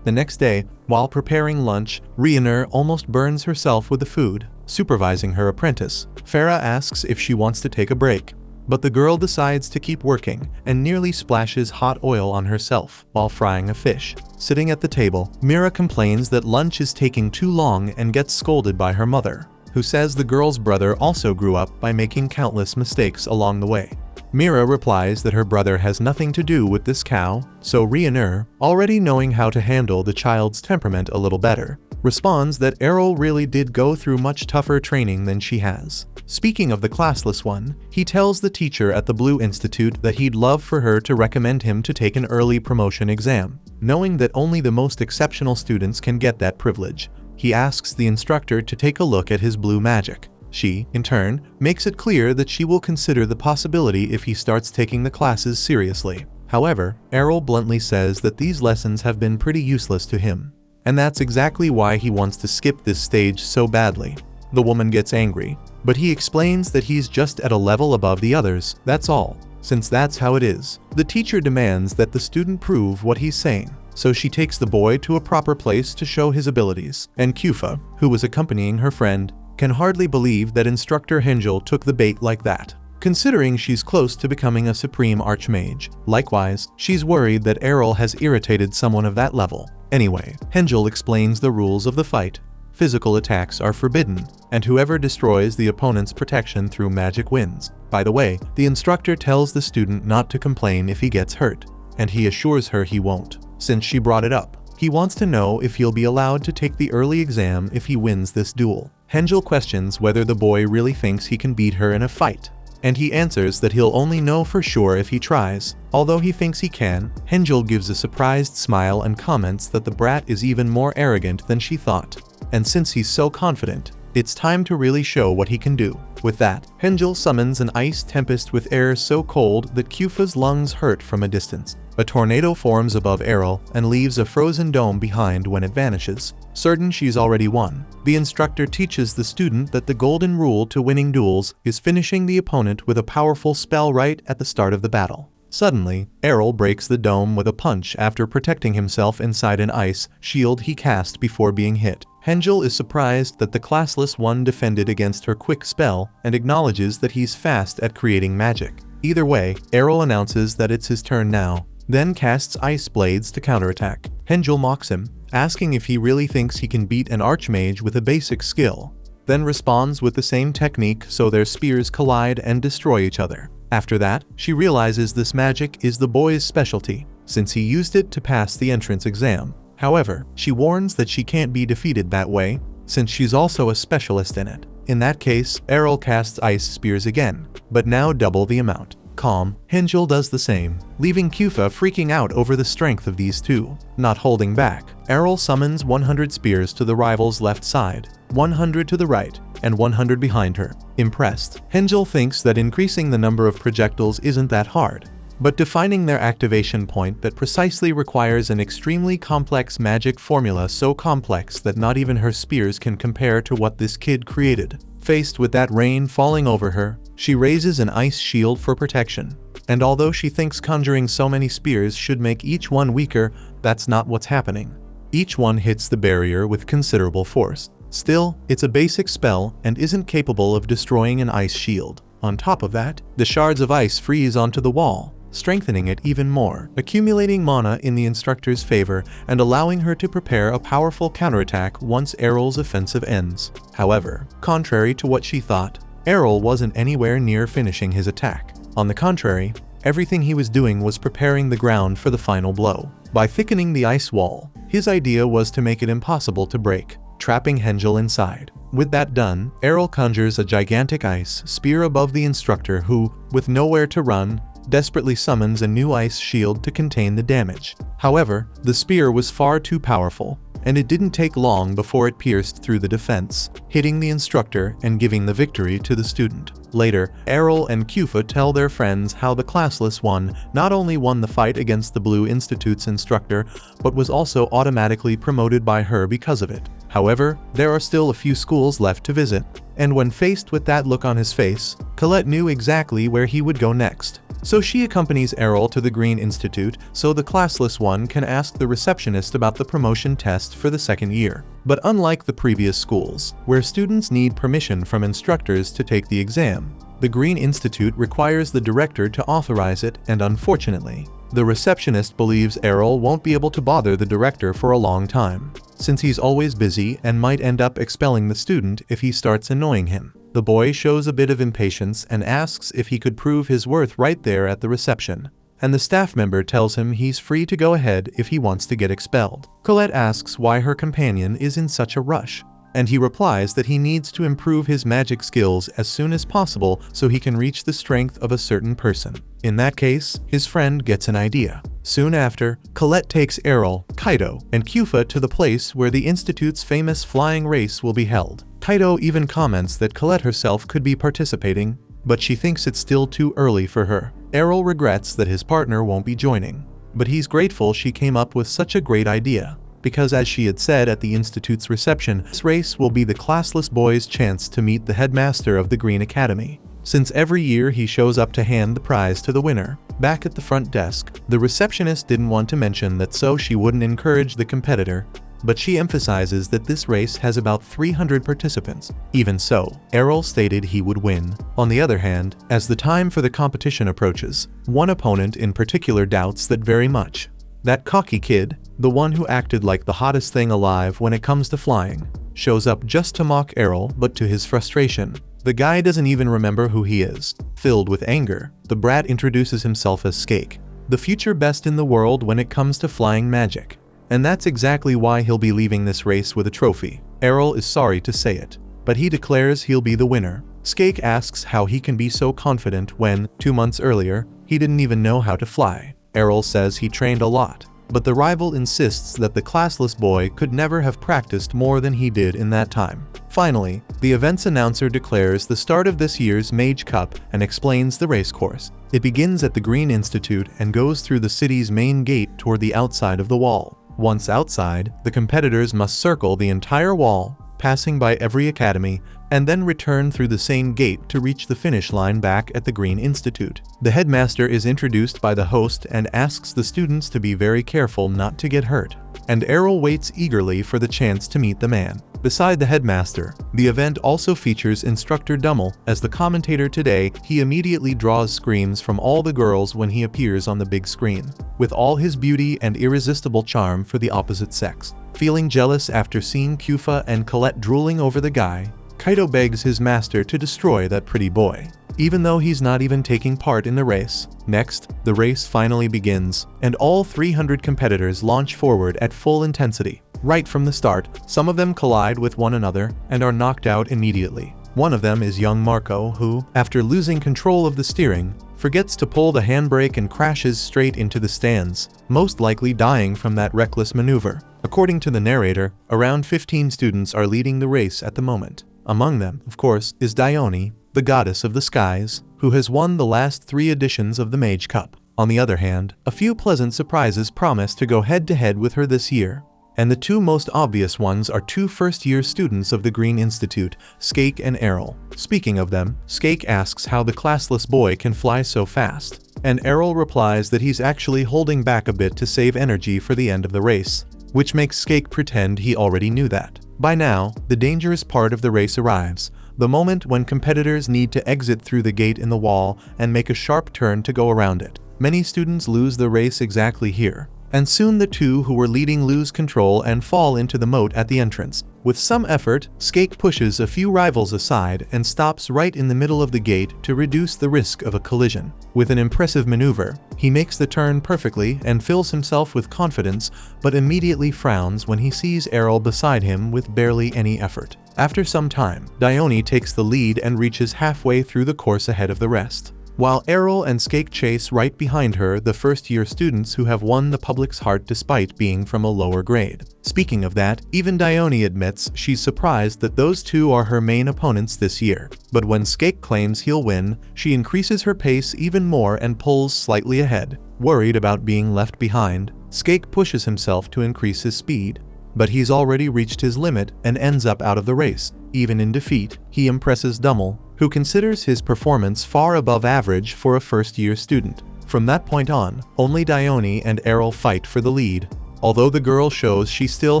The next day, while preparing lunch, Riener almost burns herself with the food. Supervising her apprentice, Farah asks if she wants to take a break, but the girl decides to keep working and nearly splashes hot oil on herself while frying a fish. Sitting at the table, Mira complains that lunch is taking too long and gets scolded by her mother, who says the girl's brother also grew up by making countless mistakes along the way. Mira replies that her brother has nothing to do with this cow, so Riener, already knowing how to handle the child's temperament a little better, responds that Errol really did go through much tougher training than she has. Speaking of the classless one, he tells the teacher at the Blue Institute that he'd love for her to recommend him to take an early promotion exam, knowing that only the most exceptional students can get that privilege. He asks the instructor to take a look at his blue magic. She, in turn, makes it clear that she will consider the possibility if he starts taking the classes seriously. However, Errol bluntly says that these lessons have been pretty useless to him, and that's exactly why he wants to skip this stage so badly. The woman gets angry, but he explains that he's just at a level above the others, that's all. Since that's how it is, the teacher demands that the student prove what he's saying. So she takes the boy to a proper place to show his abilities, and Kyufa, who was accompanying her friend, can hardly believe that instructor Hengel took the bait like that, considering she's close to becoming a supreme archmage. Likewise, she's worried that Errol has irritated someone of that level. Anyway, Hengel explains the rules of the fight. Physical attacks are forbidden, and whoever destroys the opponent's protection through magic wins. By the way, the instructor tells the student not to complain if he gets hurt, and he assures her he won't, since she brought it up. He wants to know if he'll be allowed to take the early exam if he wins this duel. Hengel questions whether the boy really thinks he can beat her in a fight, and he answers that he'll only know for sure if he tries. Although he thinks he can, Hengel gives a surprised smile and comments that the brat is even more arrogant than she thought. And since he's so confident, it's time to really show what he can do. With that, Hengel summons an ice tempest with air so cold that Kyufa's lungs hurt from a distance. A tornado forms above Errol and leaves a frozen dome behind when it vanishes. Certain she's already won, the instructor teaches the student that the golden rule to winning duels is finishing the opponent with a powerful spell right at the start of the battle. Suddenly, Errol breaks the dome with a punch after protecting himself inside an ice shield he cast before being hit. Hengel is surprised that the classless one defended against her quick spell and acknowledges that he's fast at creating magic. Either way, Errol announces that it's his turn now, then casts ice blades to counterattack. Hengel mocks him, asking if he really thinks he can beat an archmage with a basic skill, then responds with the same technique so their spears collide and destroy each other. After that, she realizes this magic is the boy's specialty, since he used it to pass the entrance exam. However, she warns that she can't be defeated that way, since she's also a specialist in it. In that case, Errol casts ice spears again, but now double the amount. Calm, Hengel does the same, leaving Kyufa freaking out over the strength of these two. Not holding back, Errol summons 100 spears to the rival's left side, 100 to the right, and 100 behind her. Impressed, Hengel thinks that increasing the number of projectiles isn't that hard, but defining their activation point that precisely requires an extremely complex magic formula so complex that not even her spears can compare to what this kid created. Faced with that rain falling over her, she raises an ice shield for protection. And although she thinks conjuring so many spears should make each one weaker, that's not what's happening. Each one hits the barrier with considerable force. Still, it's a basic spell and isn't capable of destroying an ice shield. On top of that, the shards of ice freeze onto the wall, strengthening it even more, accumulating mana in the instructor's favor and allowing her to prepare a powerful counterattack once Errol's offensive ends. However, contrary to what she thought, Errol wasn't anywhere near finishing his attack. On the contrary, everything he was doing was preparing the ground for the final blow. By thickening the ice wall, his idea was to make it impossible to break, trapping Hengel inside. With that done, Errol conjures a gigantic ice spear above the instructor who, with nowhere to run, desperately summons a new ice shield to contain the damage. However, the spear was far too powerful, and it didn't take long before it pierced through the defense, hitting the instructor and giving the victory to the student. Later, Errol and Kyufa tell their friends how the classless one not only won the fight against the Blue Institute's instructor, but was also automatically promoted by her because of it. However, there are still a few schools left to visit, and when faced with that look on his face, Colette knew exactly where he would go next. So she accompanies Errol to the Green Institute so the classless one can ask the receptionist about the promotion test for the second year. But unlike the previous schools, where students need permission from instructors to take the exam, the Green Institute requires the director to authorize it, and unfortunately, the receptionist believes Errol won't be able to bother the director for a long time, since he's always busy and might end up expelling the student if he starts annoying him. The boy shows a bit of impatience and asks if he could prove his worth right there at the reception, and the staff member tells him he's free to go ahead if he wants to get expelled. Colette asks why her companion is in such a rush, and he replies that he needs to improve his magic skills as soon as possible so he can reach the strength of a certain person. In that case, his friend gets an idea. Soon after, Colette takes Errol, Kaido, and Kyufa to the place where the Institute's famous flying race will be held. Kaido even comments that Colette herself could be participating, but she thinks it's still too early for her. Errol regrets that his partner won't be joining, but he's grateful she came up with such a great idea. because as she had said at the institute's reception, this race will be the classless boy's chance to meet the headmaster of the Green Academy, since every year he shows up to hand the prize to the winner. Back at the front desk, the receptionist didn't want to mention that so she wouldn't encourage the competitor, but she emphasizes that this race has about 300 participants. Even so, Errol stated he would win. On the other hand, as the time for the competition approaches, one opponent in particular doubts that very much. That cocky kid, the one who acted like the hottest thing alive when it comes to flying, shows up just to mock Errol, but to his frustration, the guy doesn't even remember who he is. Filled with anger, the brat introduces himself as Skake, the future best in the world when it comes to flying magic. And that's exactly why he'll be leaving this race with a trophy. Errol is sorry to say it, but he declares he'll be the winner. Skake asks how he can be so confident when, 2 months earlier, he didn't even know how to fly. Errol says he trained a lot, but the rival insists that the classless boy could never have practiced more than he did in that time. Finally, the event's announcer declares the start of this year's Mage Cup and explains the race course. It begins at the Green Institute and goes through the city's main gate toward the outside of the wall. Once outside, the competitors must circle the entire wall, passing by every academy, and then return through the same gate to reach the finish line back at the Green Institute. The headmaster is introduced by the host and asks the students to be very careful not to get hurt, and Errol waits eagerly for the chance to meet the man. Beside the headmaster, the event also features Instructor Dummel as the commentator. Today, he immediately draws screams from all the girls when he appears on the big screen, with all his beauty and irresistible charm for the opposite sex. Feeling jealous after seeing Kufa and Colette drooling over the guy, Kaito begs his master to destroy that pretty boy, even though he's not even taking part in the race. Next, the race finally begins, and all 300 competitors launch forward at full intensity. Right from the start, some of them collide with one another and are knocked out immediately. One of them is young Marco, who, after losing control of the steering, forgets to pull the handbrake and crashes straight into the stands, most likely dying from that reckless maneuver. According to the narrator, around 15 students are leading the race at the moment. Among them, of course, is Dione, the goddess of the skies, who has won the last 3 editions of the Mage Cup. On the other hand, a few pleasant surprises promise to go head-to-head with her this year. And the 2 most obvious ones are 2 first-year students of the Green Institute, Skake and Errol. Speaking of them, Skake asks how the classless boy can fly so fast, and Errol replies that he's actually holding back a bit to save energy for the end of the race, which makes Skake pretend he already knew that. By now, the dangerous part of the race arrives, the moment when competitors need to exit through the gate in the wall and make a sharp turn to go around it. Many students lose the race exactly here, and soon the 2 who were leading lose control and fall into the moat at the entrance. With some effort, Skake pushes a few rivals aside and stops right in the middle of the gate to reduce the risk of a collision. With an impressive maneuver, he makes the turn perfectly and fills himself with confidence, but immediately frowns when he sees Errol beside him with barely any effort. After some time, Dione takes the lead and reaches halfway through the course ahead of the rest, while Errol and Skake chase right behind her the first-year students who have won the public's heart despite being from a lower grade. Speaking of that, even Dione admits she's surprised that those 2 are her main opponents this year. But when Skake claims he'll win, she increases her pace even more and pulls slightly ahead. Worried about being left behind, Skake pushes himself to increase his speed, but he's already reached his limit and ends up out of the race. Even in defeat, he impresses Dummel, who considers his performance far above average for a first-year student. From that point on, only Dione and Errol fight for the lead, although the girl shows she still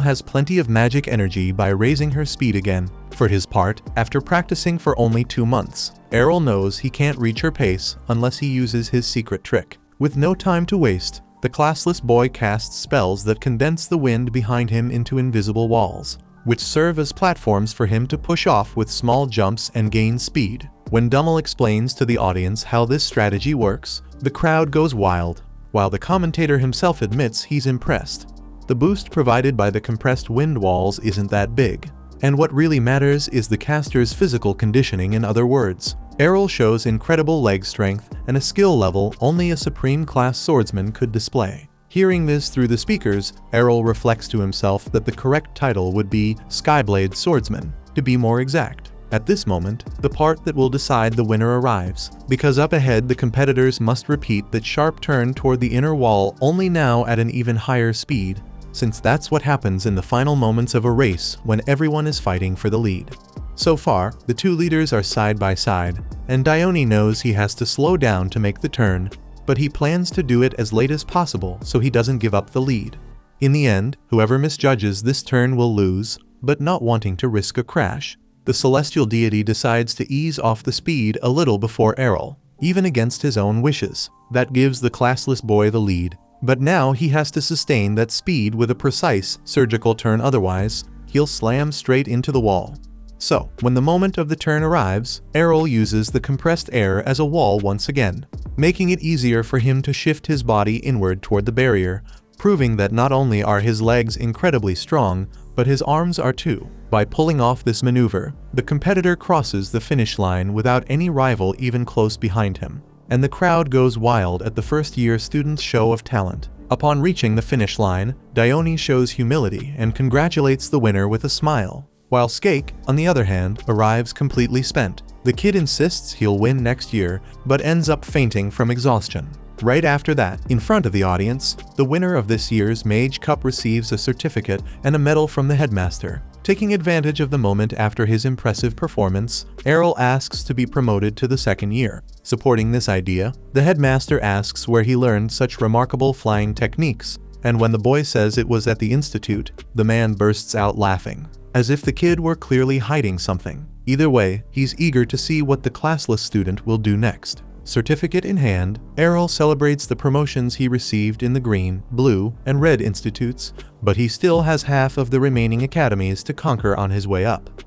has plenty of magic energy by raising her speed again. For his part, after practicing for only 2 months, Errol knows he can't reach her pace unless he uses his secret trick. With no time to waste, the classless boy casts spells that condense the wind behind him into invisible walls, which serve as platforms for him to push off with small jumps and gain speed. When Dummel explains to the audience how this strategy works, the crowd goes wild, while the commentator himself admits he's impressed. The boost provided by the compressed wind walls isn't that big, and what really matters is the caster's physical conditioning. In other words, Errol shows incredible leg strength and a skill level only a supreme-class swordsman could display. Hearing this through the speakers, Errol reflects to himself that the correct title would be Skyblade Swordsman, to be more exact. At this moment, the part that will decide the winner arrives, because up ahead the competitors must repeat that sharp turn toward the inner wall, only now at an even higher speed, since that's what happens in the final moments of a race when everyone is fighting for the lead. So far, the two leaders are side by side, and Dione knows he has to slow down to make the turn, but he plans to do it as late as possible so he doesn't give up the lead. In the end, whoever misjudges this turn will lose, but not wanting to risk a crash, the celestial deity decides to ease off the speed a little before Errol, even against his own wishes. That gives the classless boy the lead, but now he has to sustain that speed with a precise, surgical turn, otherwise, he'll slam straight into the wall. So, when the moment of the turn arrives, Errol uses the compressed air as a wall once again, making it easier for him to shift his body inward toward the barrier, proving that not only are his legs incredibly strong, but his arms are too. By pulling off this maneuver, the competitor crosses the finish line without any rival even close behind him, and the crowd goes wild at the first-year student's show of talent. Upon reaching the finish line, Dione shows humility and congratulates the winner with a smile, while Skake, on the other hand, arrives completely spent. The kid insists he'll win next year, but ends up fainting from exhaustion. Right after that, in front of the audience, the winner of this year's Mage Cup receives a certificate and a medal from the headmaster. Taking advantage of the moment after his impressive performance, Errol asks to be promoted to the second year. Supporting this idea, the headmaster asks where he learned such remarkable flying techniques, and when the boy says it was at the institute, the man bursts out laughing, as if the kid were clearly hiding something. Either way, he's eager to see what the classless student will do next. Certificate in hand, Errol celebrates the promotions he received in the Green, Blue, and Red institutes, but he still has half of the remaining academies to conquer on his way up.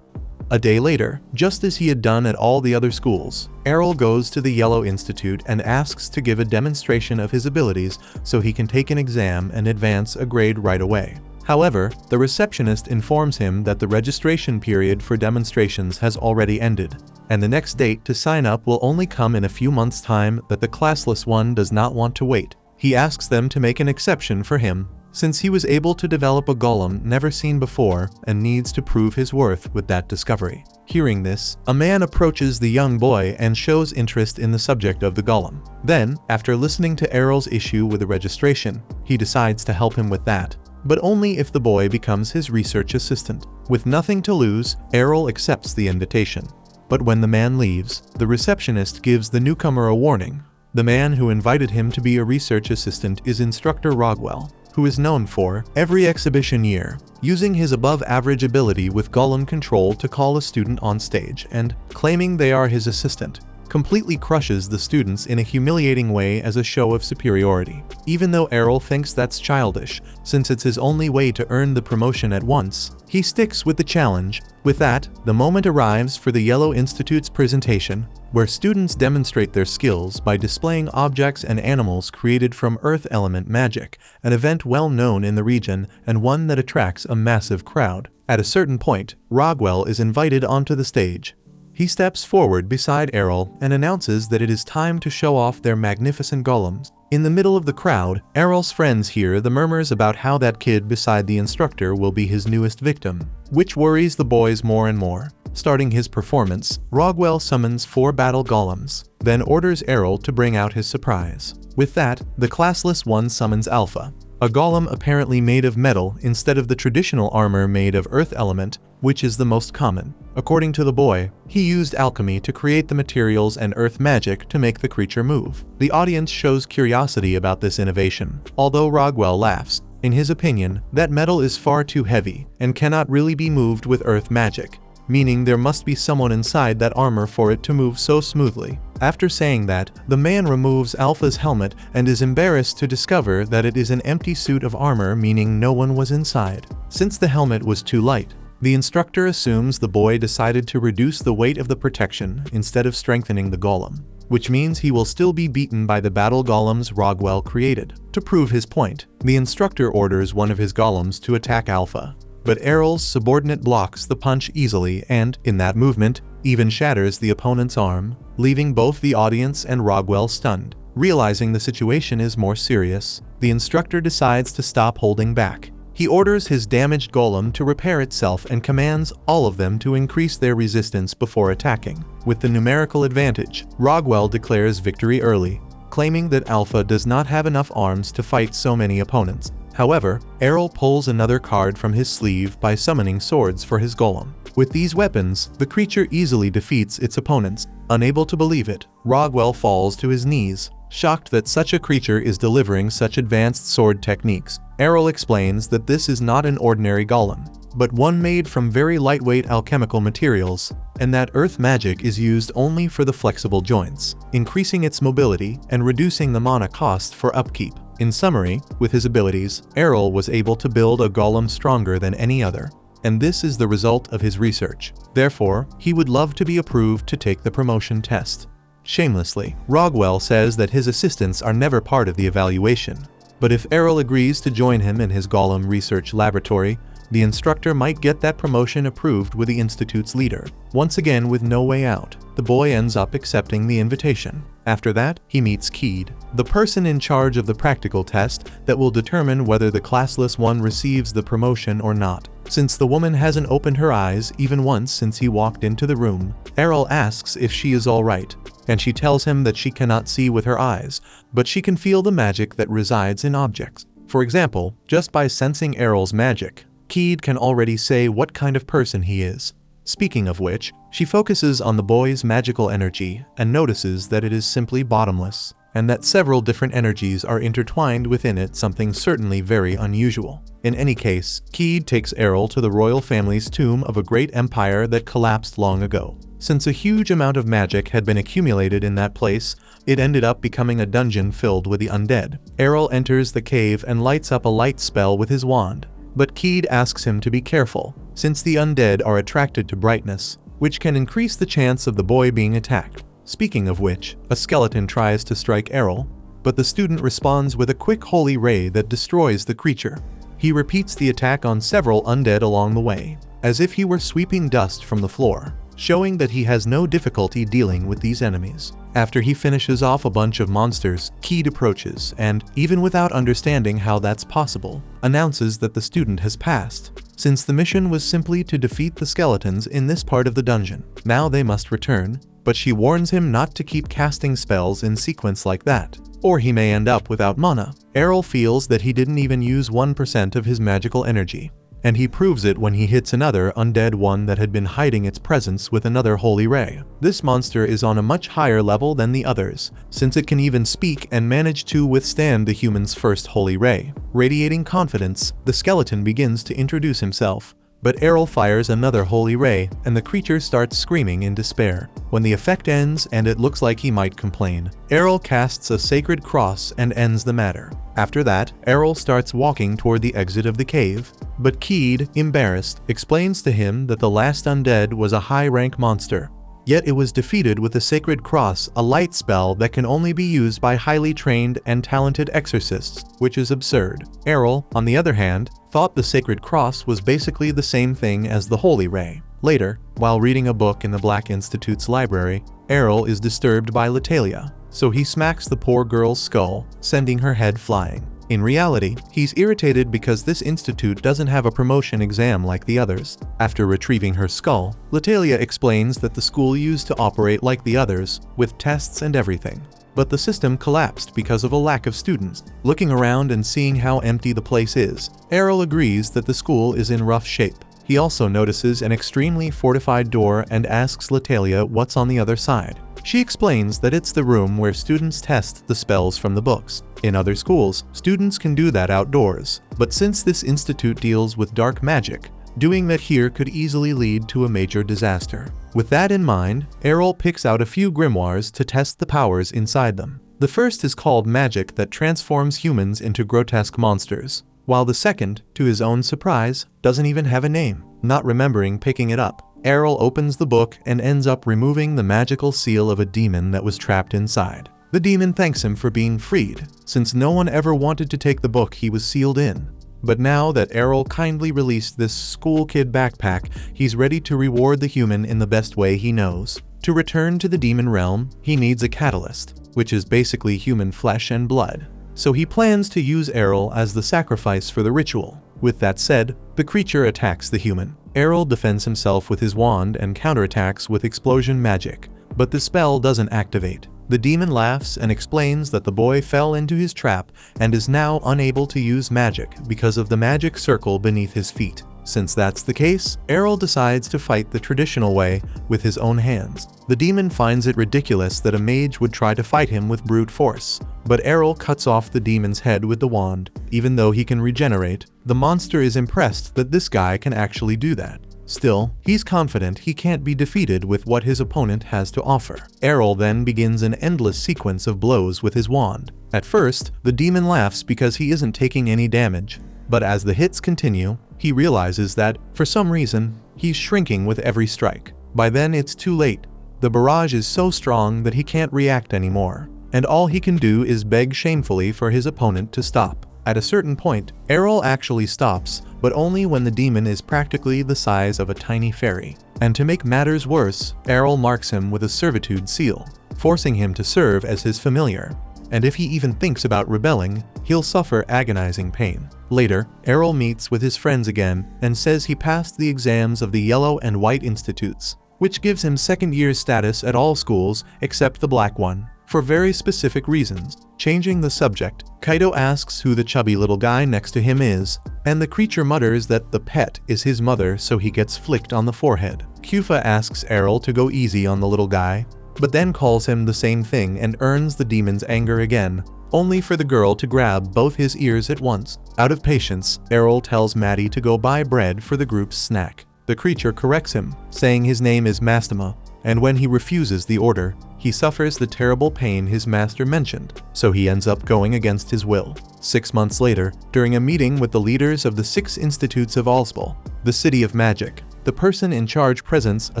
A day later, just as he had done at all the other schools, Errol goes to the Yellow Institute and asks to give a demonstration of his abilities so he can take an exam and advance a grade right away. However, the receptionist informs him that the registration period for demonstrations has already ended, and the next date to sign up will only come in a few months' time. That the classless one does not want to wait. He asks them to make an exception for him, since he was able to develop a golem never seen before and needs to prove his worth with that discovery. Hearing this, a man approaches the young boy and shows interest in the subject of the golem. Then, after listening to Errol's issue with the registration, he decides to help him with that, but only if the boy becomes his research assistant. With nothing to lose, Errol accepts the invitation. But when the man leaves, the receptionist gives the newcomer a warning. The man who invited him to be a research assistant is Instructor Rogwell, who is known for, every exhibition year, using his above-average ability with golem control to call a student on stage and, claiming they are his assistant, completely crushes the students in a humiliating way as a show of superiority. Even though Errol thinks that's childish, since it's his only way to earn the promotion at once, he sticks with the challenge. With that, the moment arrives for the Yellow Institute's presentation, where students demonstrate their skills by displaying objects and animals created from earth element magic, an event well known in the region and one that attracts a massive crowd. At a certain point, Rogwell is invited onto the stage. He steps forward beside Errol and announces that it is time to show off their magnificent golems. In the middle of the crowd, Errol's friends hear the murmurs about how that kid beside the instructor will be his newest victim, which worries the boys more and more. Starting his performance, Rogwell summons 4 battle golems, then orders Errol to bring out his surprise. With that, the classless one summons Alpha, a golem apparently made of metal instead of the traditional armor made of earth element, which is the most common. According to the boy, he used alchemy to create the materials and earth magic to make the creature move. The audience shows curiosity about this innovation, although Rogwell laughs. In his opinion, that metal is far too heavy and cannot really be moved with earth magic, meaning there must be someone inside that armor for it to move so smoothly. After saying that, the man removes Alpha's helmet and is embarrassed to discover that it is an empty suit of armor, meaning no one was inside. Since the helmet was too light, the instructor assumes the boy decided to reduce the weight of the protection instead of strengthening the golem, which means he will still be beaten by the battle golems Rogwell created. To prove his point, the instructor orders one of his golems to attack Alpha, but Errol's subordinate blocks the punch easily and, in that movement, even shatters the opponent's arm, leaving both the audience and Rogwell stunned. Realizing the situation is more serious, the instructor decides to stop holding back. He orders his damaged golem to repair itself and commands all of them to increase their resistance before attacking. With the numerical advantage, Rogwell declares victory early, claiming that Alpha does not have enough arms to fight so many opponents. However, Errol pulls another card from his sleeve by summoning swords for his golem. With these weapons, the creature easily defeats its opponents. Unable to believe it, Rogwell falls to his knees, shocked that such a creature is delivering such advanced sword techniques. Errol explains that this is not an ordinary golem, but one made from very lightweight alchemical materials, and that earth magic is used only for the flexible joints, increasing its mobility and reducing the mana cost for upkeep. In summary, with his abilities, Errol was able to build a golem stronger than any other, and this is the result of his research. Therefore, he would love to be approved to take the promotion test. Shamelessly, Rogwell says that his assistants are never part of the evaluation, but if Errol agrees to join him in his golem research laboratory, the instructor might get that promotion approved with the institute's leader. Once again, with no way out, the boy ends up accepting the invitation. After that, he meets Keed, the person in charge of the practical test that will determine whether the classless one receives the promotion or not. Since the woman hasn't opened her eyes even once since he walked into the room, Errol asks if she is alright, and she tells him that she cannot see with her eyes, but she can feel the magic that resides in objects. For example, just by sensing Errol's magic, Keed can already say what kind of person he is. Speaking of which, she focuses on the boy's magical energy and notices that it is simply bottomless, and that several different energies are intertwined within it, something certainly very unusual. In any case, Keed takes Errol to the royal family's tomb of a great empire that collapsed long ago. Since a huge amount of magic had been accumulated in that place, it ended up becoming a dungeon filled with the undead. Errol enters the cave and lights up a light spell with his wand, but Keed asks him to be careful, since the undead are attracted to brightness, which can increase the chance of the boy being attacked. Speaking of which, a skeleton tries to strike Errol, but the student responds with a quick holy ray that destroys the creature. He repeats the attack on several undead along the way, as if he were sweeping dust from the floor, showing that he has no difficulty dealing with these enemies. After he finishes off a bunch of monsters, Keed approaches and, even without understanding how that's possible, announces that the student has passed, since the mission was simply to defeat the skeletons in this part of the dungeon. Now they must return, but she warns him not to keep casting spells in sequence like that, or he may end up without mana. Errol feels that he didn't even use 1% of his magical energy, and he proves it when he hits another undead one that had been hiding its presence with another holy ray. This monster is on a much higher level than the others, since it can even speak and manage to withstand the human's first holy ray. Radiating confidence, the skeleton begins to introduce himself, but Errol fires another holy ray, and the creature starts screaming in despair. When the effect ends and it looks like he might complain, Errol casts a sacred cross and ends the matter. After that, Errol starts walking toward the exit of the cave, but Keed, embarrassed, explains to him that the last undead was a high-rank monster. Yet it was defeated with the Sacred Cross, a light spell that can only be used by highly trained and talented exorcists, which is absurd. Errol, on the other hand, thought the Sacred Cross was basically the same thing as the Holy Ray. Later, while reading a book in the Black Institute's library, Errol is disturbed by Latalia, so he smacks the poor girl's skull, sending her head flying. In reality, he's irritated because this institute doesn't have a promotion exam like the others. After retrieving her skull, Latalia explains that the school used to operate like the others, with tests and everything. But the system collapsed because of a lack of students. Looking around and seeing how empty the place is, Errol agrees that the school is in rough shape. He also notices an extremely fortified door and asks Latalia what's on the other side. She explains that it's the room where students test the spells from the books. In other schools, students can do that outdoors, but since this institute deals with dark magic, doing that here could easily lead to a major disaster. With that in mind, Errol picks out a few grimoires to test the powers inside them. The first is called Magic that transforms humans into grotesque monsters, while the second, to his own surprise, doesn't even have a name. Not remembering picking it up, Errol opens the book and ends up removing the magical seal of a demon that was trapped inside. The demon thanks him for being freed, since no one ever wanted to take the book he was sealed in. But now that Errol kindly released this school kid backpack, he's ready to reward the human in the best way he knows. To return to the demon realm, he needs a catalyst, which is basically human flesh and blood. So he plans to use Errol as the sacrifice for the ritual. With that said, the creature attacks the human. Errol defends himself with his wand and counterattacks with explosion magic, but the spell doesn't activate. The demon laughs and explains that the boy fell into his trap and is now unable to use magic because of the magic circle beneath his feet. Since that's the case, Errol decides to fight the traditional way with his own hands. The demon finds it ridiculous that a mage would try to fight him with brute force, but Errol cuts off the demon's head with the wand. Even though he can regenerate, the monster is impressed that this guy can actually do that. Still, he's confident he can't be defeated with what his opponent has to offer. Errol then begins an endless sequence of blows with his wand. At first, the demon laughs because he isn't taking any damage, but as the hits continue, he realizes that, for some reason, he's shrinking with every strike. By then it's too late. The barrage is so strong that he can't react anymore, and all he can do is beg shamefully for his opponent to stop. At a certain point, Errol actually stops, but only when the demon is practically the size of a tiny fairy. And to make matters worse, Errol marks him with a servitude seal, forcing him to serve as his familiar. And if he even thinks about rebelling, he'll suffer agonizing pain. Later, Errol meets with his friends again and says he passed the exams of the Yellow and White Institutes, which gives him second-year status at all schools except the black one, for very specific reasons. Changing the subject, Kaido asks who the chubby little guy next to him is, and the creature mutters that the pet is his mother, so he gets flicked on the forehead. Kufa asks Errol to go easy on the little guy, but then calls him the same thing and earns the demon's anger again, only for the girl to grab both his ears at once. Out of patience, Errol tells Maddie to go buy bread for the group's snack. The creature corrects him, saying his name is Mastema, and when he refuses the order, he suffers the terrible pain his master mentioned, so he ends up going against his will. 6 months later, during a meeting with the leaders of the 6 institutes of Alspal, the city of magic, the person in charge presents a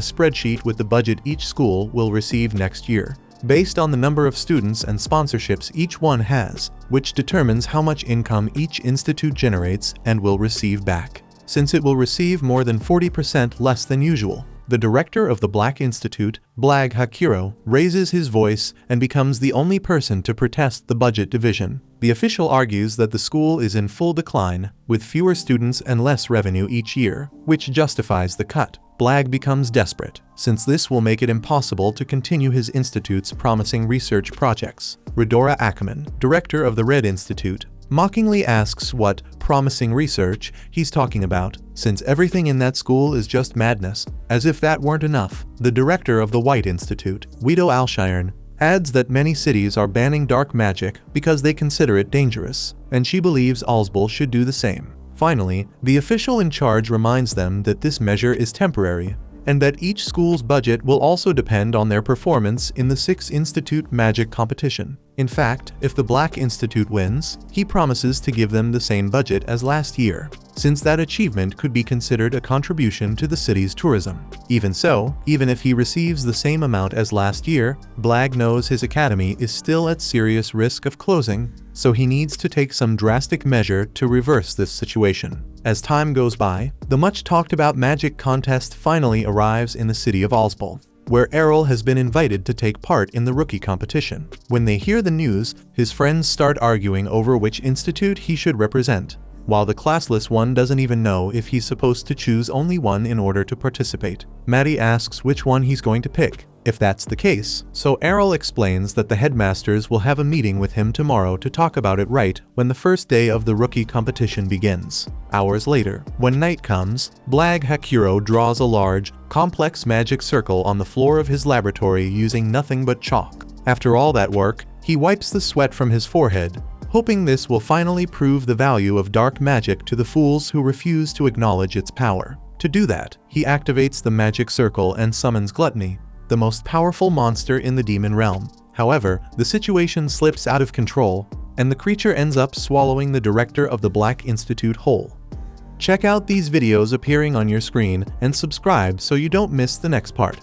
spreadsheet with the budget each school will receive next year, based on the number of students and sponsorships each one has, which determines how much income each institute generates and will receive back. Since it will receive more than 40% less than usual, the director of the Black Institute, Blag Hakiro, raises his voice and becomes the only person to protest the budget division. The official argues that the school is in full decline, with fewer students and less revenue each year, which justifies the cut. Blag becomes desperate, since this will make it impossible to continue his institute's promising research projects. Redora Ackerman, director of the Red Institute, mockingly asks what promising research he's talking about, since everything in that school is just madness. As if that weren't enough, the director of the White Institute, Guido Alshirn, adds that many cities are banning dark magic because they consider it dangerous, and she believes Alsbal should do the same. Finally, the official in charge reminds them that this measure is temporary, and that each school's budget will also depend on their performance in the 6 Institute Magic competition. In fact, if the Black Institute wins, he promises to give them the same budget as last year, since that achievement could be considered a contribution to the city's tourism. Even so, even if he receives the same amount as last year, Blag knows his academy is still at serious risk of closing, so he needs to take some drastic measure to reverse this situation. As time goes by, the much-talked-about magic contest finally arrives in the city of Alspal, where Errol has been invited to take part in the rookie competition. When they hear the news, his friends start arguing over which institute he should represent, while the classless one doesn't even know if he's supposed to choose only one in order to participate. Maddie asks which one he's going to pick, if that's the case, so Errol explains that the headmasters will have a meeting with him tomorrow to talk about it right when the first day of the rookie competition begins. Hours later, when night comes, Blag Hakiro draws a large, complex magic circle on the floor of his laboratory using nothing but chalk. After all that work, he wipes the sweat from his forehead, hoping this will finally prove the value of dark magic to the fools who refuse to acknowledge its power. To do that, he activates the magic circle and summons Gluttony, the most powerful monster in the demon realm. However, the situation slips out of control, and the creature ends up swallowing the director of the Black Institute whole. Check out these videos appearing on your screen and subscribe so you don't miss the next part.